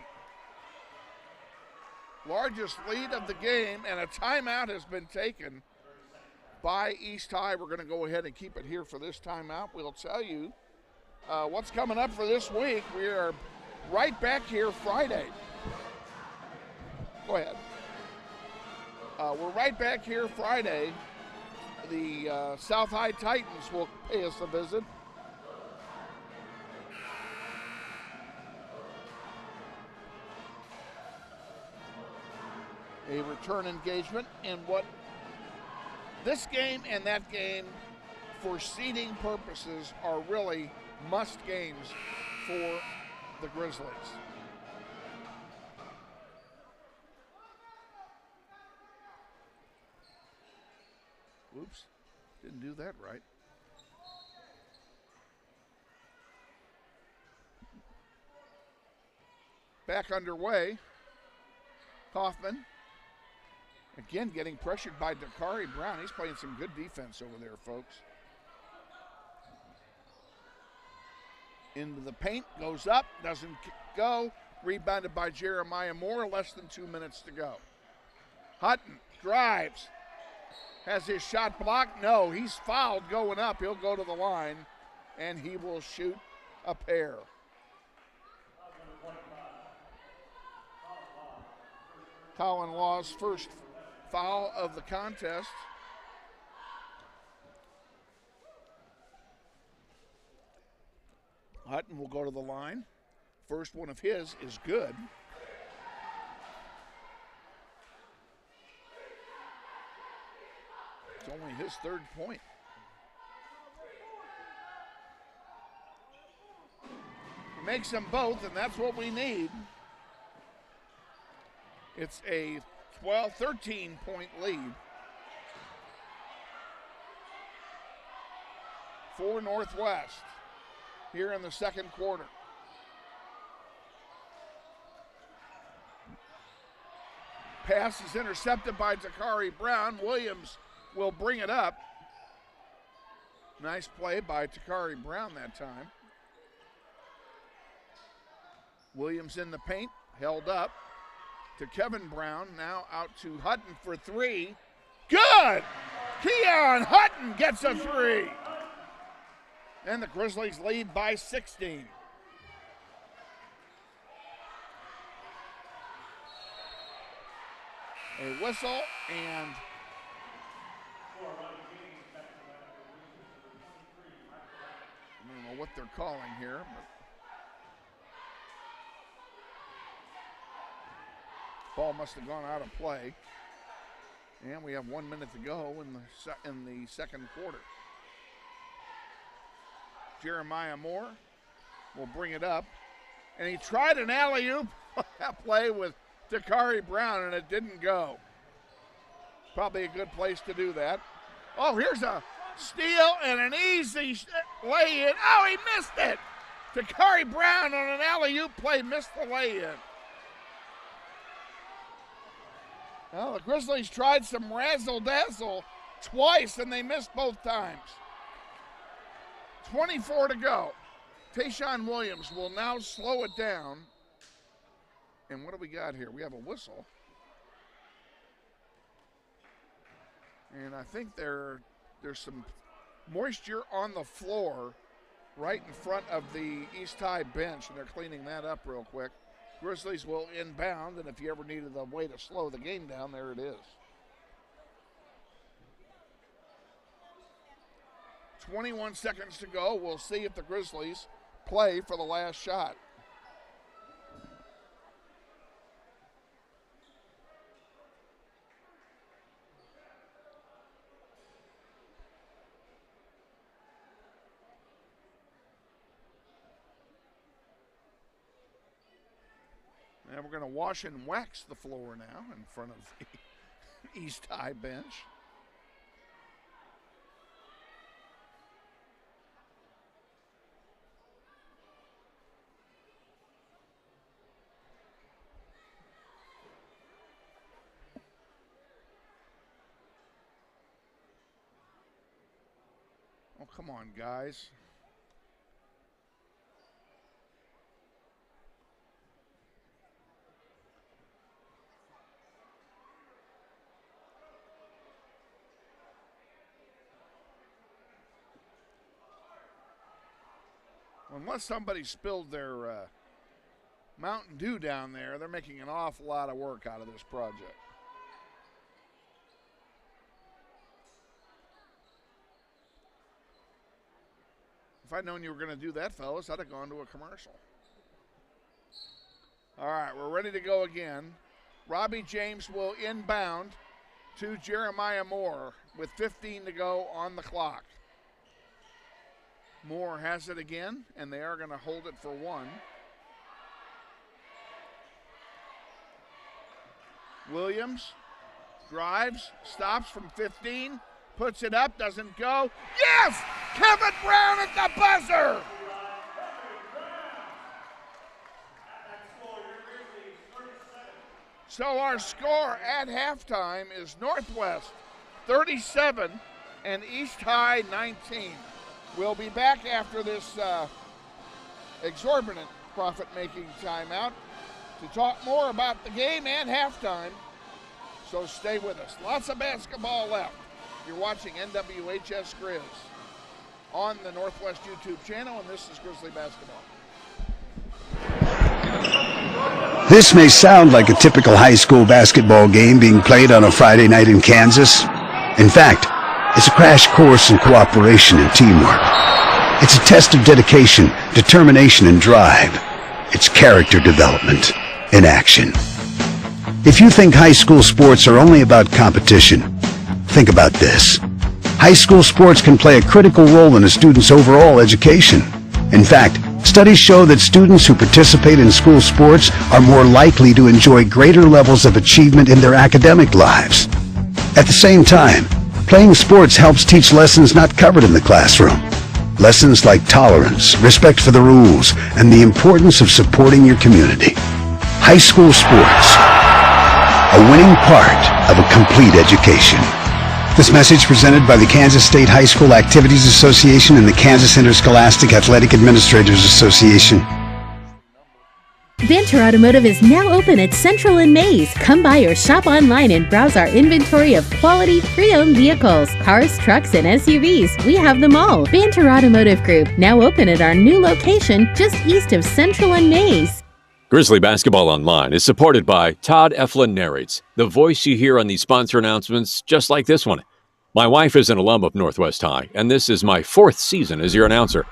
Largest lead of the game, and a timeout has been taken by East High. We're going to go ahead and keep it here for this timeout. We'll tell you what's coming up for this week. We are right back here Friday. Go ahead. We're right back here Friday. The South High Titans will pay us a visit. A return engagement in what this game and that game, for seeding purposes, are really must games for the Grizzlies. Oops, didn't do that right. Back underway. Kaufman. Again, getting pressured by Dakari Brown. He's playing some good defense over there, folks. Into the paint, goes up, doesn't go. Rebounded by Jeremiah Moore, less than 2 minutes to go. Hutton drives. Has his shot blocked? No, he's fouled going up. He'll go to the line, and he will shoot a pair. Colin Law's first foul of the contest. Hutton will go to the line. First one of his is good. It's only his third point. He makes them both, and that's what we need. It's a 13-point lead for Northwest here in the second quarter. Pass is intercepted by Takari Brown. Williams will bring it up. Nice play by Takari Brown that time. Williams in the paint, held up to Kevin Brown, now out to Hutton for 3. Good! Keon Hutton gets a 3. And the Grizzlies lead by 16. A whistle, and I don't know what they're calling here, but ball must have gone out of play. And we have 1 minute to go in the second quarter. Jeremiah Moore will bring it up. And he tried an alley-oop. That play with to Kari Brown, and it didn't go. Probably a good place to do that. Oh, here's a steal and an easy lay-in. Oh, he missed it! To Kari Brown on an alley-oop play, missed the lay-in. Well, the Grizzlies tried some razzle-dazzle twice, and they missed both times. 24 to go. Tayshawn Williams will now slow it down. And what do we got here? We have a whistle. And I think there's some moisture on the floor right in front of the East High bench, and they're cleaning that up real quick. Grizzlies will inbound, and if you ever needed a way to slow the game down, there it is. 21 seconds to go. We'll see if the Grizzlies play for the last shot. And we're going to wash and wax the floor now in front of the East High bench. Oh, come on, guys. Unless somebody spilled their Mountain Dew down there, they're making an awful lot of work out of this project. If I'd known you were going to do that, fellas, I'd have gone to a commercial. All right, we're ready to go again. Robbie James will inbound to Jeremiah Moore with 15 to go on the clock. Moore has it again, and they are going to hold it for one. Williams drives, stops from 15, puts it up, doesn't go. Yes! Kevin Brown at the buzzer! So our score at halftime is Northwest 37 and East High 19. We'll be back after this exorbitant profit-making timeout to talk more about the game and halftime. So stay with us. Lots of basketball left. You're watching NWHS Grizz on the Northwest YouTube channel, and this is Grizzly Basketball. This may sound like a typical high school basketball game being played on a Friday night in Kansas. In fact, it's a crash course in cooperation and teamwork. It's a test of dedication, determination, and drive. It's character development in action. If you think high school sports are only about competition, think about this. High school sports can play a critical role in a student's overall education. In fact, studies show that students who participate in school sports are more likely to enjoy greater levels of achievement in their academic lives. At the same time, playing sports helps teach lessons not covered in the classroom. Lessons like tolerance, respect for the rules, and the importance of supporting your community. High school sports, a winning part of a complete education. This message presented by the Kansas State High School Activities Association and the Kansas Interscholastic Athletic Administrators Association. Banter Automotive is now open at Central and Mays. Come by or shop online and browse our inventory of quality pre-owned vehicles, cars, trucks, and SUVs. We have them all. Banter Automotive Group, now open at our new location just east of Central and Mays. Grizzly Basketball Online is supported by Todd Eflin Narrates, the voice you hear on these sponsor announcements just like this one. My wife is an alum of Northwest High, and this is my 4th season as your announcer.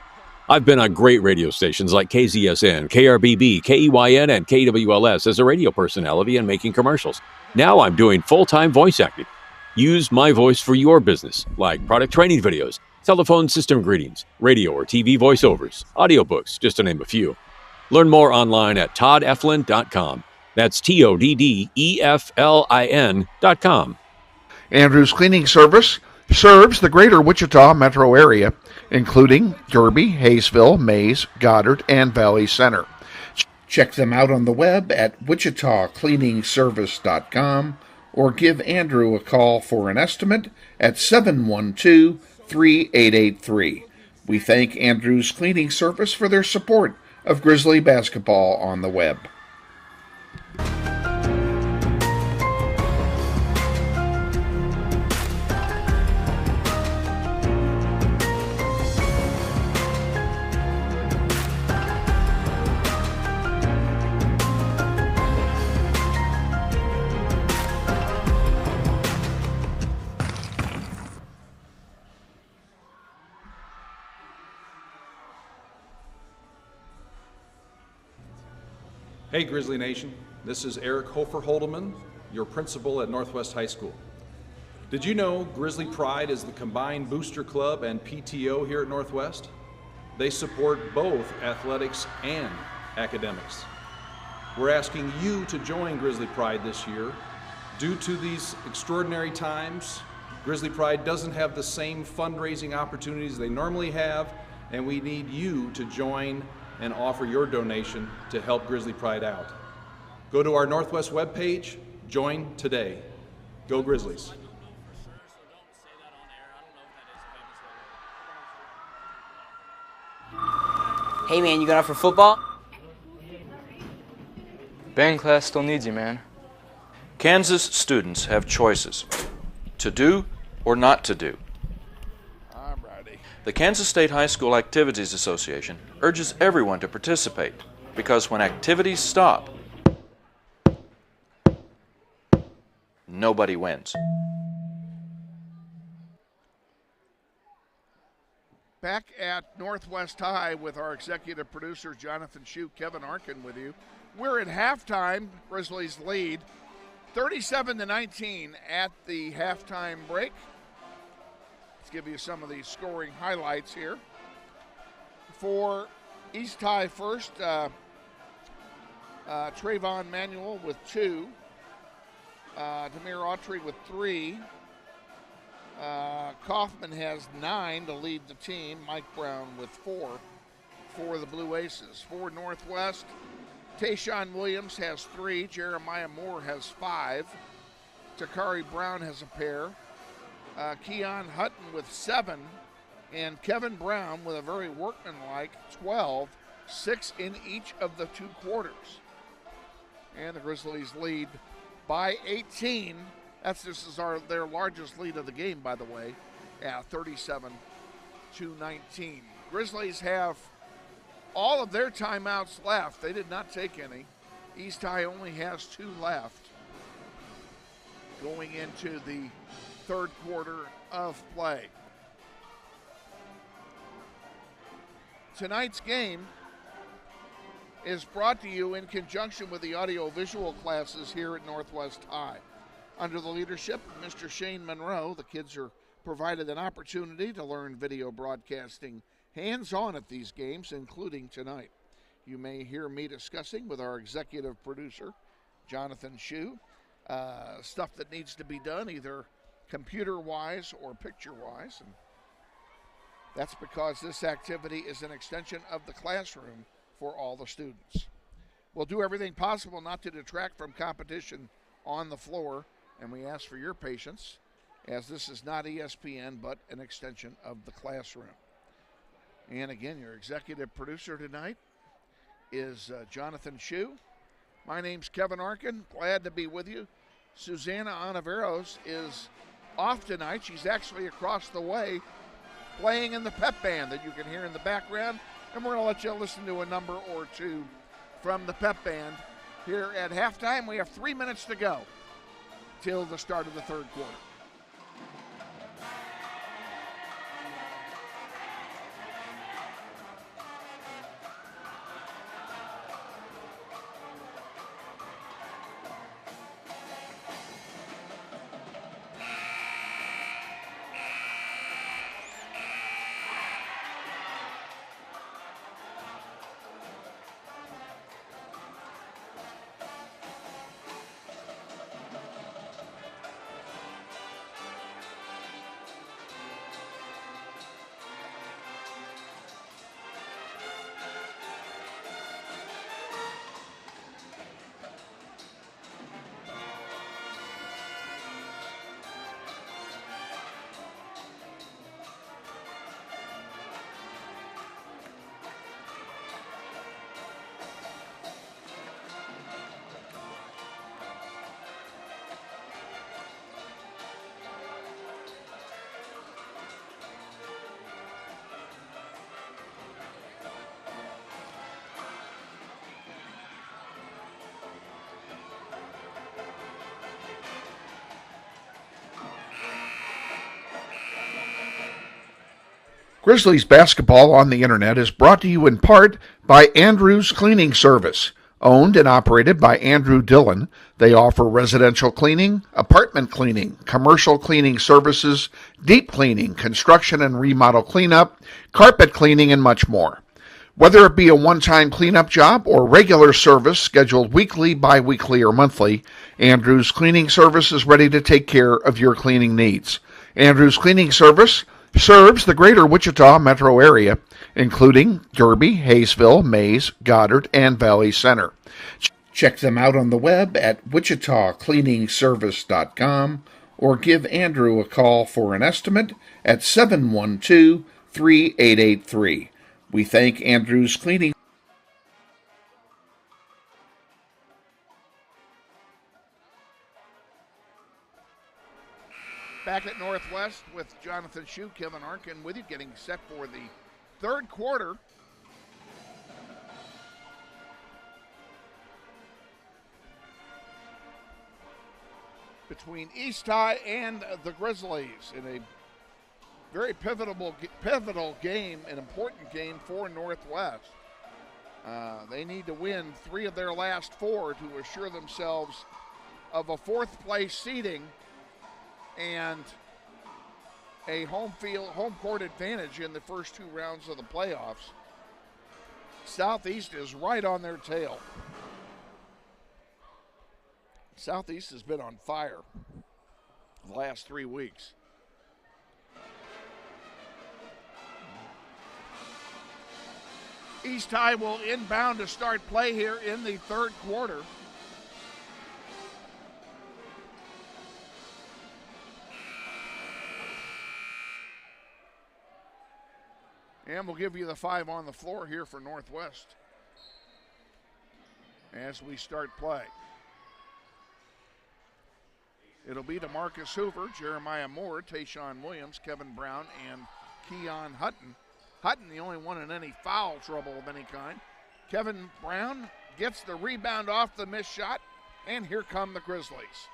I've been on great radio stations like KZSN, KRBB, KEYN, and KWLS as a radio personality and making commercials. Now I'm doing full-time voice acting. Use my voice for your business, like product training videos, telephone system greetings, radio or TV voiceovers, audiobooks, just to name a few. Learn more online at toddeflin.com. That's TODDEFLIN.com. Andrews Cleaning Service serves the greater Wichita metro area, including Derby, Hayesville, Mays, Goddard, and Valley Center. Check them out on the web at wichitacleaningservice.com or give Andrew a call for an estimate at 712-3883. We thank Andrews Cleaning Service for their support of Grizzly basketball on the web. Hey Grizzly Nation, this is Eric Hofer-Holdeman, your principal at Northwest High School. Did you know Grizzly Pride is the combined booster club and PTO here at Northwest? They support both athletics and academics. We're asking you to join Grizzly Pride this year. Due to these extraordinary times, Grizzly Pride doesn't have the same fundraising opportunities they normally have, and we need you to join and offer your donation to help Grizzly Pride out. Go to our Northwest webpage, join today. Go Grizzlies. Hey man, you got out for football? Band class still needs you, man. Kansas students have choices to do or not to do. I'm ready. The Kansas State High School Activities Association urges everyone to participate because when activities stop, nobody wins. Back at Northwest High with our executive producer, Jonathan Schieu, Kevin Arkin with you. We're at halftime. Grizzlies lead 37-19 at the halftime break. Let's give you some of the scoring highlights here. For East High first, Trayvon Manuel with 2. Demir Autry with 3. Kaufman has 9 to lead the team. Mike Brown with 4 for the Blue Aces. For Northwest, Tayshawn Williams has 3. Jeremiah Moore has 5. Takari Brown has a pair. Keon Hutton with 7. And Kevin Brown with a very workmanlike 12. 6 in each of the 2 quarters. And the Grizzlies lead by 18. This is their largest lead of the game, by the way, at 37-19. Grizzlies have all of their timeouts left. They did not take any. East High only has 2 left going into the third quarter of play. Tonight's game is brought to you in conjunction with the audio-visual classes here at Northwest High. Under the leadership of Mr. Shane Monroe, the kids are provided an opportunity to learn video broadcasting hands-on at these games, including tonight. You may hear me discussing with our executive producer, Jonathan Schieu, stuff that needs to be done, either computer-wise or picture-wise. And that's because this activity is an extension of the classroom for all the students. We'll do everything possible not to detract from competition on the floor, and we ask for your patience, as this is not ESPN, but an extension of the classroom. And again, your executive producer tonight is Jonathan Schieu. My name's Kevin Arkin. Glad to be with you. Susanna Ontiveros is off tonight. She's actually across the way playing in the pep band that you can hear in the background. And we're going to let you listen to a number or two from the pep band here at halftime. We have 3 minutes to go till the start of the third quarter. Grizzlies basketball on the internet is brought to you in part by Andrew's Cleaning Service. Owned and operated by Andrew Dillon, they offer residential cleaning, apartment cleaning, commercial cleaning services, deep cleaning, construction and remodel cleanup, carpet cleaning, and much more. Whether it be a one-time cleanup job or regular service scheduled weekly, bi-weekly, or monthly, Andrew's Cleaning Service is ready to take care of your cleaning needs. Andrew's Cleaning Service serves the greater Wichita metro area, including Derby, Hayesville, Mays, Goddard, and Valley Center. Check them out on the web at wichitacleaningservice.com or give Andrew a call for an estimate at 712-3883. We thank Andrew's Cleaning. Back at Northwest with Jonathan Schieu, Kevin Arkin with you, getting set for the third quarter. Between East High and the Grizzlies in a very pivotal game, an important game for Northwest. They need to win 3 of their last 4 to assure themselves of a 4th place seeding and a home court advantage in the first 2 rounds of the playoffs. Southeast is right on their tail. Southeast has been on fire the last 3 weeks. East High will inbound to start play here in the third quarter. And we'll give you the 5 on the floor here for Northwest as we start play. It'll be to Marcus Hoover, Jeremiah Moore, Tayshawn Williams, Kevin Brown, and Keon Hutton. Hutton, the only one in any foul trouble of any kind. Kevin Brown gets the rebound off the missed shot, and here come the Grizzlies.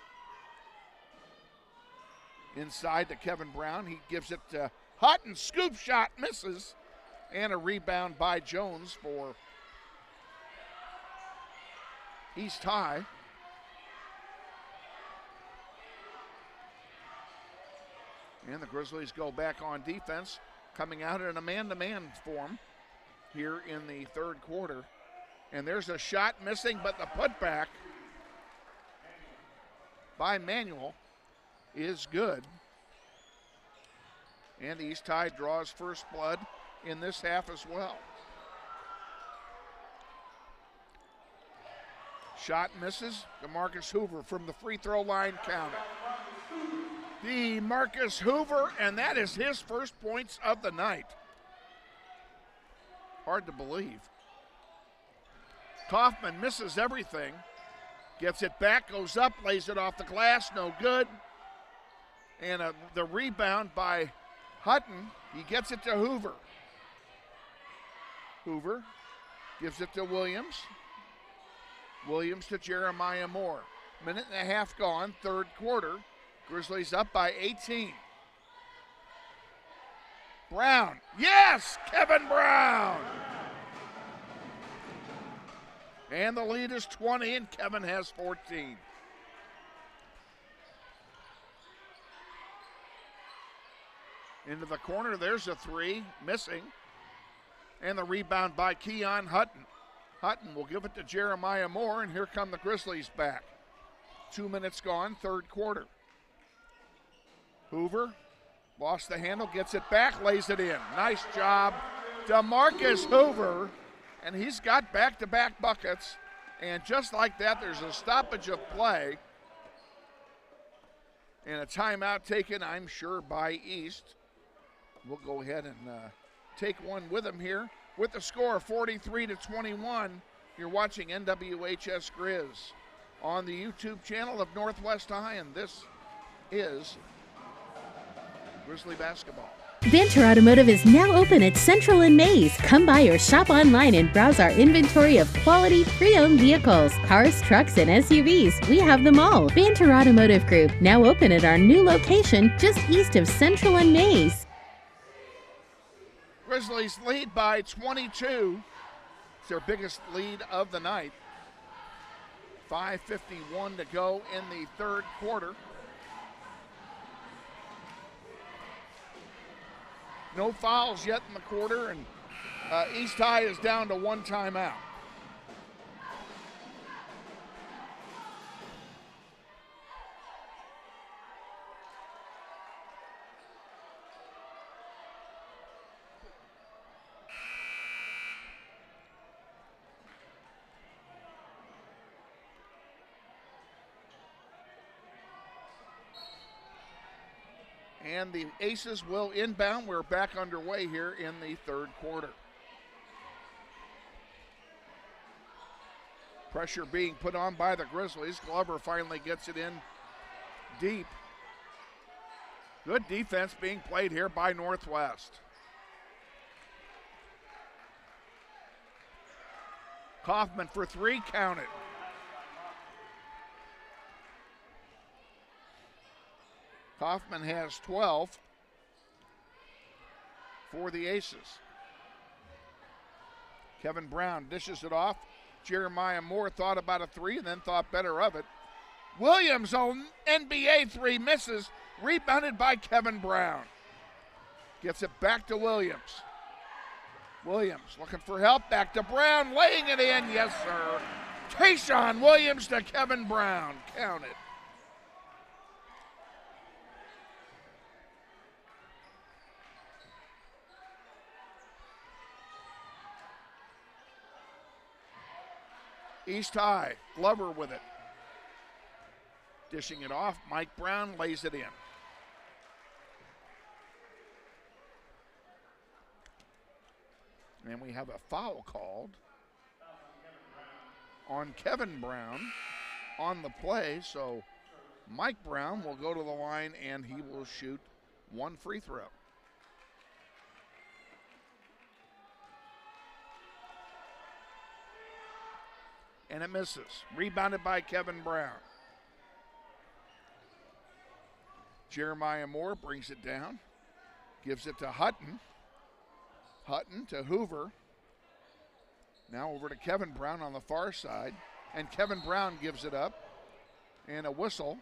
Inside to Kevin Brown, he gives it to Hutton, scoop shot, misses, and a rebound by Jones for East High. And the Grizzlies go back on defense, coming out in a man-to-man form here in the third quarter. And there's a shot missing, but the putback by Manuel is good. And East High draws first blood in this half as well. Shot misses. DeMarcus Hoover from the free throw line counted. DeMarcus Hoover, and that is his first points of the night. Hard to believe. Kaufman misses everything. Gets it back, goes up, lays it off the glass, no good. And the rebound by Hutton, he gets it to Hoover. Hoover gives it to Williams. Williams to Jeremiah Moore. Minute and a half gone, third quarter. Grizzlies up by 18. Brown, yes, Kevin Brown. And the lead is 20, and Kevin has 14. Into the corner, there's a 3, missing. And the rebound by Keon Hutton. Hutton will give it to Jeremiah Moore, and here come the Grizzlies back. 2 minutes gone, third quarter. Hoover lost the handle, gets it back, lays it in. Nice job, DeMarcus Hoover, and he's got back-to-back buckets. And just like that, there's a stoppage of play and a timeout taken, I'm sure, by East. We'll go ahead and take one with them here. With the score 43-21, you're watching NWHS Grizz on the YouTube channel of Northwest High, and this is Grizzly basketball. Banter Automotive is now open at Central and Mays. Come by or shop online and browse our inventory of quality pre-owned vehicles, cars, trucks, and SUVs. We have them all. Banter Automotive Group, now open at our new location just east of Central and Mays. Grizzlies lead by 22. It's their biggest lead of the night. 5:51 to go in the third quarter. No fouls yet in the quarter, and East High is down to one timeout. And the Aces will inbound. We're back underway here in the third quarter. Pressure being put on by the Grizzlies. Glover finally gets it in deep. Good defense being played here by Northwest. Kaufman for three, count it. Kaufman has 12 for the Aces. Kevin Brown dishes it off. Jeremiah Moore thought about a three and then thought better of it. Williams on NBA three misses, rebounded by Kevin Brown. Gets it back to Williams. Williams looking for help, back to Brown, laying it in, yes sir. Tayshaun Williams to Kevin Brown, count it. East High, Glover with it. Dishing it off, Mike Brown lays it in. And we have a foul called on Kevin Brown on the play, so Mike Brown will go to the line and he will shoot one free throw. And it misses. Rebounded by Kevin Brown. Jeremiah Moore brings it down. Gives it to Hutton. Hutton to Hoover. Now over to Kevin Brown on the far side. And Kevin Brown gives it up. And a whistle.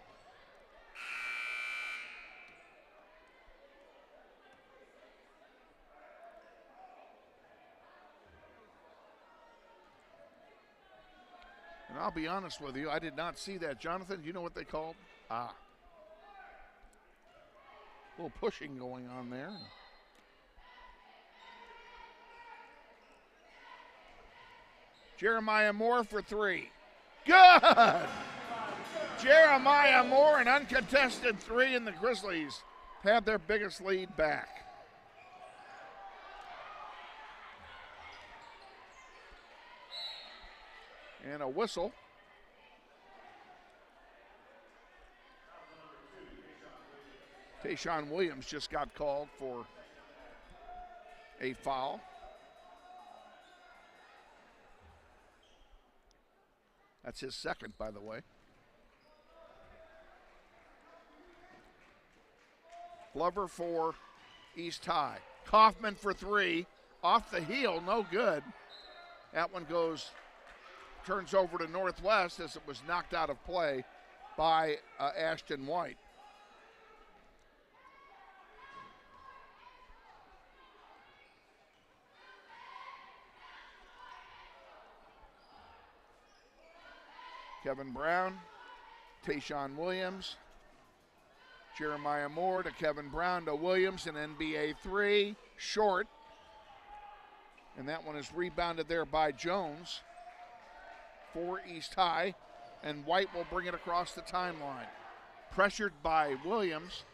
And I'll be honest with you, I did not see that. Jonathan, do you know what they called? A little pushing going on there. Jeremiah Moore for three. Good! Jeremiah Moore, an uncontested three, and the Grizzlies have their biggest lead back. And a whistle. Tayshaun Williams just got called for a foul. That's his second, by the way. Glover for East High. Kaufman for three. Off the heel, no good. That one turns over to Northwest as it was knocked out of play by Ashton White. Kevin Brown, Tayshaun Williams, Jeremiah Moore to Kevin Brown to Williams, an NBA three, short. And that one is rebounded there by Jones for East High, and White will bring it across the timeline. Pressured by Williams.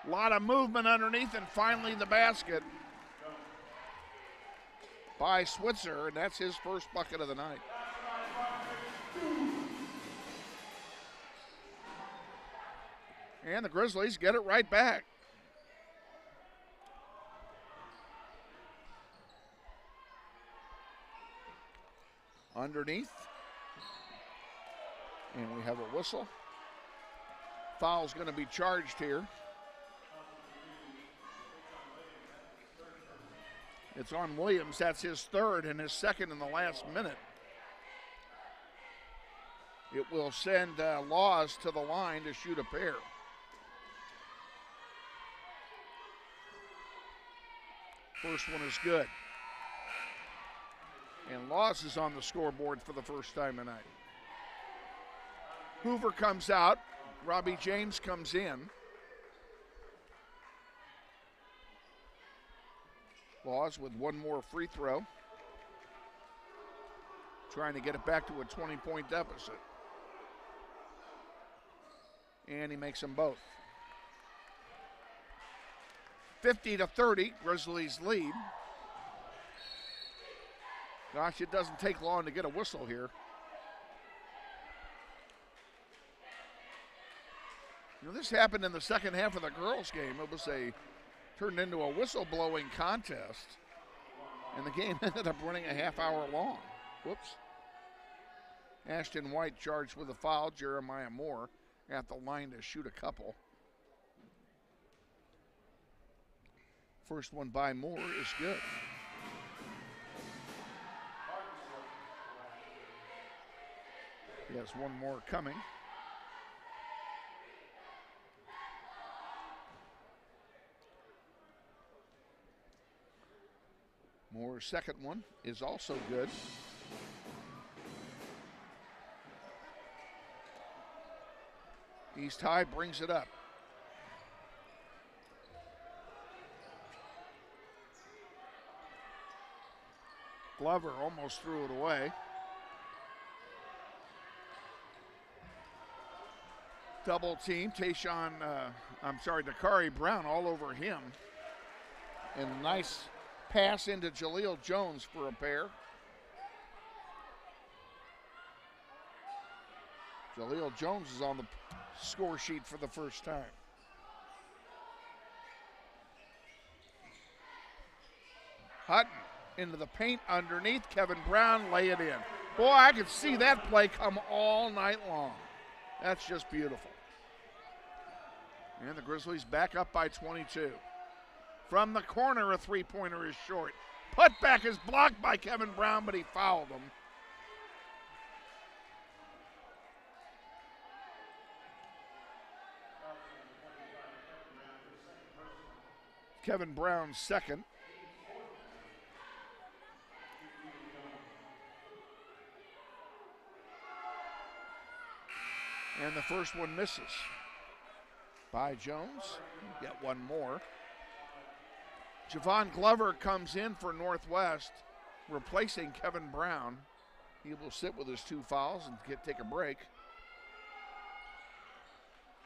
A lot of movement underneath, and finally the basket by Switzer, and that's his first bucket of the night. And the Grizzlies get it right back. Underneath. And we have a whistle. Foul's going to be charged here. It's on Williams. That's his third and his second in the last minute. It will send Laws to the line to shoot a pair. First one is good. And Laws is on the scoreboard for the first time tonight. Hoover comes out. Robbie James comes in. Laws with one more free throw. Trying to get it back to a 20-point deficit. And he makes them both. 50-30, Grizzlies lead. Gosh, it doesn't take long to get a whistle here. You know, this happened in the second half of the girls' game. It was turned into a whistle-blowing contest, and the game ended up running a half hour long. Whoops. Ashton White charged with a foul. Jeremiah Moore at the line to shoot a couple. First one by Moore is good. He has one more coming. Moore's second one is also good. East High brings it up. Glover almost threw it away. Double team, Dakari Brown all over him. And a nice pass into Jaleel Jones for a pair. Jaleel Jones is on the score sheet for the first time. Hutton into the paint underneath. Kevin Brown lay it in. Boy, I could see that play come all night long. That's just beautiful. And the Grizzlies back up by 22. From the corner, a three-pointer is short. Putback is blocked by Kevin Brown, but he fouled him. Kevin Brown's second. And the first one misses. By Jones. Get one more. Javon Glover comes in for Northwest, replacing Kevin Brown. He will sit with his two fouls and take a break.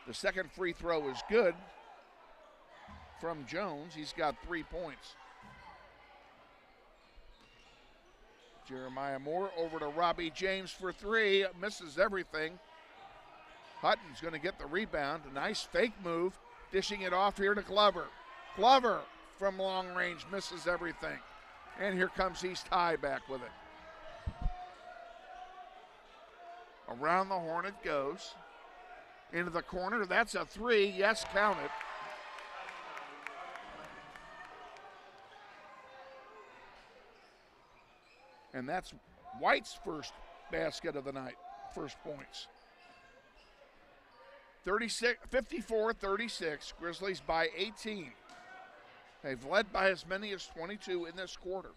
The second free throw is good from Jones. He's got 3 points. Jeremiah Moore over to Robbie James for three. Misses everything. Hutton's going to get the rebound. A nice fake move. Dishing it off here to Glover. Glover from long range misses everything. And here comes East High back with it. Around the horn it goes. Into the corner. That's a three. Yes, count it. And that's White's first basket of the night. First points. 54-36. Grizzlies by 18. They've led by as many as 22 in this quarter.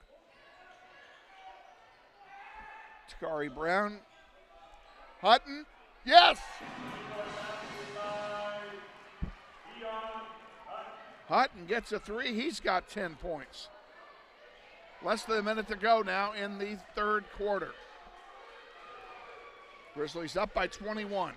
Takari Brown. Hutton. Yes! Hutton gets a three. He's got 10 points. Less than a minute to go now in the third quarter. Grizzlies up by 21.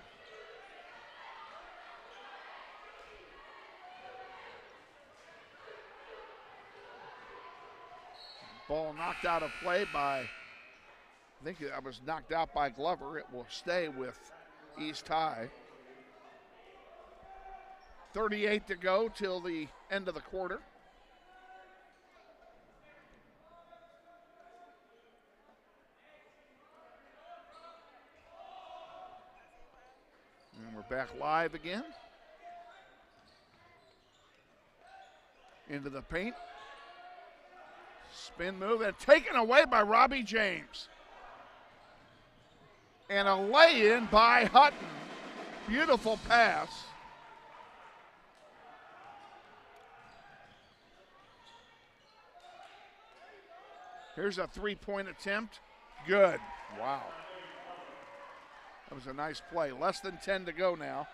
Ball knocked out of play by, I think it was knocked out by Glover. It will stay with East High. 38 to go till the end of the quarter. And we're back live again. Into the paint. Spin move and taken away by Robbie James. And a lay-in by Hutton. Beautiful pass. Here's a three-point attempt. Good. Wow. That was a nice play. Less than 10 to go now.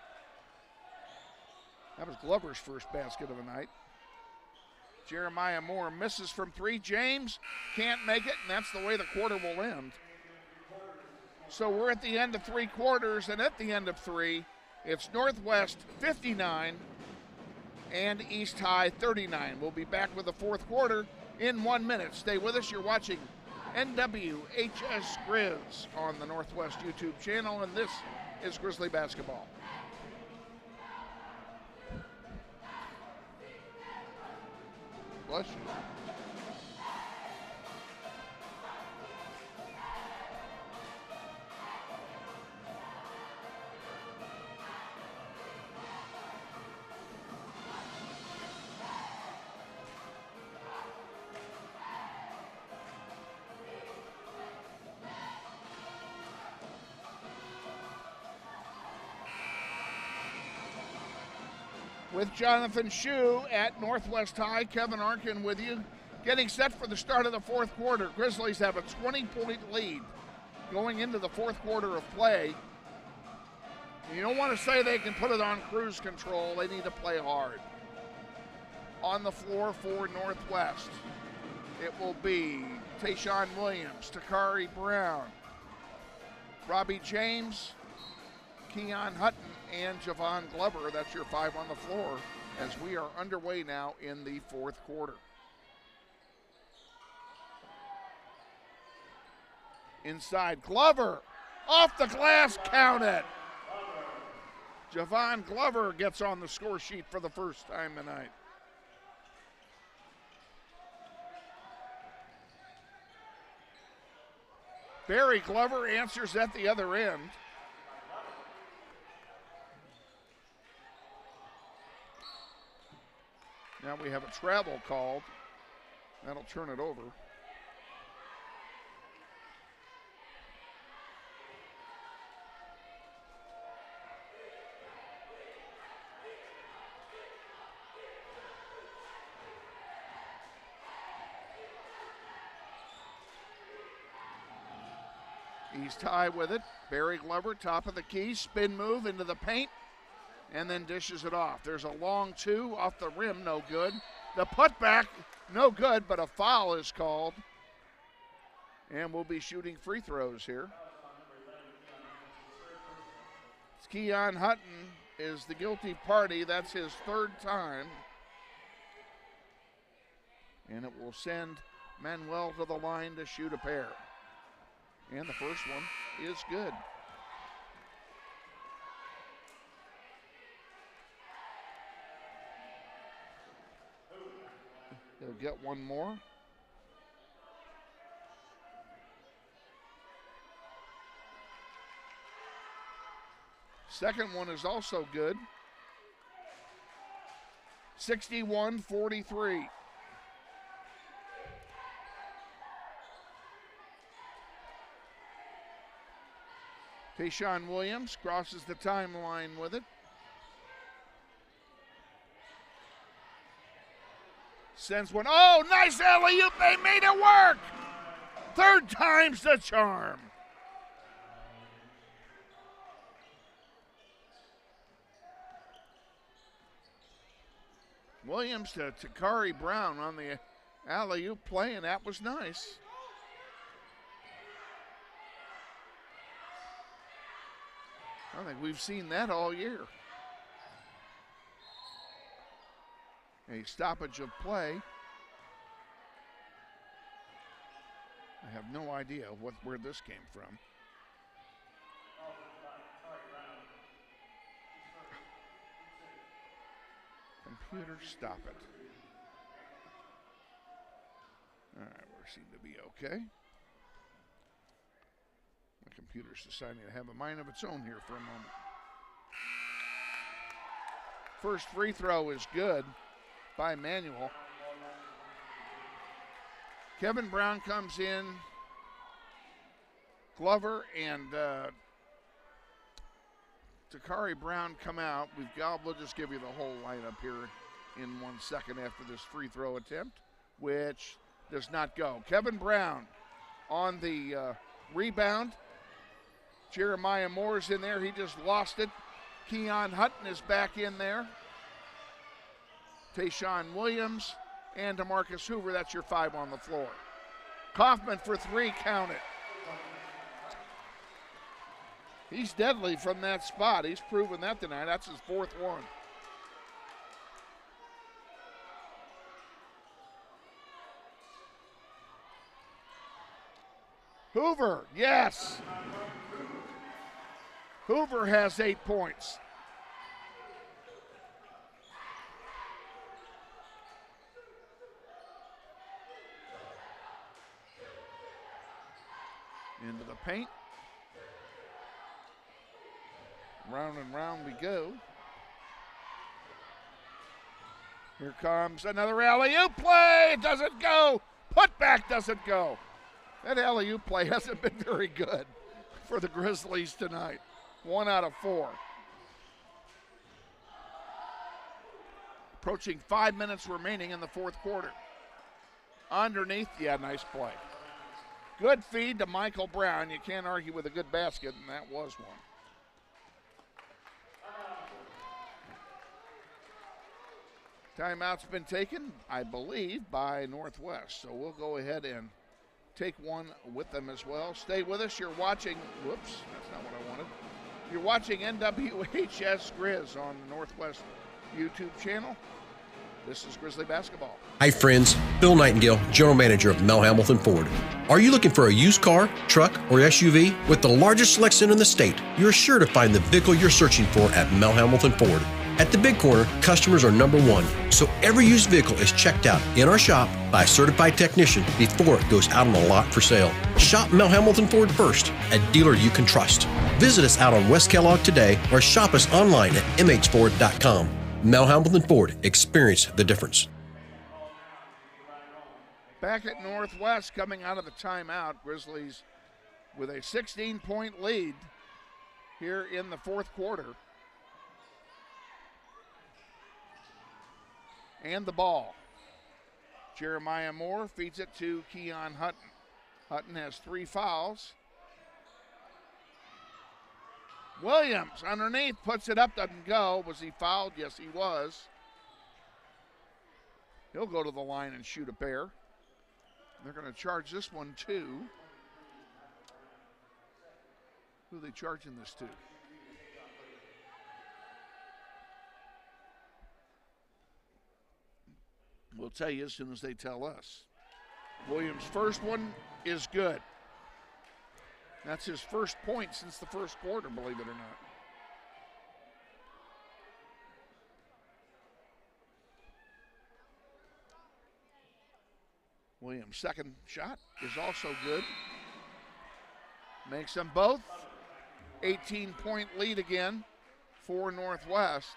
That was Glover's first basket of the night. Jeremiah Moore misses from three. James can't make it, and that's the way the quarter will end. So we're at the end of three quarters, and at the end of three, it's Northwest 59 and East High 39. We'll be back with the fourth quarter in 1 minute. Stay with us. You're watching NWHS Grizz on the Northwest YouTube channel, and this is Grizzly basketball. Bless you. With Jonathan Schieu at Northwest High, Kevin Arkin with you. Getting set for the start of the fourth quarter. Grizzlies have a 20-point lead going into the fourth quarter of play. You don't want to say they can put it on cruise control. They need to play hard. On the floor for Northwest, it will be Tayshawn Williams, Takari Brown, Robbie James, Keon Hutton, and Javon Glover. That's your five on the floor as we are underway now in the fourth quarter. Inside, Glover, off the glass, count it. Javon Glover gets on the score sheet for the first time tonight. Barry Glover answers at the other end. Now we have a travel called. That'll turn it over. East High with it. Barry Glover, top of the key, spin move into the paint, and then dishes it off. There's a long two off the rim, no good. The putback, no good, but a foul is called. And we'll be shooting free throws here. Keon Hutton is the guilty party. That's his third time. And it will send Manuel to the line to shoot a pair. And the first one is good. He'll get one more. Second one is also good. 61-43. Tayshawn Williams crosses the timeline with it. Sends one. Oh, nice alley-oop. They made it work. Third time's the charm. Williams to Takari Brown on the alley-oop play, and that was nice. I think we've seen that all year. A stoppage of play. I have no idea where this came from. Computer, stop it. All right, we seem to be okay. The computer's deciding to have a mind of its own here for a moment. First free throw is good by Manuel. Kevin Brown comes in. Glover and Takari Brown come out. We'll just give you the whole lineup here in 1 second after this free throw attempt, which does not go. Kevin Brown on the rebound. Jeremiah Moore's in there. He just lost it. Keon Hutton is back in there. Tayshawn Williams and DeMarcus Hoover. That's your 5 on the floor. Kaufman for 3, count it. He's deadly from that spot. He's proven that tonight. That's his 4th one. Hoover, yes. Hoover has 8 points. Into the paint. Round and round we go. Here comes another alley-oop play. It doesn't go. Putback doesn't go. That alley-oop play hasn't been very good for the Grizzlies tonight. 1 out of 4. Approaching 5 minutes remaining in the 4th quarter. Underneath, yeah, nice play. Good feed to Michael Brown. You can't argue with a good basket, and that was one. Timeout's been taken, I believe, by Northwest. So we'll go ahead and take one with them as well. Stay with us. You're watching, whoops, that's not what I wanted. You're watching NWHS Grizz on the Northwest YouTube channel. This is Grizzly Basketball. Hi friends, Bill Nightingale, General Manager of Mel Hamilton Ford. Are you looking for a used car, truck, or SUV? With the largest selection in the state, you're sure to find the vehicle you're searching for at Mel Hamilton Ford. At the Big Corner, customers are number one, so every used vehicle is checked out in our shop by a certified technician before it goes out on the lot for sale. Shop Mel Hamilton Ford first, a dealer you can trust. Visit us out on West Kellogg today or shop us online at mhford.com. Mel Hamilton Ford, experience the difference. Back at Northwest, coming out of the timeout, Grizzlies with a 16-point lead here in the 4th quarter. And the ball. Jeremiah Moore feeds it to Keon Hutton. Hutton has 3 fouls. Williams underneath, puts it up, doesn't go. Was he fouled? Yes, he was. He'll go to the line and shoot a pair. They're going to charge this one too. Who are they charging this to? We'll tell you as soon as they tell us. Williams' first one is good. That's his first point since the 1st quarter, believe it or not. Williams' second shot is also good. Makes them both. 18-point lead again for Northwest.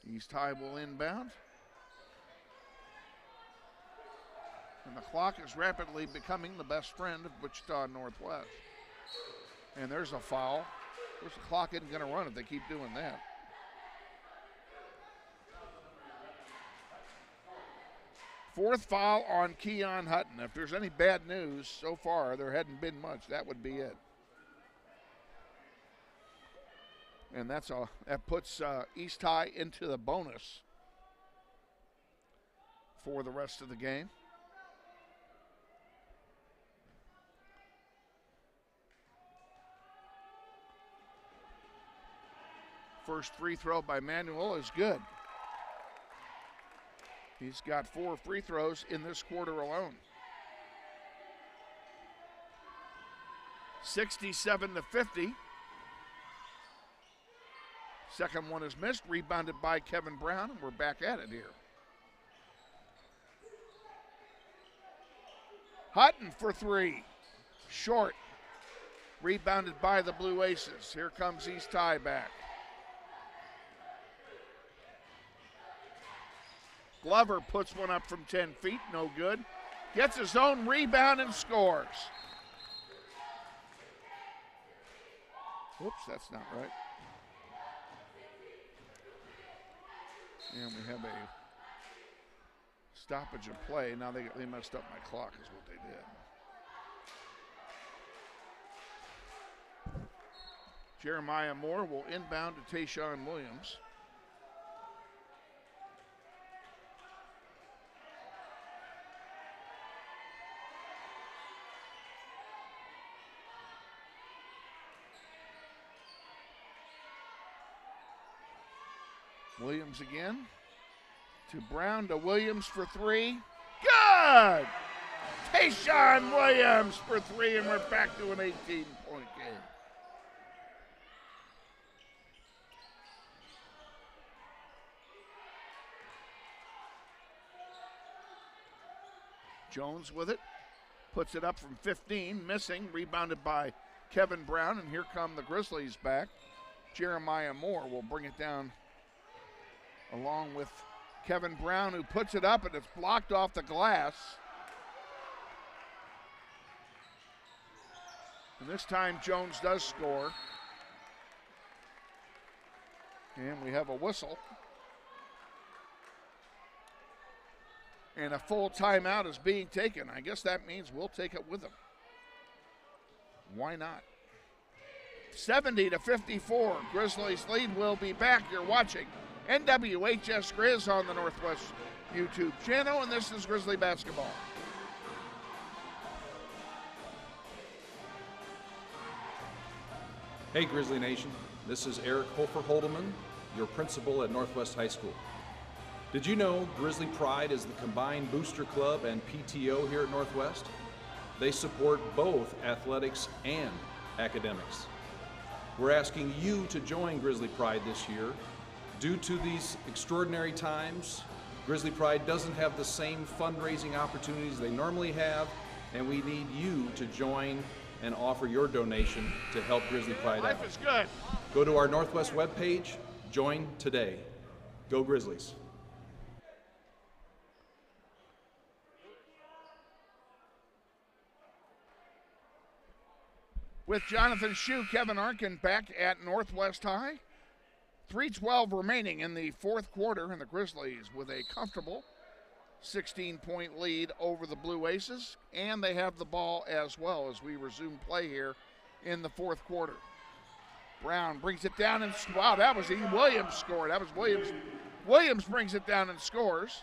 East High will inbound. And the clock is rapidly becoming the best friend of Wichita Northwest. And there's a foul. Of course, the clock isn't going to run if they keep doing that. Fourth foul on Keon Hutton. If there's any bad news so far, there hadn't been much. That would be it. And that puts East High into the bonus for the rest of the game. First free throw by Manuel is good. He's got 4 free throws in this quarter alone. 67-50. Second one is missed, rebounded by Kevin Brown, and we're back at it here. Hutton for 3, short. Rebounded by the Blue Aces. Here comes East High back. Glover puts one up from 10 feet, no good. Gets his own rebound and scores. Whoops, that's not right. And we have a stoppage of play. Now they messed up my clock is what they did. Jeremiah Moore will inbound to Tayshawn Williams. Williams again to Brown to Williams for three. Good! Tayshawn Williams for three, and we're back to an 18-point game. Jones with it, puts it up from 15, missing, rebounded by Kevin Brown, and here come the Grizzlies back. Jeremiah Moore will bring it down along with Kevin Brown, who puts it up, and it's blocked off the glass. And this time Jones does score. And we have a whistle. And a full timeout is being taken. I guess that means we'll take it with them. Why not? 70-54, Grizzlies lead. We'll be back. You're watching NWHS Grizz on the Northwest YouTube channel, and this is Grizzly basketball. Hey Grizzly Nation, this is Eric Hofer-Holdeman, your principal at Northwest High School. Did you know Grizzly Pride is the combined booster club and PTO here at Northwest? They support both athletics and academics. We're asking you to join Grizzly Pride this year. Due to these extraordinary times, Grizzly Pride doesn't have the same fundraising opportunities they normally have, and we need you to join and offer your donation to help Grizzly Pride out. Life is good. Go to our Northwest webpage, join today. Go Grizzlies. With Jonathan Schieu, Kevin Arkin back at Northwest High. 3:12 remaining in the fourth quarter, and the Grizzlies with a comfortable 16-point lead over the Blue Aces, and they have the ball as well as we resume play here in the fourth quarter. Brown brings it down, and wow, that was Williams scored. That was Williams. Williams brings it down and scores.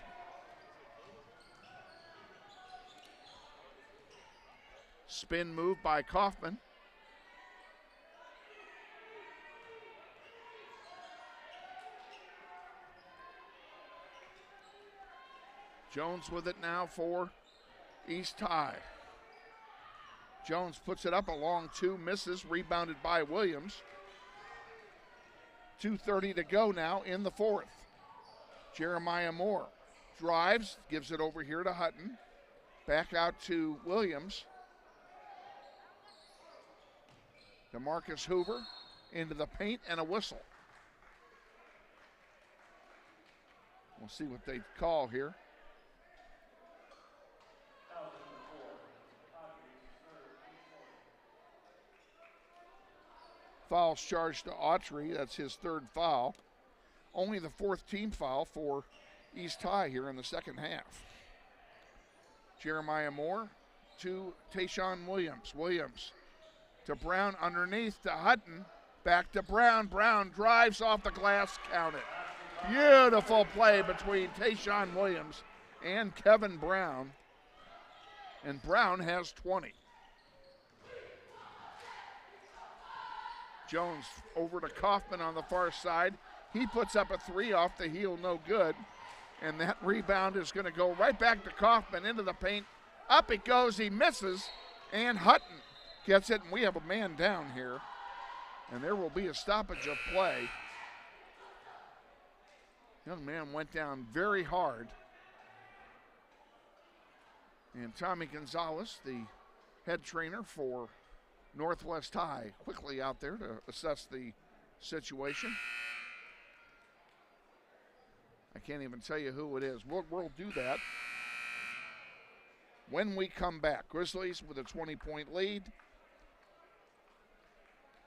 Spin move by Kaufman. Jones with it now for East High. Jones puts it up along two, misses, rebounded by Williams. 2:30 to go now in the fourth. Jeremiah Moore drives, gives it over here to Hutton. Back out to Williams. DeMarcus Hoover into the paint and a whistle. We'll see what they call here. Fouls charged to Autry. That's his third foul. Only the fourth team foul for East High here in the second half. Jeremiah Moore to Tayshawn Williams. Williams to Brown underneath to Hutton. Back to Brown. Brown drives off the glass. Count it. Beautiful play between Tayshawn Williams and Kevin Brown. And Brown has 20. Jones over to Kaufman on the far side. He puts up a three off the heel, no good. And that rebound is going to go right back to Kaufman into the paint. Up it goes, he misses, and Hutton gets it, and we have a man down here. And there will be a stoppage of play. Young man went down very hard. And Tommy Gonzalez, the head trainer for Northwest High, quickly out there to assess the situation. I can't even tell you who it is. We'll do that when we come back. Grizzlies with a 20-point lead.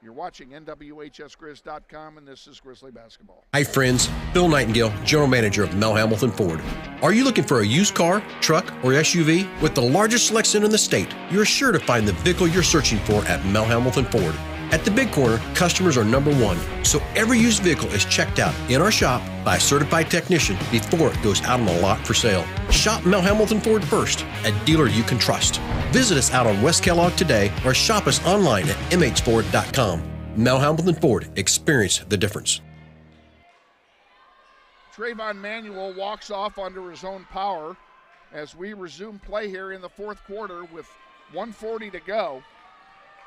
You're watching NWHSGrizz.com, and this is Grizzly Basketball. Hi, friends. Bill Nightingale, General Manager of Mel Hamilton Ford. Are you looking for a used car, truck, or SUV? With the largest selection in the state, you're sure to find the vehicle you're searching for at Mel Hamilton Ford. At the Big Corner, customers are number one, so every used vehicle is checked out in our shop by a certified technician before it goes out on the lot for sale. Shop Mel Hamilton Ford first, a dealer you can trust. Visit us out on West Kellogg today or shop us online at mhford.com. Mel Hamilton Ford, experience the difference. Trayvon Manuel walks off under his own power as we resume play here in the fourth quarter with 1:40 to go.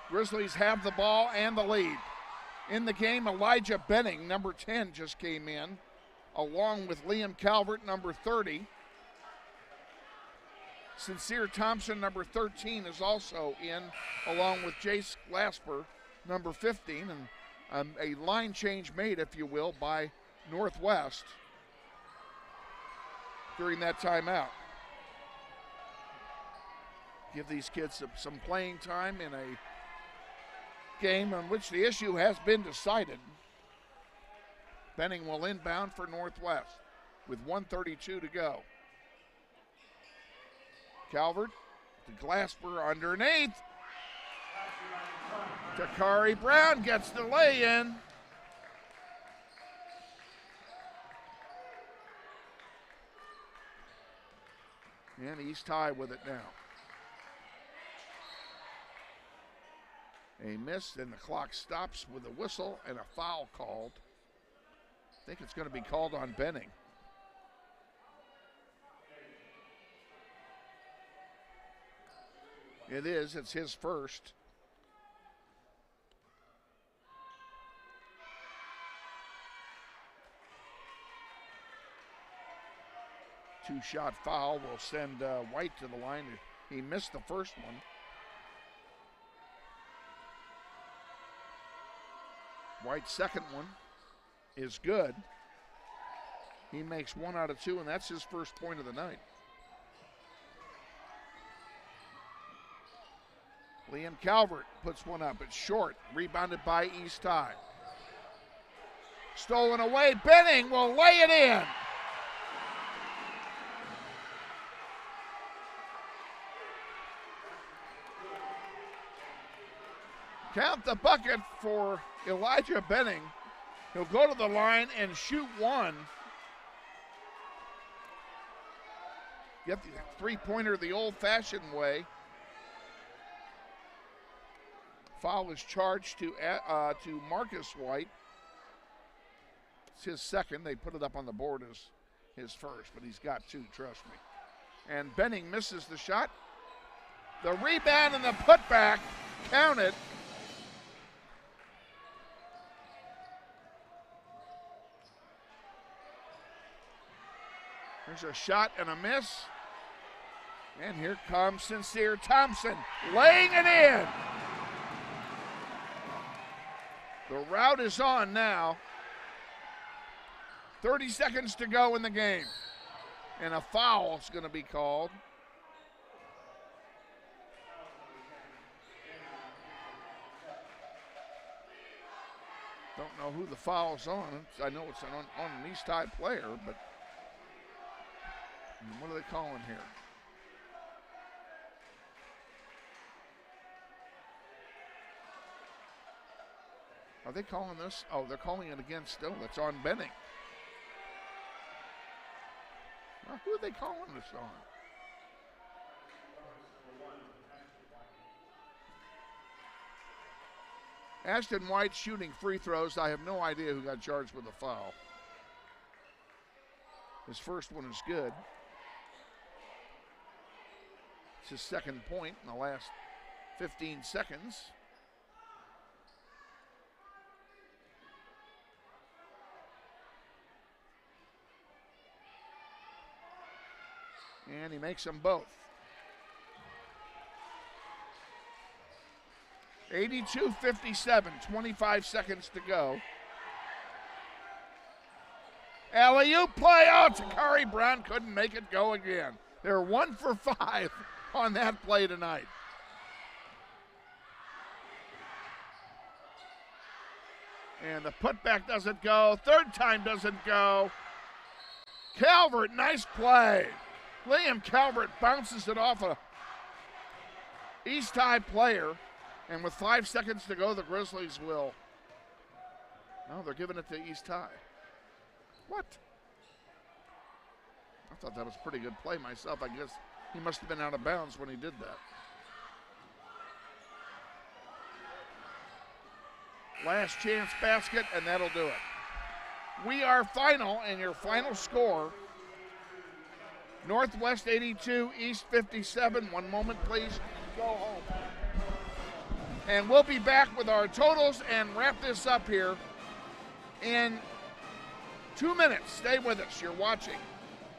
Grizzlies have the ball and the lead. In the game, Elijah Benning, number 10, just came in, along with Liam Calvert, number 30. Sincere Thompson, number 13, is also in, along with Jace Glasper, number 15, and a line change made, if you will, by Northwest during that timeout. Give these kids some playing time in a game on which the issue has been decided. Benning will inbound for Northwest with 1:32 to go. Calvert to Glasper underneath. Takari Brown gets the lay-in. And East High with it now. A miss, and the clock stops with a whistle and a foul called. I think it's going to be called on Benning. It is. It's his first. Two-shot foul will send White to the line. He missed the first one. White's second one is good. He makes 1 out of 2, and that's his first point of the night. Liam Calvert puts one up. It's short. Rebounded by East High. Stolen away. Benning will lay it in. Count the bucket for Elijah Benning. He'll go to the line and shoot one. Get the three-pointer the old-fashioned way. Foul is charged to Marcus White. It's his second. They put it up on the board as his first, but he's got 2, trust me. And Benning misses the shot. The rebound and the putback counted. There's a shot and a miss. And here comes Sincere Thompson, laying it in. The route is on now. 30 seconds to go in the game. And a foul is going to be called. Don't know who the foul's on. I know it's on an East High player, but what are they calling here? Are they calling this? Oh, they're calling it against, that's on Benning. Now, who are they calling this on? Ashton White shooting free throws. I have no idea who got charged with a foul. His first one is good. It's his second point in the last 15 seconds. And he makes them both. 82-57, 25 seconds to go. Alley-oop play. Oh, Takari Brown couldn't make it go again. They're 1 for 5 on that play tonight. And the putback doesn't go. Third time doesn't go. Calvert, nice play. Liam Calvert bounces it off a East High player. And with 5 seconds to go, the Grizzlies will. No, they're giving it to East High. What? I thought that was a pretty good play myself. I guess he must have been out of bounds when he did that. Last chance basket, and that'll do it. We are final, and your final score, Northwest 82, East 57. One moment, please. Go home. And we'll be back with our totals and wrap this up here in 2 minutes. Stay with us. You're watching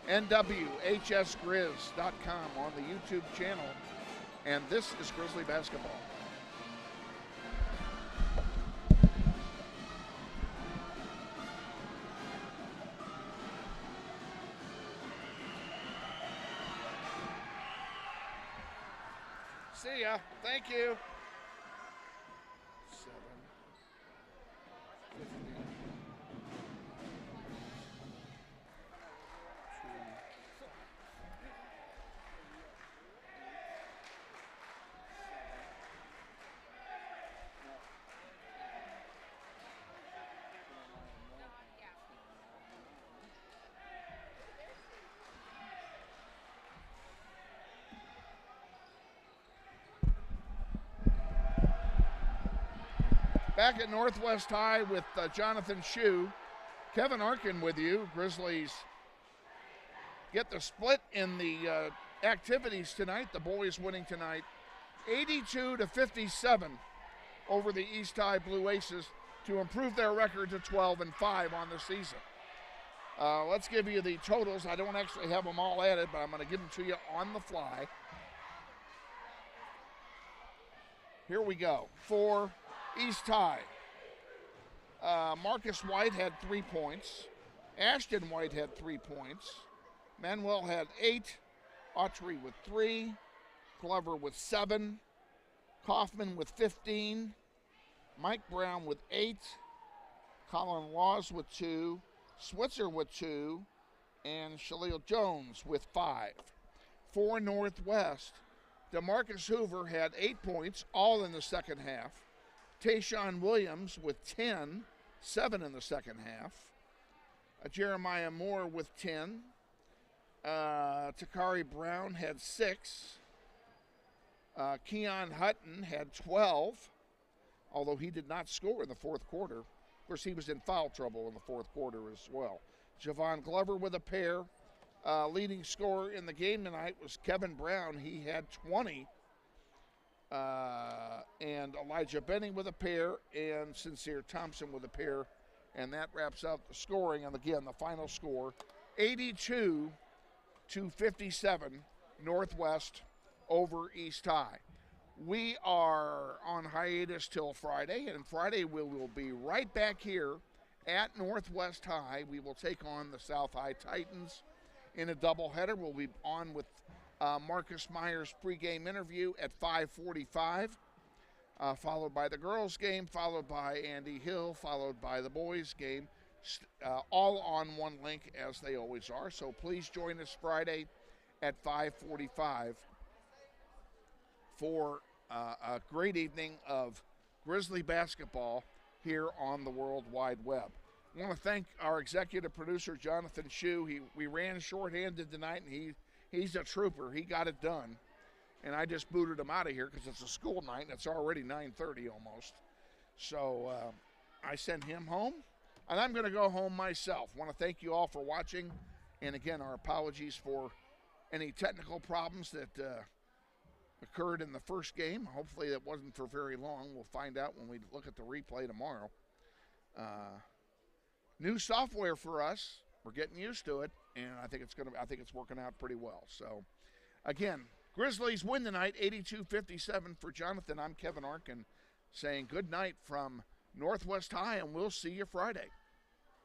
NWHSGrizz.com on the YouTube channel, and this is Grizzly Basketball. See ya. Thank you. 7, 15, 2. Back at Northwest High with Jonathan Schieu. Kevin Arkin with you. Grizzlies get the split in the activities tonight. The boys winning tonight 82-57 over the East High Blue Aces to improve their record to 12-5 on the season. Let's give you the totals. I don't actually have them all added, but I'm going to give them to you on the fly. Here we go. For East High, Marcus White had 3 points. Ashton White had 3 points. Manuel had 8. Autry with 3. Glover with 7. Kaufman with 15. Mike Brown with 8. Colin Laws with 2. Switzer with 2. And Shalil Jones with 5. For Northwest, DeMarcus Hoover had 8 points, all in the second half. Tayshawn Williams with 10, 7 in the second half. Jeremiah Moore with 10. Takari Brown had 6. Keon Hutton had 12, although he did not score in the fourth quarter. Of course, he was in foul trouble in the fourth quarter as well. Javon Glover with a pair. Leading scorer in the game tonight was Kevin Brown. He had 20. And Elijah Benning with a pair, and Sincere Thompson with a pair, and that wraps up the scoring. And again, the final score, 82-57, Northwest over East High. We are on hiatus till Friday, and Friday we will be right back here at Northwest High. We will take on the South High Titans in a doubleheader. We'll be on with Marcus Meyer's pregame interview at 5:45, followed by the girls' game, followed by Andy Hill, followed by the boys' game, all on one link as they always are. So please join us Friday at 5:45 for a great evening of Grizzly basketball here on the World Wide Web. I want to thank our executive producer, Jonathan Schieu. We ran shorthanded tonight, and he's a trooper. He got it done. And I just booted him out of here because it's a school night, and it's already 9:30 almost. So I sent him home, and I'm going to go home myself. I want to thank you all for watching. And, again, our apologies for any technical problems that occurred in the first game. Hopefully that wasn't for very long. We'll find out when we look at the replay tomorrow. New software for us. We're getting used to it, and I think it's working out pretty well. So, again, Grizzlies win tonight, 82-57 for Jonathan. I'm Kevin Arkin saying good night from Northwest High, and we'll see you Friday.